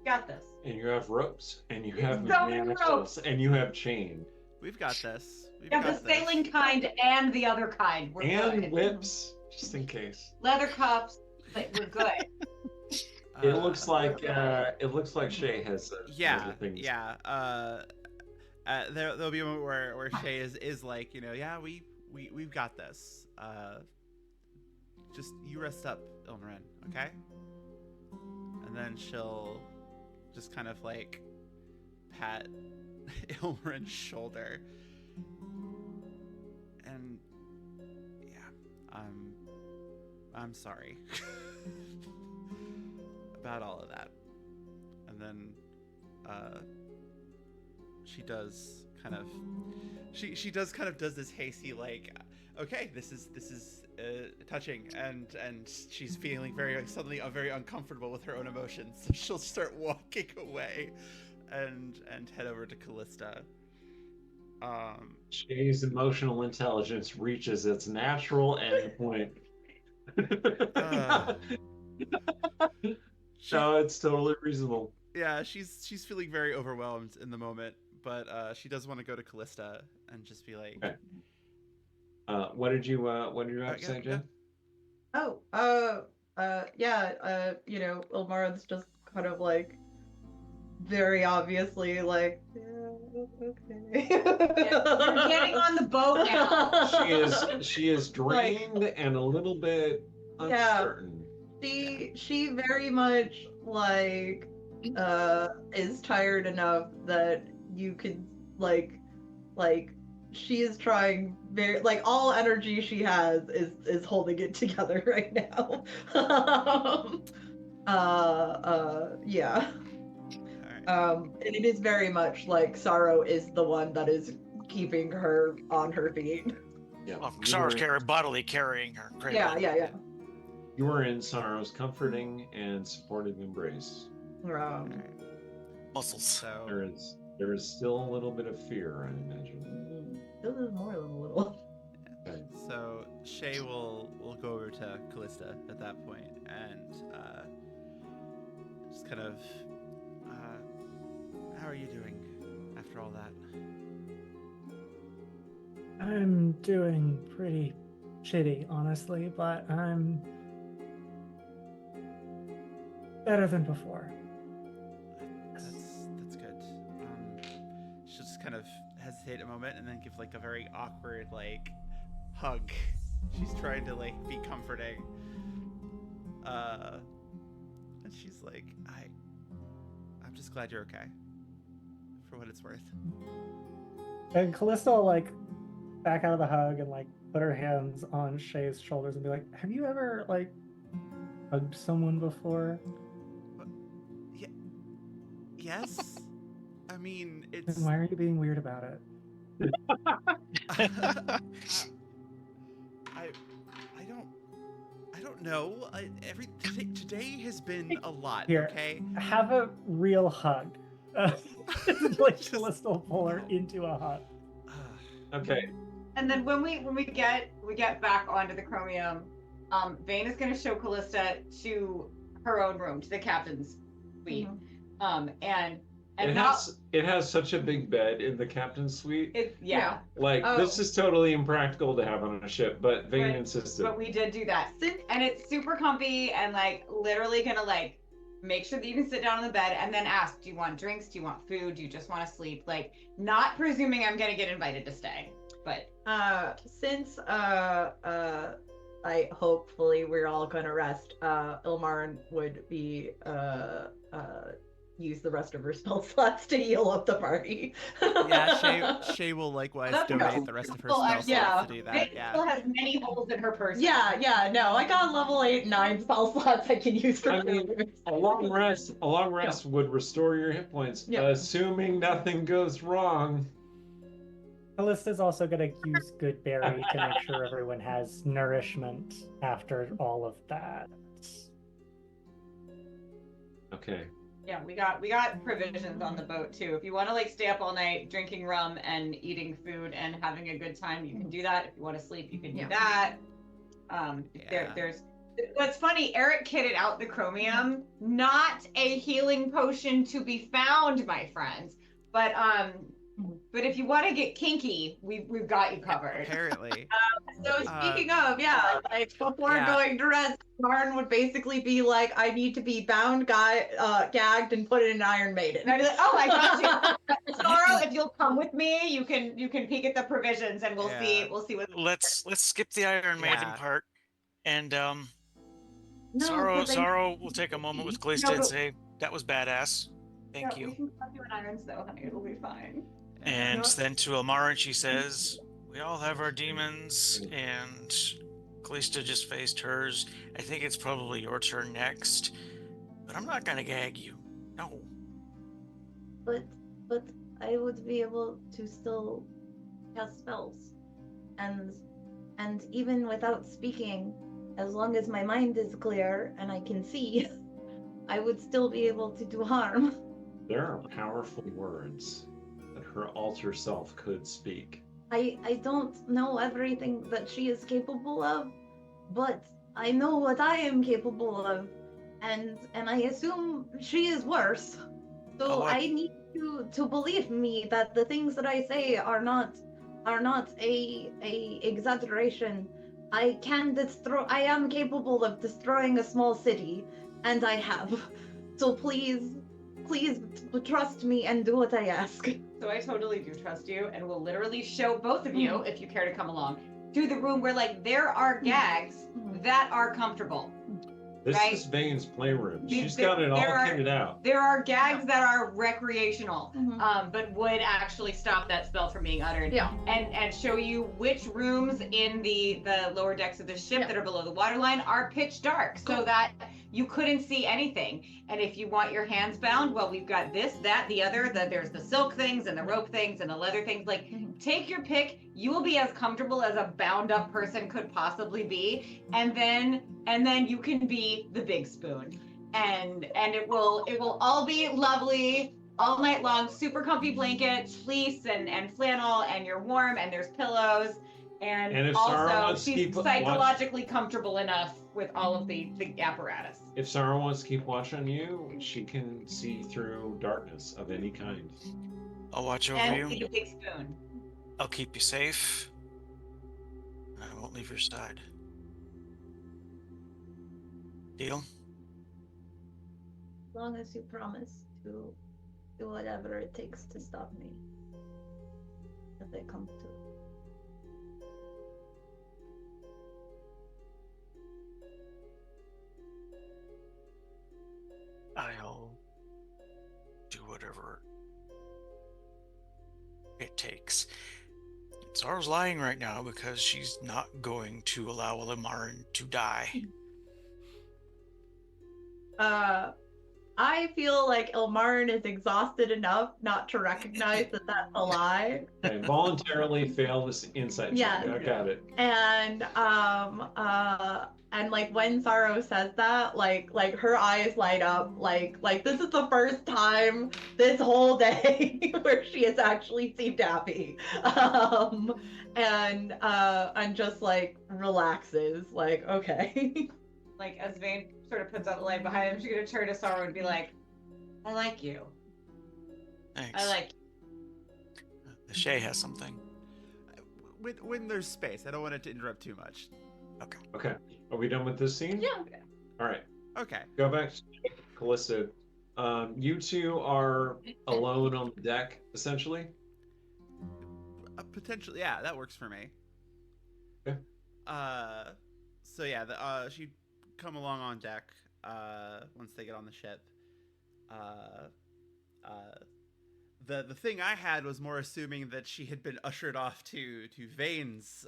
got this." And you have ropes, and you have So many manacles, and you have chain, We've got this. We've Yeah, got the sailing kind and the other kind. We're and good. whips, just in case. Leather cuffs. But we're good. It looks like Shay has Yeah, other things. yeah. There'll be a moment where Shay is like, yeah, we've got this. Just you rest up, Ilmarin, okay? And then she'll just kind of like pat Ilmarin's shoulder, and yeah, I'm sorry about all of that. And then she does kind of does this hasty like, okay, this is touching, and she's feeling suddenly very uncomfortable with her own emotions, so she'll start walking away and head over to Callista. Shay's emotional intelligence reaches its natural endpoint. No, it's totally reasonable. Yeah, she's feeling very overwhelmed in the moment, but she does want to go to Callista and just be like, Okay. What did you have to say, Jen? Ilmarin's just kind of like very obviously like, yeah, okay. You're getting on the boat now. She is drained and a little bit uncertain. She very much like is tired enough that you could like she is trying very like all energy she has is holding it together right now. Yeah. And it is very much like Sorrow is the one that is keeping her on her feet. Yeah. Well, Sarah's bodily carrying her. Yeah. You were in Sorrow's comforting and supportive embrace. Muscles. so There is still a little bit of fear, I imagine. This is more than a little. Okay. So Shay will go over to Callista at that point and just kind of, how are you doing after all that? I'm doing pretty shitty, honestly, but I'm better than before. That's good. She'll just kind of hesitate a moment and then give like a very awkward like hug. She's trying to like be comforting. And she's like, I'm I'm just glad you're okay. For what it's worth. And Callista will, like, back out of the hug and, like, put her hands on Shay's shoulders and be like, have you ever, like, hugged someone before? Yeah. Yes. I mean, Then it's. why are you being weird about it? I don't know. Today has been a lot. Here, Okay. have a real hug. Like, Just- Callista will pull her no. into a hug. Okay. And then when we get back onto the chromium, Vane is going to show Callista to her own room, to the captain's suite. And It has such a big bed in the captain's suite. Yeah. Like Oh. this is totally impractical to have on a ship, but Vane Right. insisted. But we did do that. And it's super comfy and like literally gonna like make sure that you can sit down on the bed and then ask, do you want drinks? Do you want food? Do you just want to sleep? Like, not presuming I'm gonna get invited to stay. But Since I hopefully we're all gonna rest, Ilmarin would be use the rest of her spell slots to heal up the party. Yeah, Shay will likewise donate the rest of her spell slots to do that. Vane Yeah. still has many holes in her person. Yeah, no, I got level 8, 9 spell slots I can use for I mean, a long rest would restore your hit points, Yeah. assuming nothing goes wrong. Callista's also going to use Good Berry to make sure everyone has nourishment after all of that. Okay. Yeah, we got provisions on the boat too. If you want to like stay up all night drinking rum and eating food and having a good time, you can do that. If you want to sleep, you can do that. There's what's funny, Eric kitted out the chromium, not a healing potion to be found, my friends. But if you want to get kinky, we've got you covered. Apparently. So speaking of, like before going to rest, Martin would basically be like, I need to be bound, gagged, and put in an Iron Maiden. And I'd be like, oh, I got you. Sorrow, if you'll come with me, you can peek at the provisions and we'll see what Let's skip the Iron Maiden part, and No, Sorrow will take a moment with Callista and say, "That was badass. Thank you." We can cut you in irons though, honey. It'll be fine. And then to Ilmarin, she says, "We all have our demons," and Callista just faced hers. I think it's probably your turn next, but I'm not gonna gag you. No. But I would be able to still cast spells, and even without speaking, as long as my mind is clear and I can see, I would still be able to do harm. There are powerful words that her alter self could speak. I don't know everything that she is capable of, but I know what I am capable of, and I assume she is worse. So I need you to believe me that the things that I say are not a exaggeration. I am capable of destroying a small city, and I have. So please trust me and do what I ask. So I totally do trust you, and will literally show both of you, if you care to come along, to the room where like there are gags that are comfortable. This right? is Vane's playroom. She's There- got it all there are- kitted out. There are gags that are recreational, but would actually stop that spell from being uttered. Yeah. And show you which rooms in the lower decks of the ship that are below the waterline are pitch dark, so that you couldn't see anything. And if you want your hands bound, well, we've got this, that, the other. There's the silk things and the rope things and the leather things. Like, take your pick. You will be as comfortable as a bound up person could possibly be, and then you can be the big spoon, and it will all be lovely all night long. Super comfy blankets, fleece and flannel, and you're warm, and there's pillows, and if Sarah also wants to she's keep psychologically comfortable enough with all of the apparatus. If Sarah wants to keep watch on you, she can see through darkness of any kind. I'll watch over And you. be the big spoon. I'll keep you safe. I won't leave your side. Deal? As long as you promise to do whatever it takes to stop me. If they come to. I'll do whatever it takes. Zara's lying right now because she's not going to allow Ilmarin to die. I feel like Ilmarin is exhausted enough not to recognize that that's a lie. Okay, voluntarily fail this insight check. Yeah. I got it. And like when Sorrow says that, like her eyes light up, like this is the first time this whole day where she has actually seemed happy, and just like relaxes, like okay. Like as Vane sort of puts out the light behind him, she's gonna turn to Sorrow and be like, "I like you. Thanks. I like you." Shay has something. When there's space, I don't want it to interrupt too much. Okay. Are we done with this scene? Yeah. All right. Okay. Go back to Callista. You two are alone on the deck, essentially. Potentially, yeah, that works for me. Okay. So yeah, she'd come along on deck once they get on the ship. The thing I had was more assuming that she had been ushered off to Vane's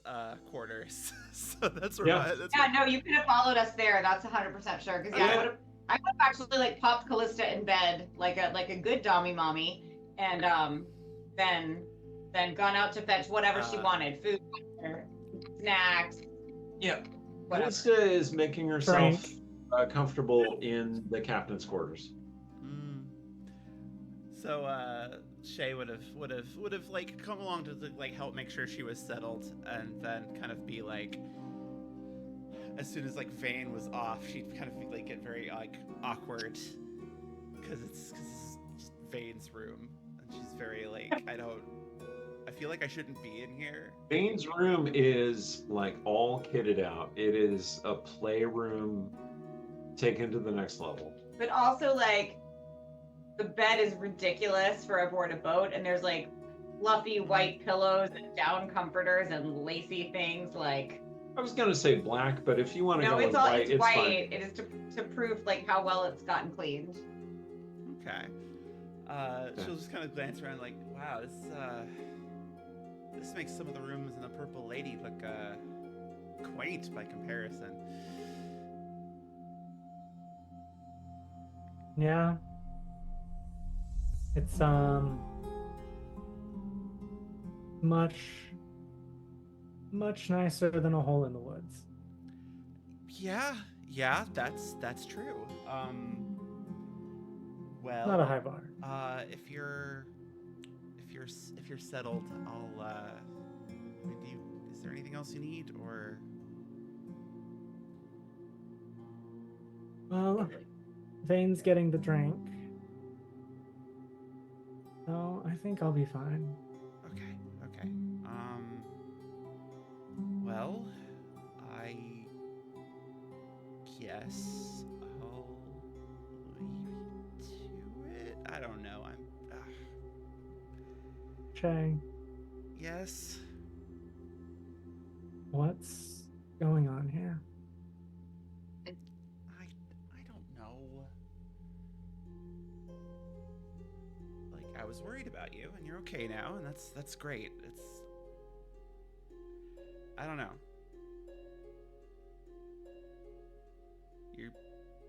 quarters. So that's where No, you could have followed us there. That's 100% sure. Because I would have actually like popped Callista in bed like a good dommy mommy, and then gone out to fetch whatever she wanted, food, water, snacks. Yeah. Whatever. Callista is making herself comfortable in the captain's quarters. So Shay would have like come along to like help make sure she was settled, and then kind of be like, as soon as like Vane was off, she'd kind of like get very like awkward because it's Vane's room, and she's very like, I feel like I shouldn't be in here. Vane's room is like all kitted out. It is a playroom taken to the next level. But also like, the bed is ridiculous for aboard a boat, and there's like fluffy white pillows and down comforters and lacy things like. I was gonna say black, but if you want to go No, with it's white, it's white. fine. It is to prove like how well it's gotten cleaned. Okay. She'll just kind of glance around like, wow, this makes some of the rooms in the Purple Lady look quaint by comparison. Yeah. It's much nicer than a hole in the woods. Yeah, that's true. Well, Not a high bar. If you're settled, I'll I mean, is there anything else you need, or? Well, Vane's getting the drink. So I think I'll be fine. Okay. Well, I guess I'll leave you to it. I don't know. Shay, Yes. what's going on here? I don't know. Like, I was worried about you, and you're okay now, and that's great. I don't know.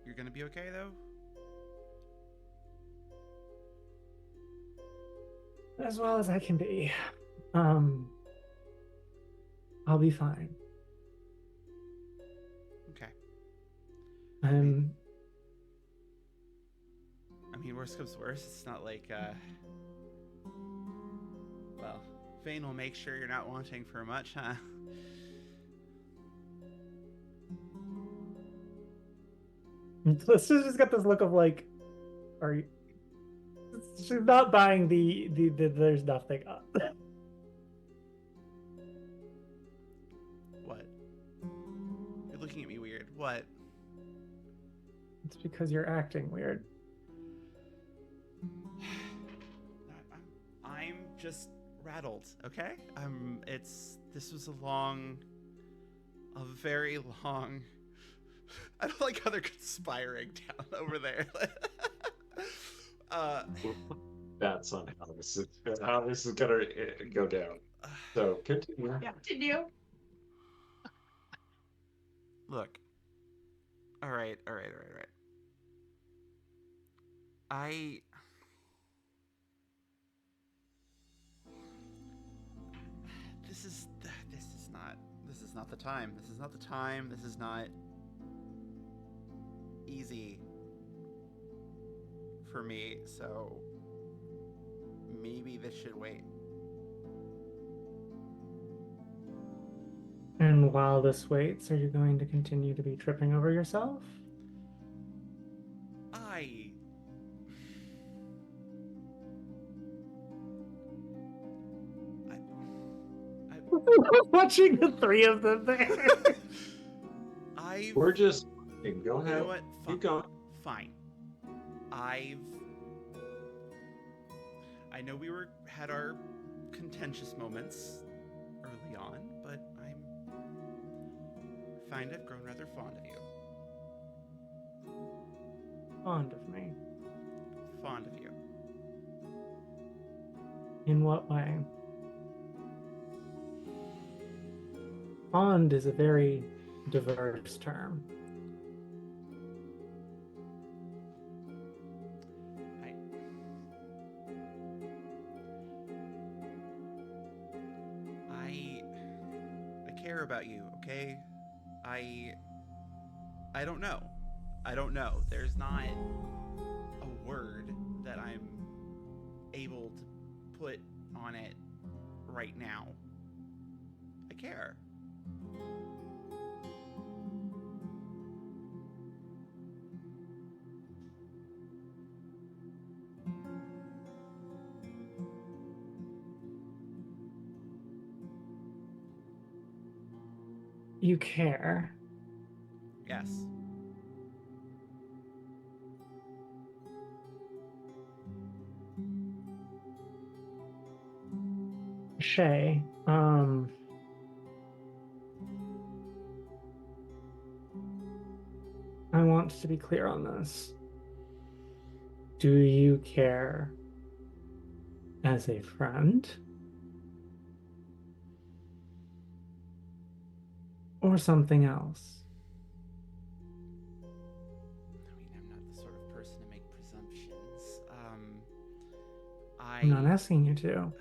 You're gonna be okay though? As well as I can be. I'll be fine. Okay. I'm I mean, worst comes to worst, it's not like, well, Vane will make sure you're not wanting for much, huh? Callista's just got this look of like, are you? She's not buying the there's nothing up. What? You're looking at me weird. What? It's because you're acting weird. I'm just rattled, okay? This was a very long. I don't like how they're conspiring down over there. That's on how this is gonna go down. So continue. Yeah, continue. Look. All right. This is not the time. This is not the time. This is not easy for me. So maybe this should wait. And while this waits, are you going to continue to be tripping over yourself? Watching the three of them there. We're just go ahead. You know what? Keep going. Fine. I know we had our contentious moments early on, but I find I've grown rather fond of you. Fond of me? Fond of you. In what way? Fond is a very diverse term. I care about you, okay? I don't know. There's not a word that I'm able to put on it right now. I care. You care? Yes. Shay, I want to be clear on this. Do you care as a friend? Or something else? I mean, I'm not the sort of person to make presumptions. I'm not asking you to.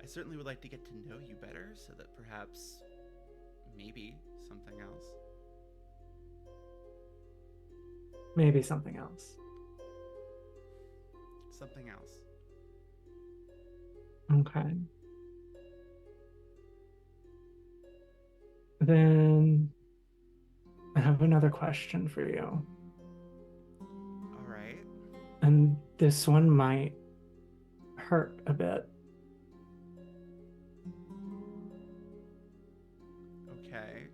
I certainly would like to get to know you better so that perhaps, maybe, something else. Maybe something else. Something else. Okay. Then I have another question for you. All right. And this one might hurt a bit. Okay.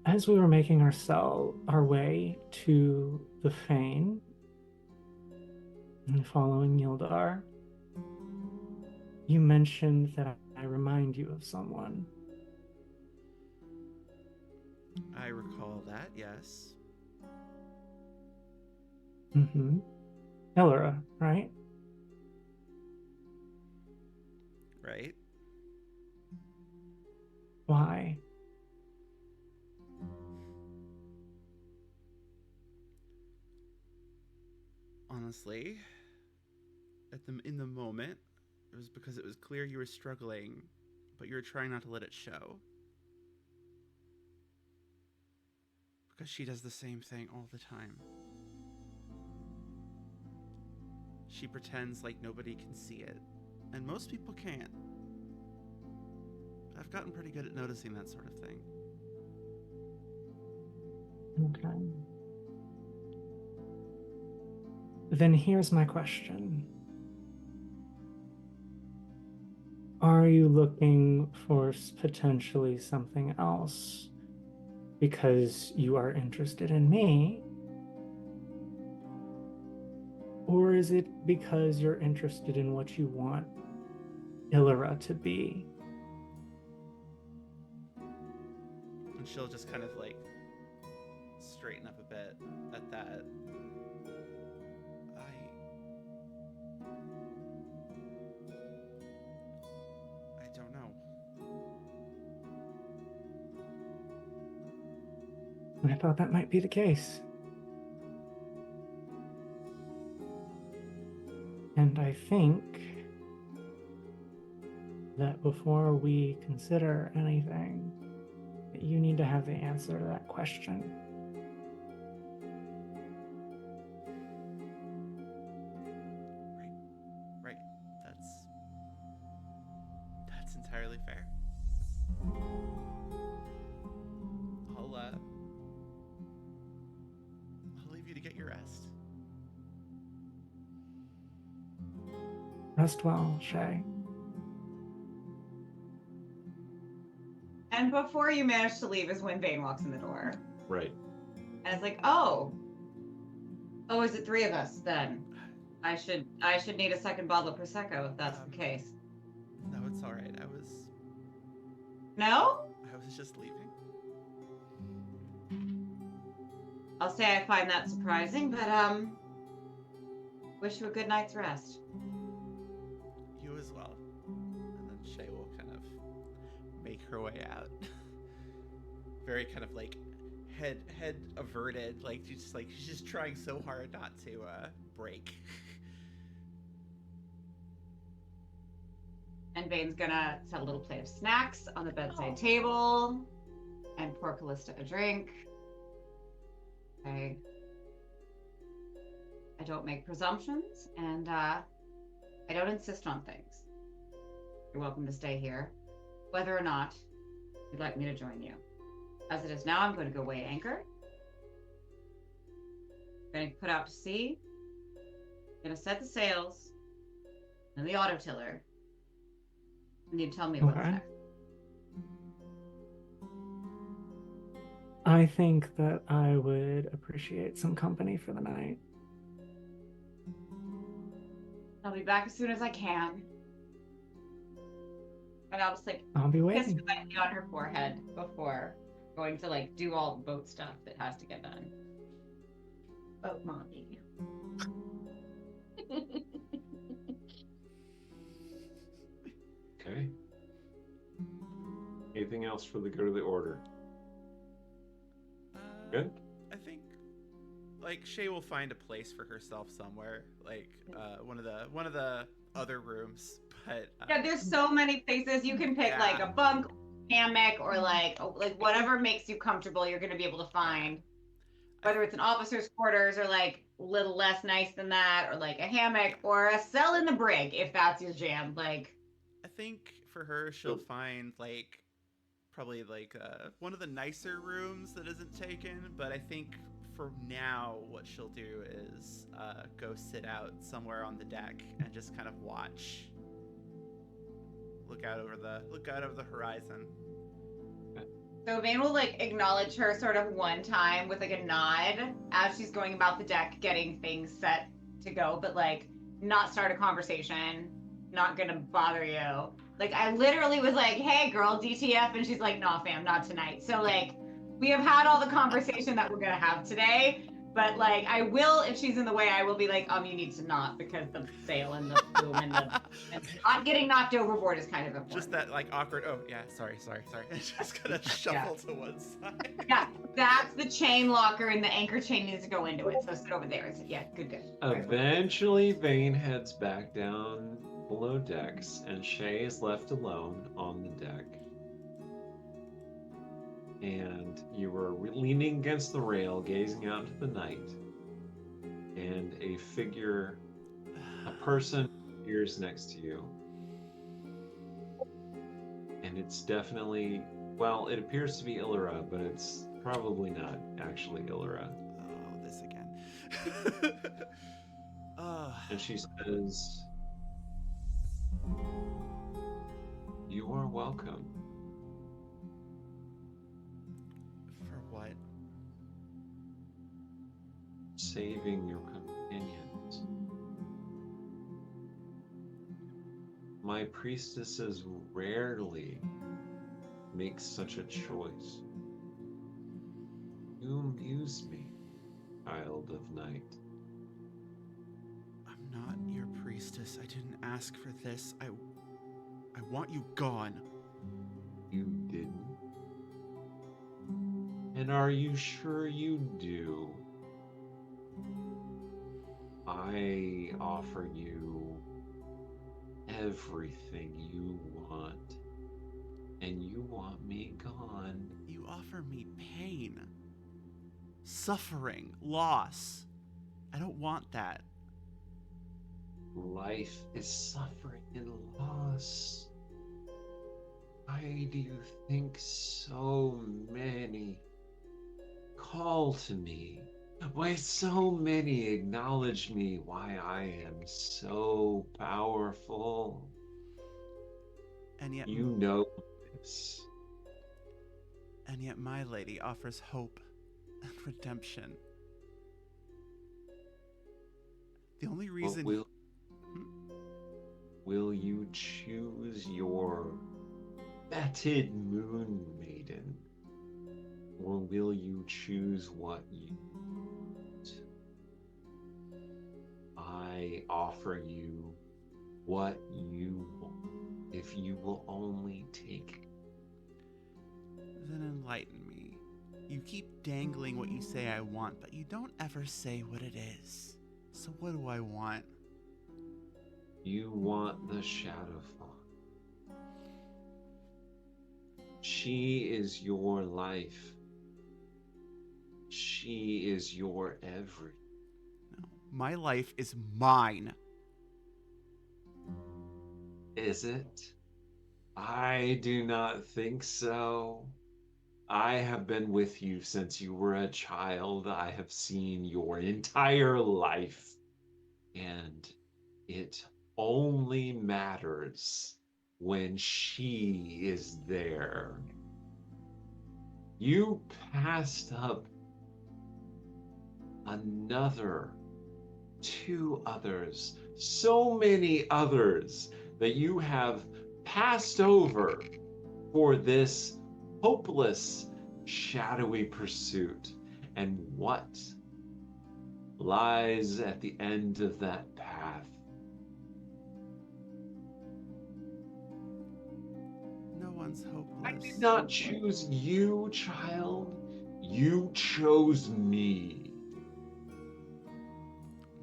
As we were making our way to the Fane and following Yldar, you mentioned that I remind you of someone. I recall that, yes. Mm-hmm. Elora, right? Right. Why? Honestly, in the moment, it was because it was clear you were struggling, but you were trying not to let it show. Because she does the same thing all the time. She pretends like nobody can see it, and most people can't. I've gotten pretty good at noticing that sort of thing. Okay. Then here's my question. Are you looking for potentially something else because you are interested in me? Or is it because you're interested in what you want Illyra to be? And she'll just kind of like straighten up a bit at that. I don't know. I thought that might be the case. And I think that before we consider anything, that you need to have the answer to that question. Right. That's entirely fair. I'll leave you to get your rest. Rest well, Shay. And before you manage to leave is when Vane walks in the door. Right. And it's like, oh, is it 3 of us then? I should need a second bottle of Prosecco if that's the case. No, it's all right. No? I was just leaving. I'll say I find that surprising, but wish you a good night's rest. You as well. And then Shay will kind of make her way out. Very kind of like head averted, like she's just trying so hard not to break. And Vane's gonna set a little plate of snacks on the bedside table and pour Callista a drink. I don't make presumptions, and I don't insist on things. You're welcome to stay here, whether or not you'd like me to join you. As it is now, I'm going to go weigh anchor. I'm going to put out to sea. I'm going to set the sails and the auto tiller. And you tell me what's next. I think that I would appreciate some company for the night. I'll be back as soon as I can. And I'll just I'll be kiss waiting. lightly on her forehead before going to do all the boat stuff that has to get done. Boat mommy. Okay. Anything else for the good of the order? Good? I think Shay will find a place for herself somewhere, one of the other rooms. But Yeah, there's so many places you can pick, a bunk, hammock, or whatever makes you comfortable. You're gonna be able to find, whether it's an officer's quarters or a little less nice than that, or a hammock or a cell in the brig if that's your jam. I think for her, she'll find probably one of the nicer rooms that isn't taken. But I think for now, what she'll do is go sit out somewhere on the deck and just kind of watch. Look out over the horizon. So Vane will acknowledge her sort of one time with a nod as she's going about the deck getting things set to go, but not start a conversation, not gonna bother you. I literally was like, hey girl, DTF, and she's like, nah fam, not tonight. So we have had all the conversation that we're gonna have today, but I will, if she's in the way, I will be like, you need to not, because the sail and the boom and not getting knocked overboard is kind of important. Just that awkward, oh yeah, sorry. Just gonna shuffle to one side. Yeah, that's the chain locker, and the anchor chain needs to go into it, so sit over there. Yeah, good. Eventually, Vane heads back down below decks, and Shay is left alone on the deck. And you were leaning against the rail, gazing out into the night, and a person appears next to you. And it's definitely, it appears to be Illyra, but it's probably not actually Illyra. Oh, this again. And she says, "You are welcome." For what? Saving your companions. My priestesses rarely make such a choice. You amuse me, child of night. I'm not your priestess. I didn't ask for this. I want you gone. You didn't? And are you sure you do? I offer you everything you want, and you want me gone. You offer me pain, suffering, loss. I don't want that. Life is suffering and loss. Why do you think so many call to me? Why so many acknowledge me? Why I am so powerful? And yet You know this. And yet my lady offers hope and redemption. The only reason... Will you choose your fetid moon maiden? Or will you choose what you want? I offer you what you want, if you will only take. Then enlighten me. You keep dangling what you say I want, but you don't ever say what it is. So what do I want? You want the Shadowfawn. She is your life. She is your everything. No, my life is mine. Is it? I do not think so. I have been with you since you were a child. I have seen your entire life. And it only matters when she is there. You passed up another, 2 others, so many others that you have passed over for this hopeless, shadowy pursuit. And what lies at the end of that path? No one's hopeless. I did not choose you, child. You chose me.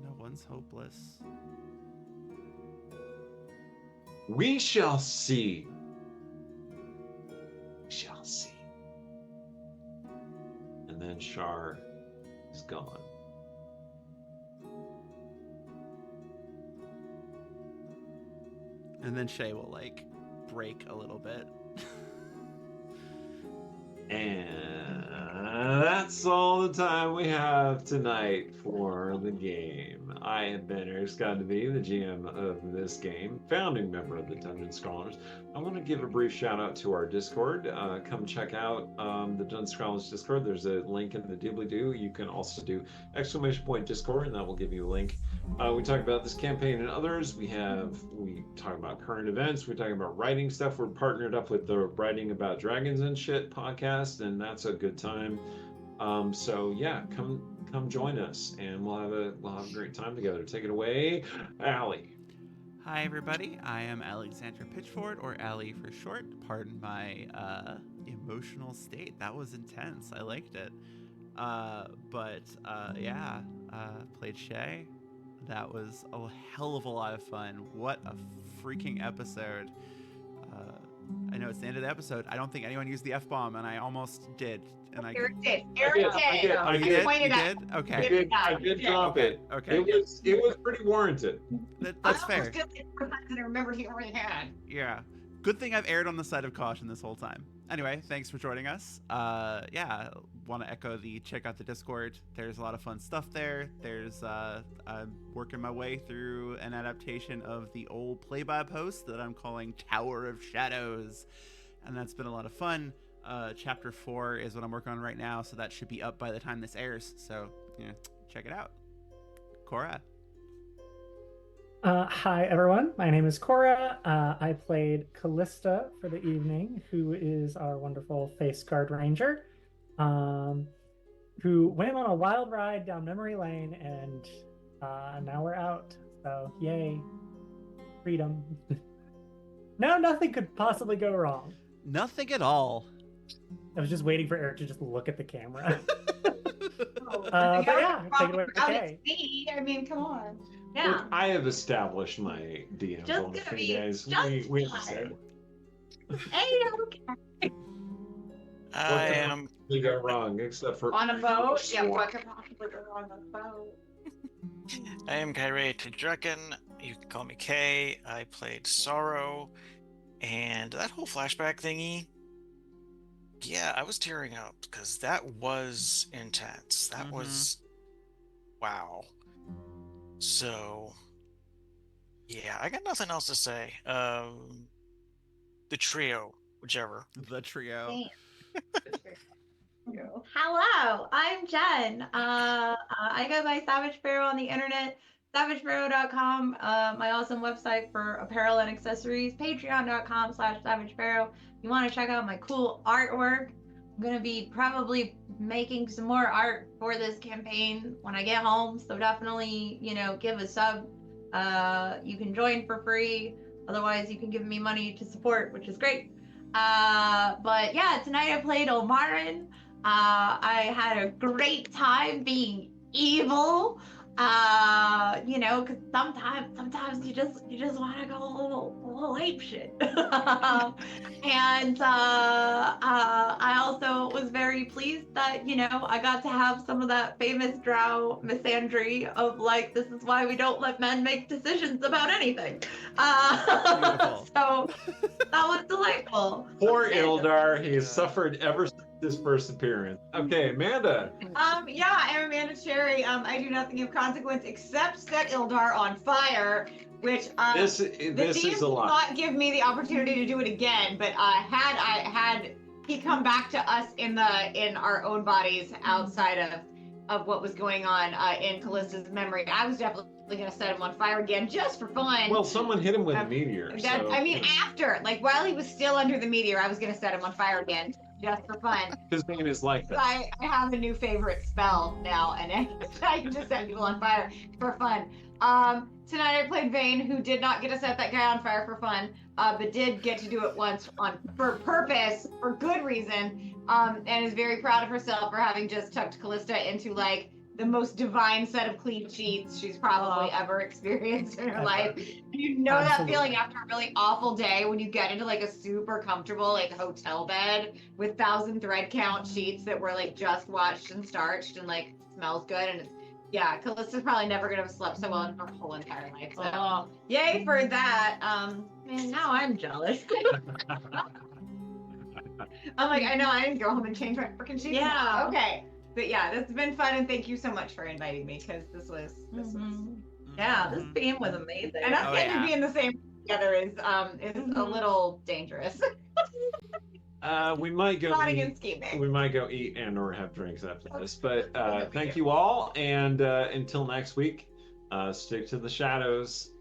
No one's hopeless. We shall see. We shall see. And then Shar is gone. And then Shay will, like, break a little bit. And that's all the time we have tonight for the game. I have been Eric Scott DeVee, the GM of this game, founding member of the Dungeon Scholars. I want to give a brief shout out to our Discord. Come check out the Dungeon Scholars Discord. There's a link in the doobly-doo. You can also do !Discord, and that will give you a link. We talk about this campaign and others. We talk about current events. We talk about writing stuff. We're partnered up with the Writing About Dragons and Shit podcast, and that's a good time. So yeah, come join us, and we'll have a great time together. Take it away, Allie. Hi, everybody. I am Alexandra Pitchford, or Allie for short. Pardon my emotional state. That was intense. I liked it. Played Shay. That was a hell of a lot of fun. What a freaking episode. I know it's the end of the episode. I don't think anyone used the F-bomb, and I almost did. And Eric did. I did. Pointed You out. did? Okay. I did drop it. Okay. It was pretty warranted. That's fair. Good I remember he already had. Yeah. Good thing I've erred on the side of caution this whole time. Anyway, thanks for joining us. Want to echo the check out the Discord. There's a lot of fun stuff there. I'm working my way through an adaptation of the old play-by-post that I'm calling Tower of Shadows. And that's been a lot of fun. Chapter 4 is what I'm working on right now, so that should be up by the time this airs. So, check it out. Cora. Hi, everyone. My name is Cora. I played Callista for the evening, who is our wonderful face guard ranger. who went on a wild ride down memory lane, and now we're out. So yay, freedom. No, nothing could possibly go wrong. Nothing at all. I was just waiting for Eric to just look at the camera. Oh, But yeah, take it away, out okay. at sea. I mean, come on. Look, Yeah. I have established my DM Just role gonna for be you guys. just We fun. understand. Ain't okay. I am We go wrong, except for On a boat? Yeah, what could possibly go wrong on a boat? Kyrie Draken. You can call me Kay. I played Sorrow, and that whole flashback thingy. Yeah, I was tearing up because that was intense. That was wow. So yeah, I got nothing else to say. The trio, whichever. The trio. Thanks. Hello, I'm Jen. I go by Savage Pharaoh on the internet, savagepharaoh.com, my awesome website for apparel and accessories, patreon.com/savagepharaoh. If you want to check out my cool artwork, I'm going to be probably making some more art for this campaign when I get home, so definitely, give a sub. You can join for free, otherwise you can give me money to support, which is great. But yeah, tonight I played Omarin. I had a great time being evil. Because sometimes you just want to go a little ape shit. And I also was very pleased that I got to have some of that famous drow misandry of like, this is why we don't let men make decisions about anything. So that was delightful. poor Ildar. He has suffered ever since his first appearance. Okay, Amanda. Yeah, I'm Amanda Cherry. I do nothing of consequence except set Ildar on fire, which This the is DM a did lot. not give me the opportunity to do it again. But had he come back to us in our own bodies outside of what was going on in Callista's memory, I was definitely gonna set him on fire again just for fun. Well, someone hit him with a meteor. That, So, I mean, after, like, while he was still under the meteor, I was gonna set him on fire again, just for fun. his name is like that. I have a new favorite spell now, and I can just set people on fire for fun. Tonight I played Vane, who did not get to set that guy on fire for fun, but did get to do it once for purpose, for good reason, and is very proud of herself for having just tucked Callista into, like, the most divine set of clean sheets she's probably ever experienced in her life. You know that feeling after a really awful day when you get into like a super comfortable like hotel bed with 1,000 thread count sheets that were like just washed and starched and like smells good, and yeah, Callista's probably never gonna have slept so well in her whole entire life. So yay for that. Man, now I'm jealous. I'm like, I know I didn't go home and change my freaking sheets. Yeah. Okay. But yeah, that's been fun, and thank you so much for inviting me, because this was Yeah, this theme was amazing. and us getting to be in the same room together is a little dangerous. We might go Plotting eat. and scheming. We might go eat and or have drinks after this. But thank you all, and until next week, stick to the shadows.